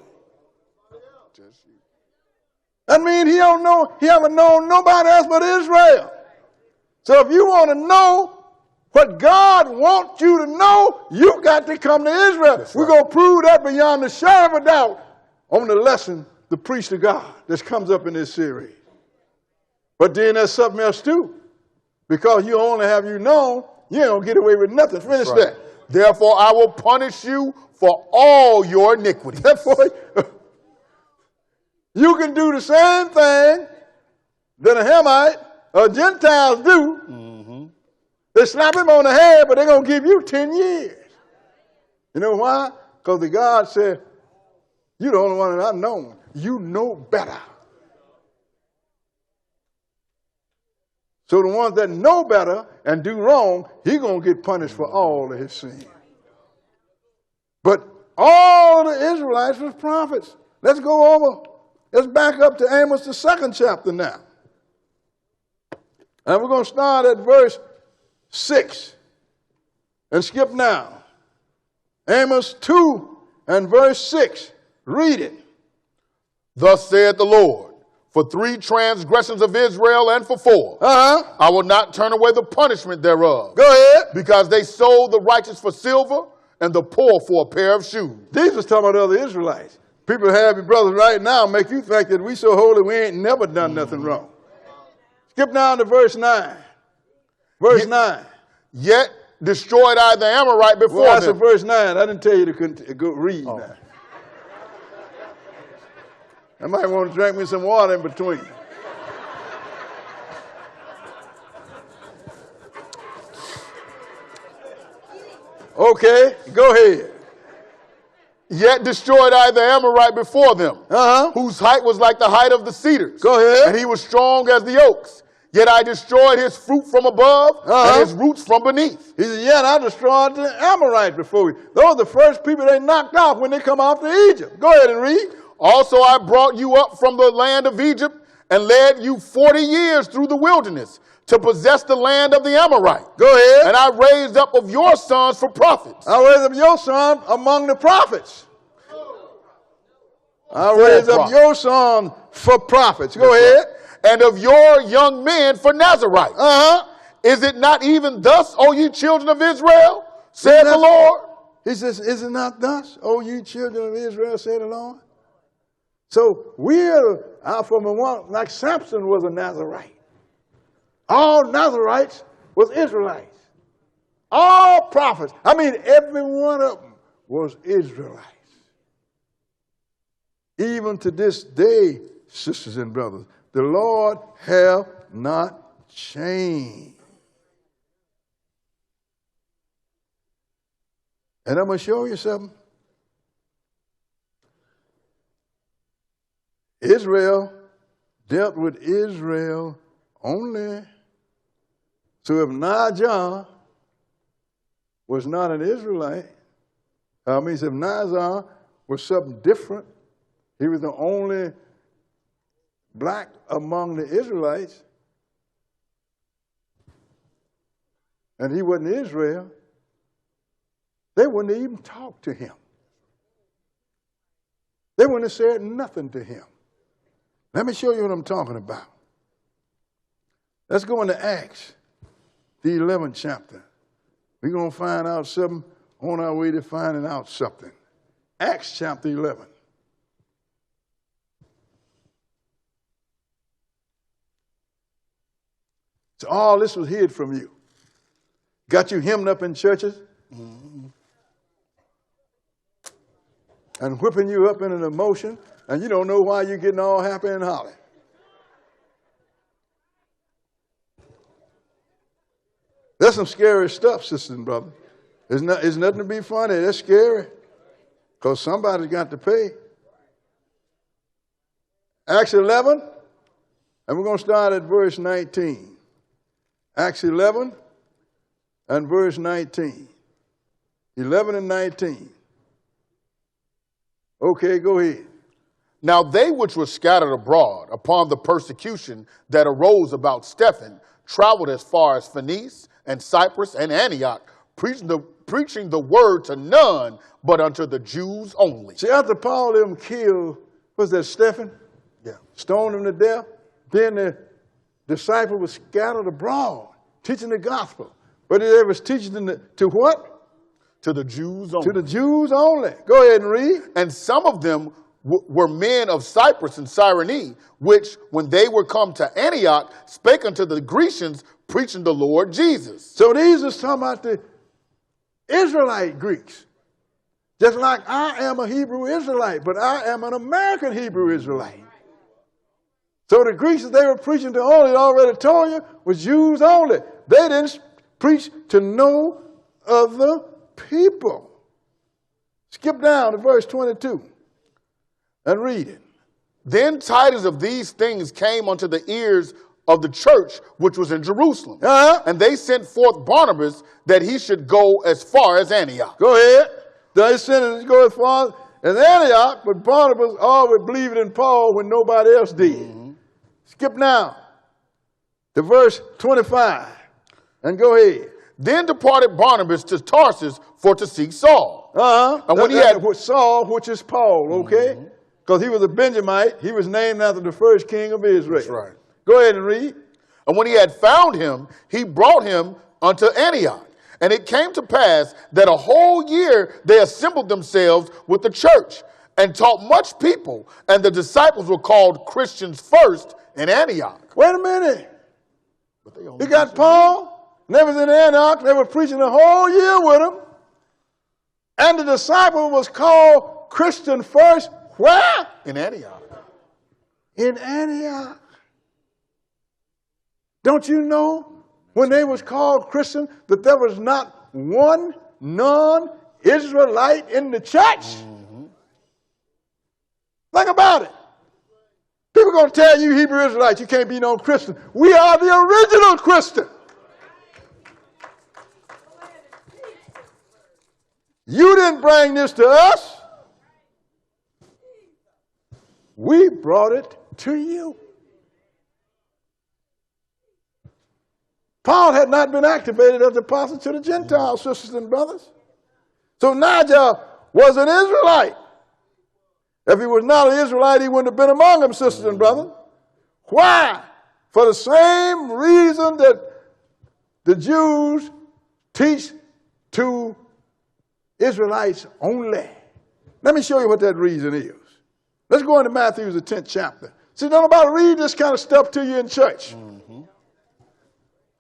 That means he haven't known nobody else but Israel. So if you want to know what God wants you to know, you got to come to Israel. That's We're right. going to prove that beyond the shadow of a doubt on the lesson, the priest of God, that comes up in this series. But then there's something else too. Because you only have you known, you ain't going to get away with nothing. Finish Right. that. Therefore, I will punish you for all your iniquities. Therefore, you can do the same thing that a Hamite or Gentiles do. Mm-hmm. They slap him on the head, but they're going to give you 10 years. You know why? Because the God said, you're the only one that I've known. You know better. So the ones that know better and do wrong, he's going to get punished for all of his sins. But all of the Israelites was prophets. Let's go over. Let's back up to Amos, the 2nd chapter now. And we're going to start at verse 6 and skip now. Amos 2 and verse 6. Read it. Thus saith the Lord, for 3 transgressions of Israel and for 4, I will not turn away the punishment thereof. Go ahead. Because they sold the righteous for silver and the poor for a pair of shoes. These was talking about other Israelites. People have your brothers right now make you think that we so holy we ain't never done nothing wrong. Skip down to verse 9. Verse 9. Yet destroyed I the Amorite before Well, that's them. verse 9. I didn't tell you to go read now. I might want to drink me some water in between. Okay, go ahead. Yet destroyed I the Amorite before them, whose height was like the height of the cedars. Go ahead. And he was strong as the oaks. Yet I destroyed his fruit from above and his roots from beneath. He said, yet I destroyed the Amorites before you. Those are the first people they knocked off when they come off to Egypt. Go ahead and read. Also I brought you up from the land of Egypt and led you 40 years through the wilderness to possess the land of the Amorite. Go ahead. And I raised up of your sons for prophets. I raised up your son among the prophets. I raised up your son for prophets. Go ahead. And of your young men for Nazarites. Is it not even thus, O ye children of Israel, said the Lord? He says, is it not thus, O ye children of Israel, said the Lord? So we're from one, like Samson was a Nazarite. All Nazarites was Israelites. All prophets. I mean, every one of them was Israelites. Even to this day, sisters and brothers, the Lord have not changed. And I'm going to show you something. Israel dealt with Israel only. So if Najah was not an Israelite, if Najah was something different, he was the only black among the Israelites, and he wasn't Israel, they wouldn't have even talked to him. They wouldn't have said nothing to him. Let me show you what I'm talking about. Let's go into Acts, the 11th chapter. We're going to find out something on our way to finding out something. Acts chapter 11. So all this was hid from you. Got you hemmed up in churches and whipping you up in an emotion, and you don't know why you're getting all happy and holly. That's some scary stuff, sisters and brothers. It's nothing to be funny. That's scary because somebody's got to pay. Acts 11, and we're going to start at verse 19. Acts 11 and verse 19. 11 and 19. Okay, go ahead. Now they which were scattered abroad upon the persecution that arose about Stephen traveled as far as Phoenice and Cyprus and Antioch, preaching the word to none but unto the Jews only. See, after Paul them killed, was that Stephen? Yeah. Stoned him to death. Then the disciples were scattered abroad, teaching the gospel. But they was teaching them to what? To the Jews only. To the Jews only. Go ahead and read. And some of them were men of Cyprus and Cyrene, which, when they were come to Antioch, spake unto the Grecians, preaching the Lord Jesus. So these are talking about the Israelite Greeks. Just like I am a Hebrew Israelite, but I am an American Hebrew Israelite. So the Greeks that they were preaching to only, already told you, was Jews only. They didn't preach to no other people. Skip down to verse 22 and read it. Then tidings of these things came unto the ears of the church which was in Jerusalem. And they sent forth Barnabas that he should go as far as Antioch. Go ahead. They sent him to go as far as Antioch, but Barnabas always believed in Paul when nobody else did. Skip now to verse 25 and go ahead. Then departed Barnabas to Tarsus for to seek Saul. And when he had Saul, which is Paul, okay? Because he was a Benjamite. He was named after the first king of Israel. That's right. Go ahead and read. And when he had found him, he brought him unto Antioch. And it came to pass that a whole year they assembled themselves with the church and taught much people. And the disciples were called Christians first in Antioch. Wait a minute. You got Paul, and they was in Antioch. They were preaching the whole year with him. And the disciple was called Christian first. Where? In Antioch. In Antioch. Don't you know when they was called Christian that there was not one non-Israelite in the church? Think about it. People are going to tell you Hebrew Israelites, you can't be no Christian. We are the original Christian. You didn't bring this to us. We brought it to you. Paul had not been activated as apostle to the Gentiles, sisters and brothers. So Niger was an Israelite. If he was not an Israelite, he wouldn't have been among them, sisters and brothers. Why? For the same reason that the Jews teach to Israelites only. Let me show you what that reason is. Let's go into Matthew, the 10th chapter. See, don't nobody read this kind of stuff to you in church.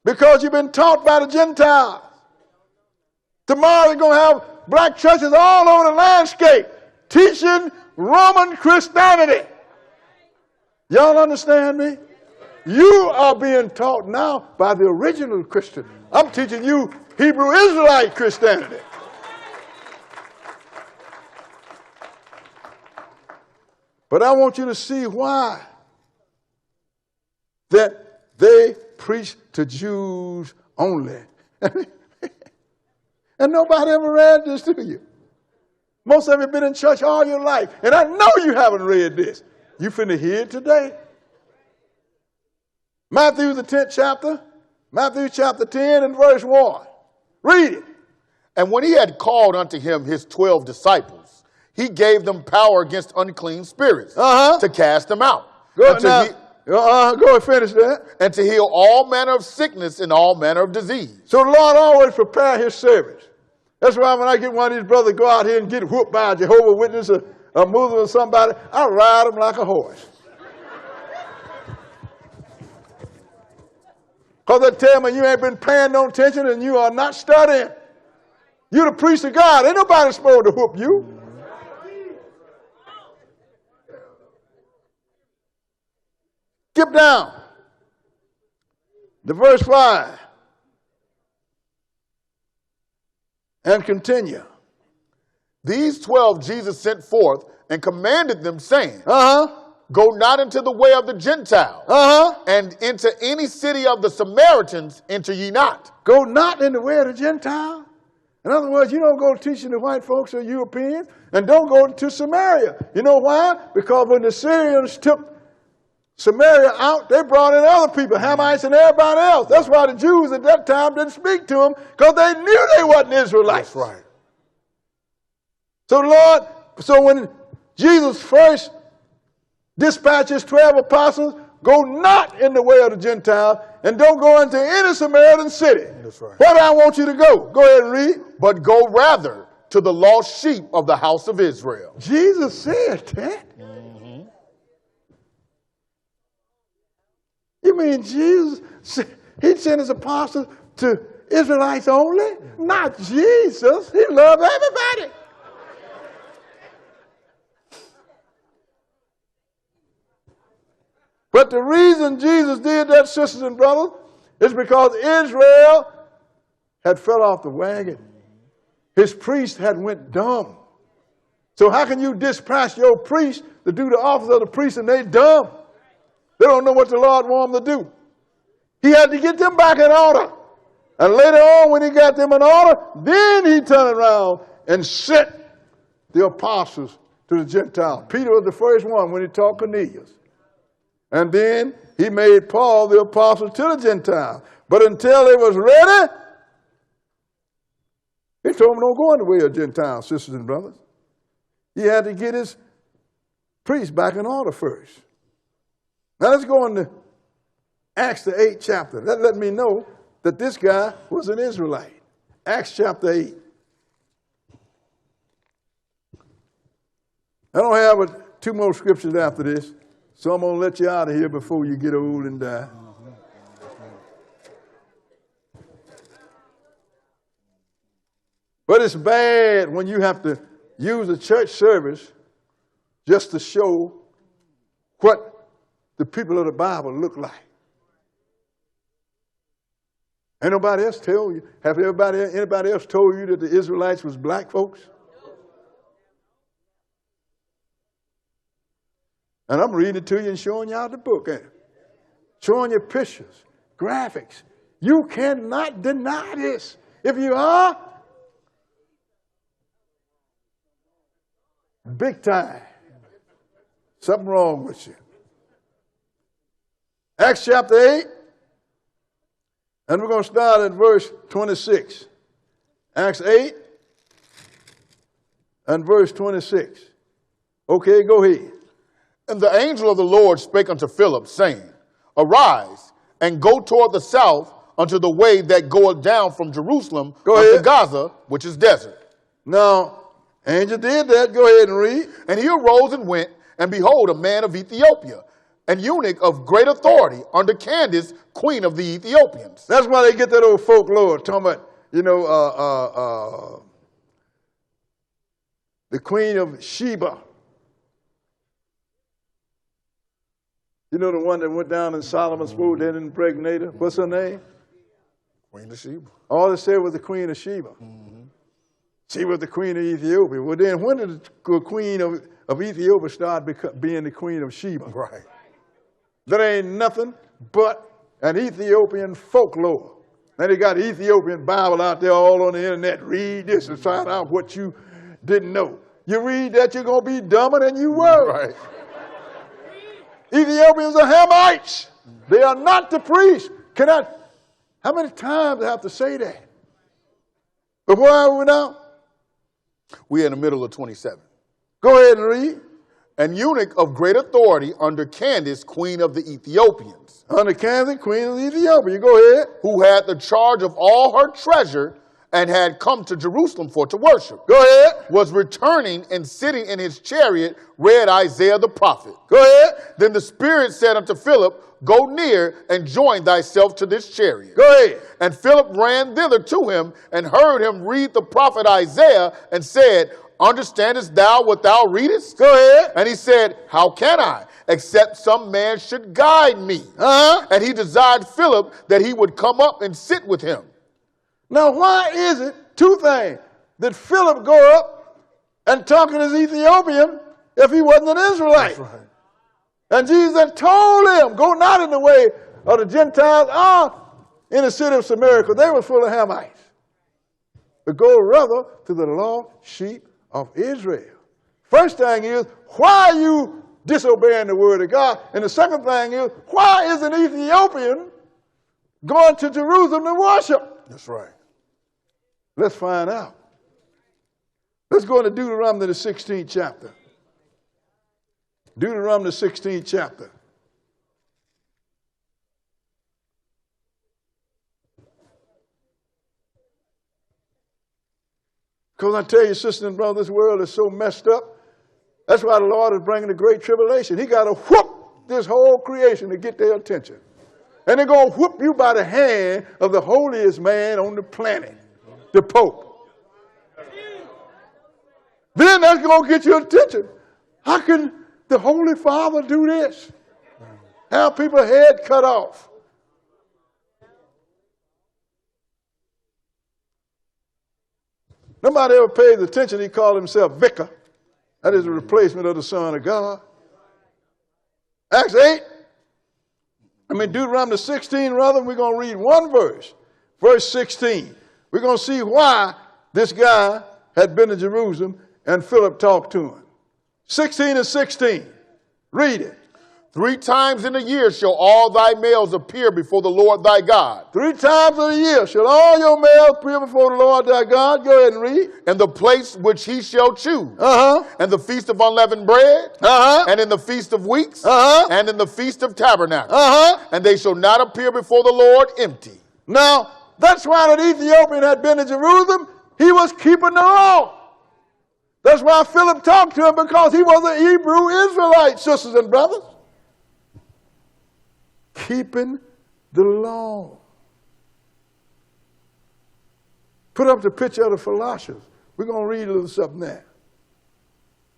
Because you've been taught by the Gentiles. Tomorrow you're going to have black churches all over the landscape teaching Roman Christianity. Y'all understand me? You are being taught now by the original Christian. I'm teaching you Hebrew Israelite Christianity. But I want you to see why that they preach to Jews only. And nobody ever read this to you. Most of you have been in church all your life, and I know you haven't read this. You finna hear it today. Matthew, the 10th chapter, Matthew chapter 10 and verse 1. Read it. And when he had called unto him his 12 disciples, he gave them power against unclean spirits to cast them out. Go and finish that. And to heal all manner of sickness and all manner of disease. So the Lord always prepare his servants. That's why when I get one of these brothers go out here and get whooped by a Jehovah's Witness or a Muslim or somebody, I ride them like a horse. Because they tell me you ain't been paying no attention and you are not studying. You're the priest of God. Ain't nobody supposed to whoop you. Skip down to verse 5 and continue. These 12 Jesus sent forth and commanded them, saying, Go not into the way of the Gentiles, and into any city of the Samaritans enter ye not. Go not in the way of the Gentiles, In other words, you don't go teaching the white folks or Europeans, and don't go to Samaria. You know why? Because when the Syrians took Samaria out, they brought in other people, Hamites and everybody else. That's why the Jews at that time didn't speak to them, because they knew they wasn't Israelites. That's right. So when Jesus first dispatched his 12 apostles, go not in the way of the Gentiles, and don't go into any Samaritan city. That's right. Where do I want you to go? Go ahead and read. But go rather to the lost sheep of the house of Israel. Jesus said that. You mean Jesus, he sent his apostles to Israelites only? Not Jesus. He loved everybody. But the reason Jesus did that, sisters and brothers, is because Israel had fell off the wagon. His priests had went dumb. So how can you dispatch your priest to do the office of the priest and they dumb? They don't know what the Lord wanted them to do. He had to get them back in order. And later on, when he got them in order, then he turned around and sent the apostles to the Gentiles. Peter was the first one when he taught Cornelius. And then he made Paul the apostle to the Gentiles. But until they was ready, he told them don't go in the way of Gentiles, sisters and brothers. He had to get his priests back in order first. Now let's go on to Acts the 8th chapter. That let me know that this guy was an Israelite. Acts chapter 8. I don't have two more scriptures after this, so I'm going to let you out of here before you get old and die. But it's bad when you have to use a church service just to show what the people of the Bible look like. Ain't nobody else tell you. Have anybody else told you that the Israelites was black folks? And I'm reading it to you and showing you out the book, ain't it? Showing you pictures, graphics. You cannot deny this. If you are, big time. Something wrong with you. Acts chapter 8, and we're going to start at verse 26. Acts 8 and verse 26. Okay, go ahead. And the angel of the Lord spake unto Philip, saying, Arise, and go toward the south unto the way that goeth down from Jerusalem unto Gaza, which is desert. Now, angel did that. Go ahead and read. And he arose and went, and behold, a man of Ethiopia, an eunuch of great authority under Candace, queen of the Ethiopians. That's why they get that old folklore talking about, the queen of Sheba. You know the one that went down in Solomon's pool, then impregnated her? What's her name? Queen of Sheba. All they said was the queen of Sheba. She was the queen of Ethiopia. Well, then when did the queen of Ethiopia start being the queen of Sheba? Right. That ain't nothing but an Ethiopian folklore. And they got the Ethiopian Bible out there all on the internet. Read this and find out what you didn't know. You read that, you're going to be dumber than you were. Right. Ethiopians are Hamites. They are not the priests. How many times do I have to say that? But where are we now? We're in the middle of 27. Go ahead and read. An eunuch of great authority under Candace, queen of the Ethiopians. Under Candace, queen of Ethiopia. Go ahead. Who had the charge of all her treasure and had come to Jerusalem for to worship. Go ahead. Was returning and sitting in his chariot, read Isaiah the prophet. Go ahead. Then the Spirit said unto Philip, Go near and join thyself to this chariot. Go ahead. And Philip ran thither to him and heard him read the prophet Isaiah and said, Understandest thou what thou readest? Go ahead. And he said, How can I, except some man should guide me? And he desired Philip that he would come up and sit with him. Now, why is it, two things, that Philip go up and talk to this Ethiopian if he wasn't an Israelite? That's right. And Jesus told him, go not in the way of the Gentiles or in the city of Samaria, because they were full of Hamites. but go rather to the lost sheep of Israel. First thing is, why are you disobeying the word of God? And the second thing is, why is an Ethiopian going to Jerusalem to worship? That's right. Let's find out. Let's go into Deuteronomy, the 16th chapter. Deuteronomy, the 16th chapter. Because I tell you, sisters and brothers, this world is so messed up. That's why the Lord is bringing the great tribulation. He got to whoop this whole creation to get their attention. And they're going to whoop you by the hand of the holiest man on the planet, the Pope. Then that's going to get your attention. How can the Holy Father do this? Have people's head cut off. Nobody ever pays attention. He called himself vicar. That is a replacement of the Son of God. Acts 8. Deuteronomy 16, rather, we're going to read one verse. Verse 16. We're going to see why this guy had been to Jerusalem and Philip talked to him. 16 and 16. Read it. 3 times in a year shall all thy males appear before the Lord thy God. 3 times in a year shall all your males appear before the Lord thy God. Go ahead and read. And the place which he shall choose. And the feast of unleavened bread. And in the feast of weeks. And in the feast of tabernacles. And they shall not appear before the Lord empty. Now, that's why that Ethiopian had been to Jerusalem. He was keeping the law. That's why Philip talked to him, because he was a Hebrew Israelite, sisters and brothers. Keeping the law. Put up the picture of the Philosophians. We're going to read a little something there.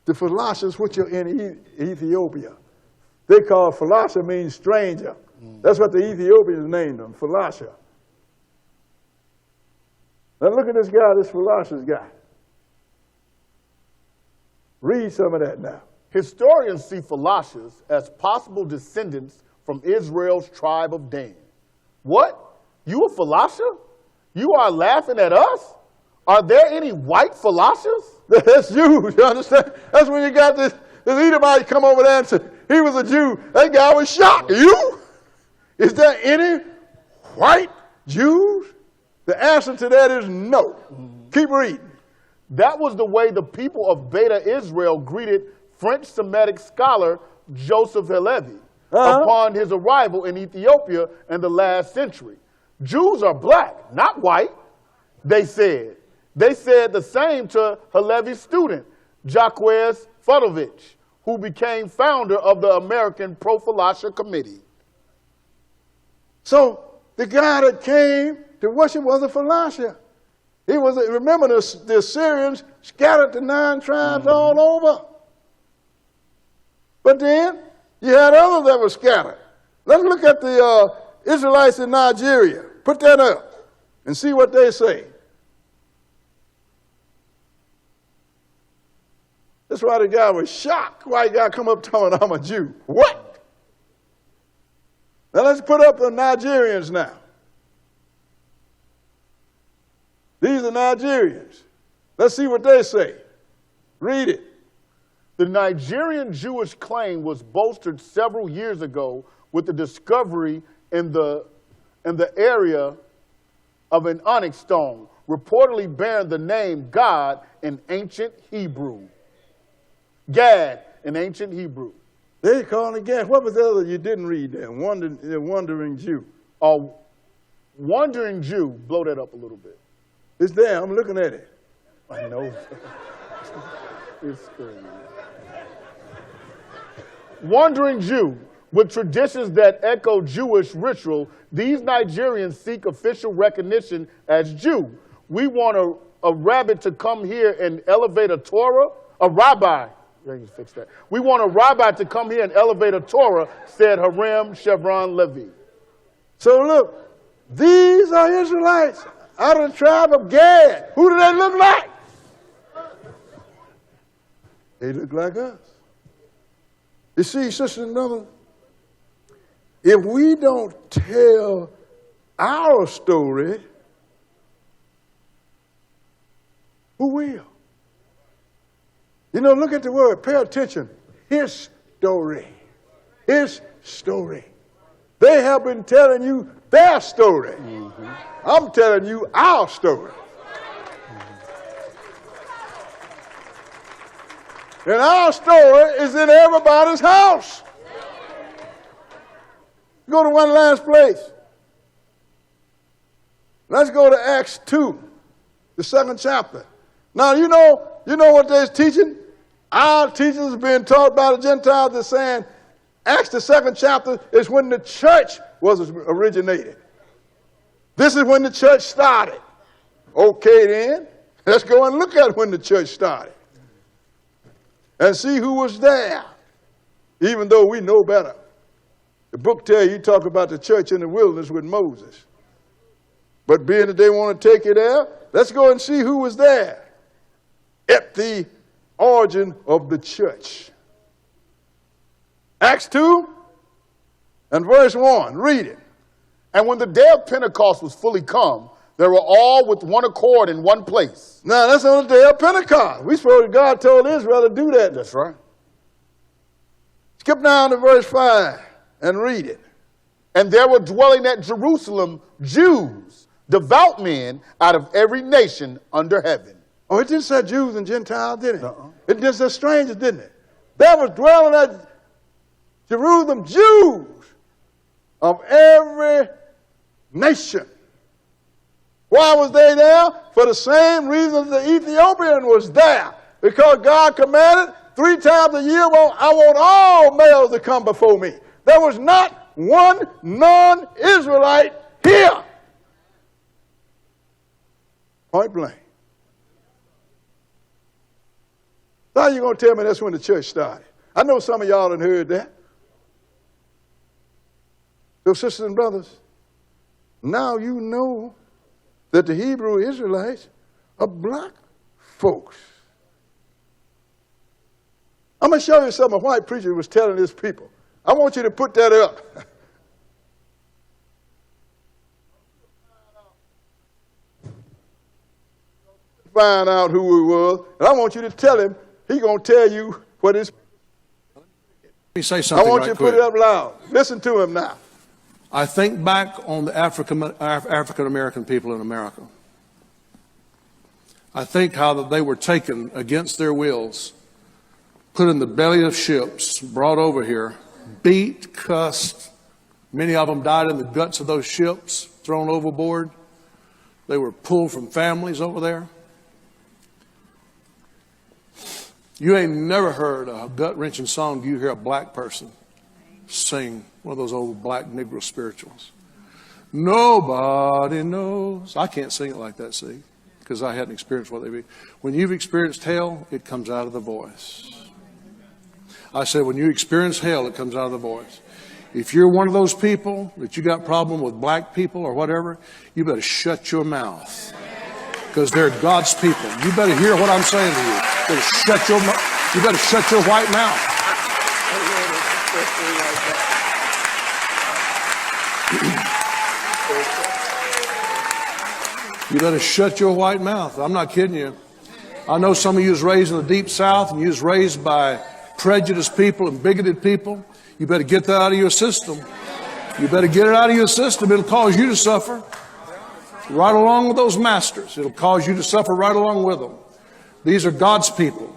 The Philosophians, which are in Ethiopia. They call philosopher means stranger. That's what the Ethiopians named them, philosopher. Now look at this guy, this philosopher's guy. Read some of that now. Historians see philosophers as possible descendants from Israel's tribe of Dan. What? You a philosopher? You are laughing at us? Are there any white philosophers? That's Jews, you understand? That's when you got this Edomite come over there and say, he was a Jew. That guy was shocked. You? Is there any white Jews? The answer to that is no. Keep reading. That was the way the people of Beta Israel greeted French Semitic scholar Joseph Halevi upon his arrival in Ethiopia in the last century. Jews are black, not white, they said. They said the same to Halevi's student, Jacques Fudovich, who became founder of the American Pro-Philosopher Committee. So the guy that came to worship was a philosopher. He was, remember the Assyrians scattered the 9 tribes all over. But then you had others that were scattered. Let's look at the Israelites in Nigeria. Put that up and see what they say. That's why the guy was shocked. White guy come up telling I'm a Jew. What? Now let's put up the Nigerians now. These are Nigerians. Let's see what they say. Read it. The Nigerian Jewish claim was bolstered several years ago with the discovery in the area of an onyx stone, reportedly bearing the name God in ancient Hebrew. Gad in ancient Hebrew. They call it Gad. What was the other you didn't read there? Wandering Jew. Wandering Jew. Blow that up a little bit. It's there. I'm looking at it. I know. It's crazy. Wandering Jew. With traditions that echo Jewish ritual, these Nigerians seek official recognition as Jew. We want a rabbit to come here and elevate a Torah, a rabbi. Fix that. We want a rabbi to come here and elevate a Torah, said Harem Chevron Levi. So look, these are Israelites out of the tribe of Gad. Who do they look like? They look like us. You see, sisters and brothers, if we don't tell our story, Who will? You know, look at the word. Pay attention. His story. His story. They have been telling you their story. I'm telling you our story. And our story is in everybody's house. Go to one last place. Let's go to Acts 2, the 2nd chapter. Now, you know what they're teaching? Our teachers being taught by the Gentiles. They're saying Acts, the 2nd chapter, is when the church was originated. This is when the church started. Okay, then. Let's go and look at when the church started. And see who was there, even though we know better. The book tells you talk about the church in the wilderness with Moses. But being that they want to take you there, let's go and see who was there at the origin of the church. Acts 2 and verse 1. Read it. And when the day of Pentecost was fully come, they were all with one accord in one place. Now, that's on the day of Pentecost. We suppose God told Israel to do that. That's right. Skip down to verse 5 and read it. And there were dwelling at Jerusalem Jews, devout men out of every nation under heaven. Oh, it didn't say Jews and Gentiles, did it? It just said strangers, didn't it? There was dwelling at Jerusalem Jews of every nation. Why was they there? For the same reason the Ethiopian was there. Because God commanded 3 times a year, well, I want all males to come before me. There was not one non-Israelite here. Point blank. So how are you going to tell me that's when the church started? I know some of y'all done heard that. So sisters and brothers, now you know that the Hebrew Israelites are black folks. I'm going to show you something a white preacher was telling his people. I want you to put that up. Find out who he was, and I want you to tell him. He's going to tell you what his. Let me say something. I want you to put it up loud. Listen to him now. I think back on the African American people in America. I think how that they were taken against their wills, put in the belly of ships, brought over here, beat, cussed. Many of them died in the guts of those ships, thrown overboard. They were pulled from families over there. You ain't never heard a gut-wrenching song. Do you hear a black person sing one of those old black Negro spirituals? Nobody knows. I can't sing it like that, see, because I hadn't experienced what they be. When you've experienced hell, it comes out of the voice. I said, when you experience hell, it comes out of the voice. If you're one of those people that you got problem with black people or whatever, you better shut your mouth, because they're God's people. You better hear what I'm saying to you. You better shut your white mouth. You better shut your white mouth. I'm not kidding you. I know some of you was raised in the deep South and you was raised by prejudiced people and bigoted people. You better get that out of your system. You better get it out of your system. It'll cause you to suffer right along with those masters. It'll cause you to suffer right along with them. These are God's people.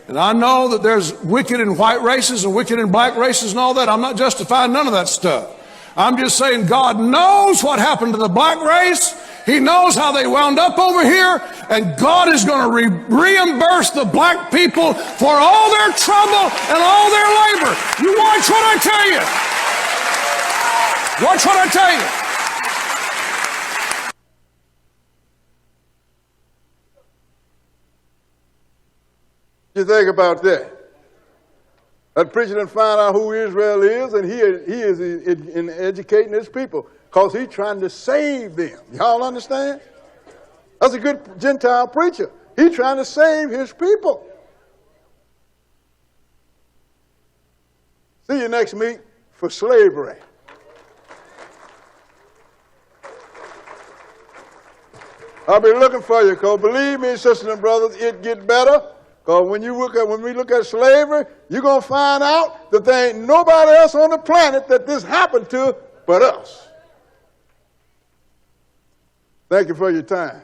And I know that there's wicked in white races and wicked in black races and all that. I'm not justifying none of that stuff. I'm just saying God knows what happened to the black race. He knows how they wound up over here. And God is going to reimburse the black people for all their trouble and all their labor. You watch what I tell you. Watch what I tell you. What do you think about that? That preacher done find out who Israel is, and he is in educating his people because he's trying to save them. Y'all understand? That's a good Gentile preacher. He's trying to save his people. See you next week for slavery. I'll be looking for you, because believe me, sisters and brothers, it get better. Because when we look at slavery, you're going to find out that there ain't nobody else on the planet that this happened to but us. Thank you for your time.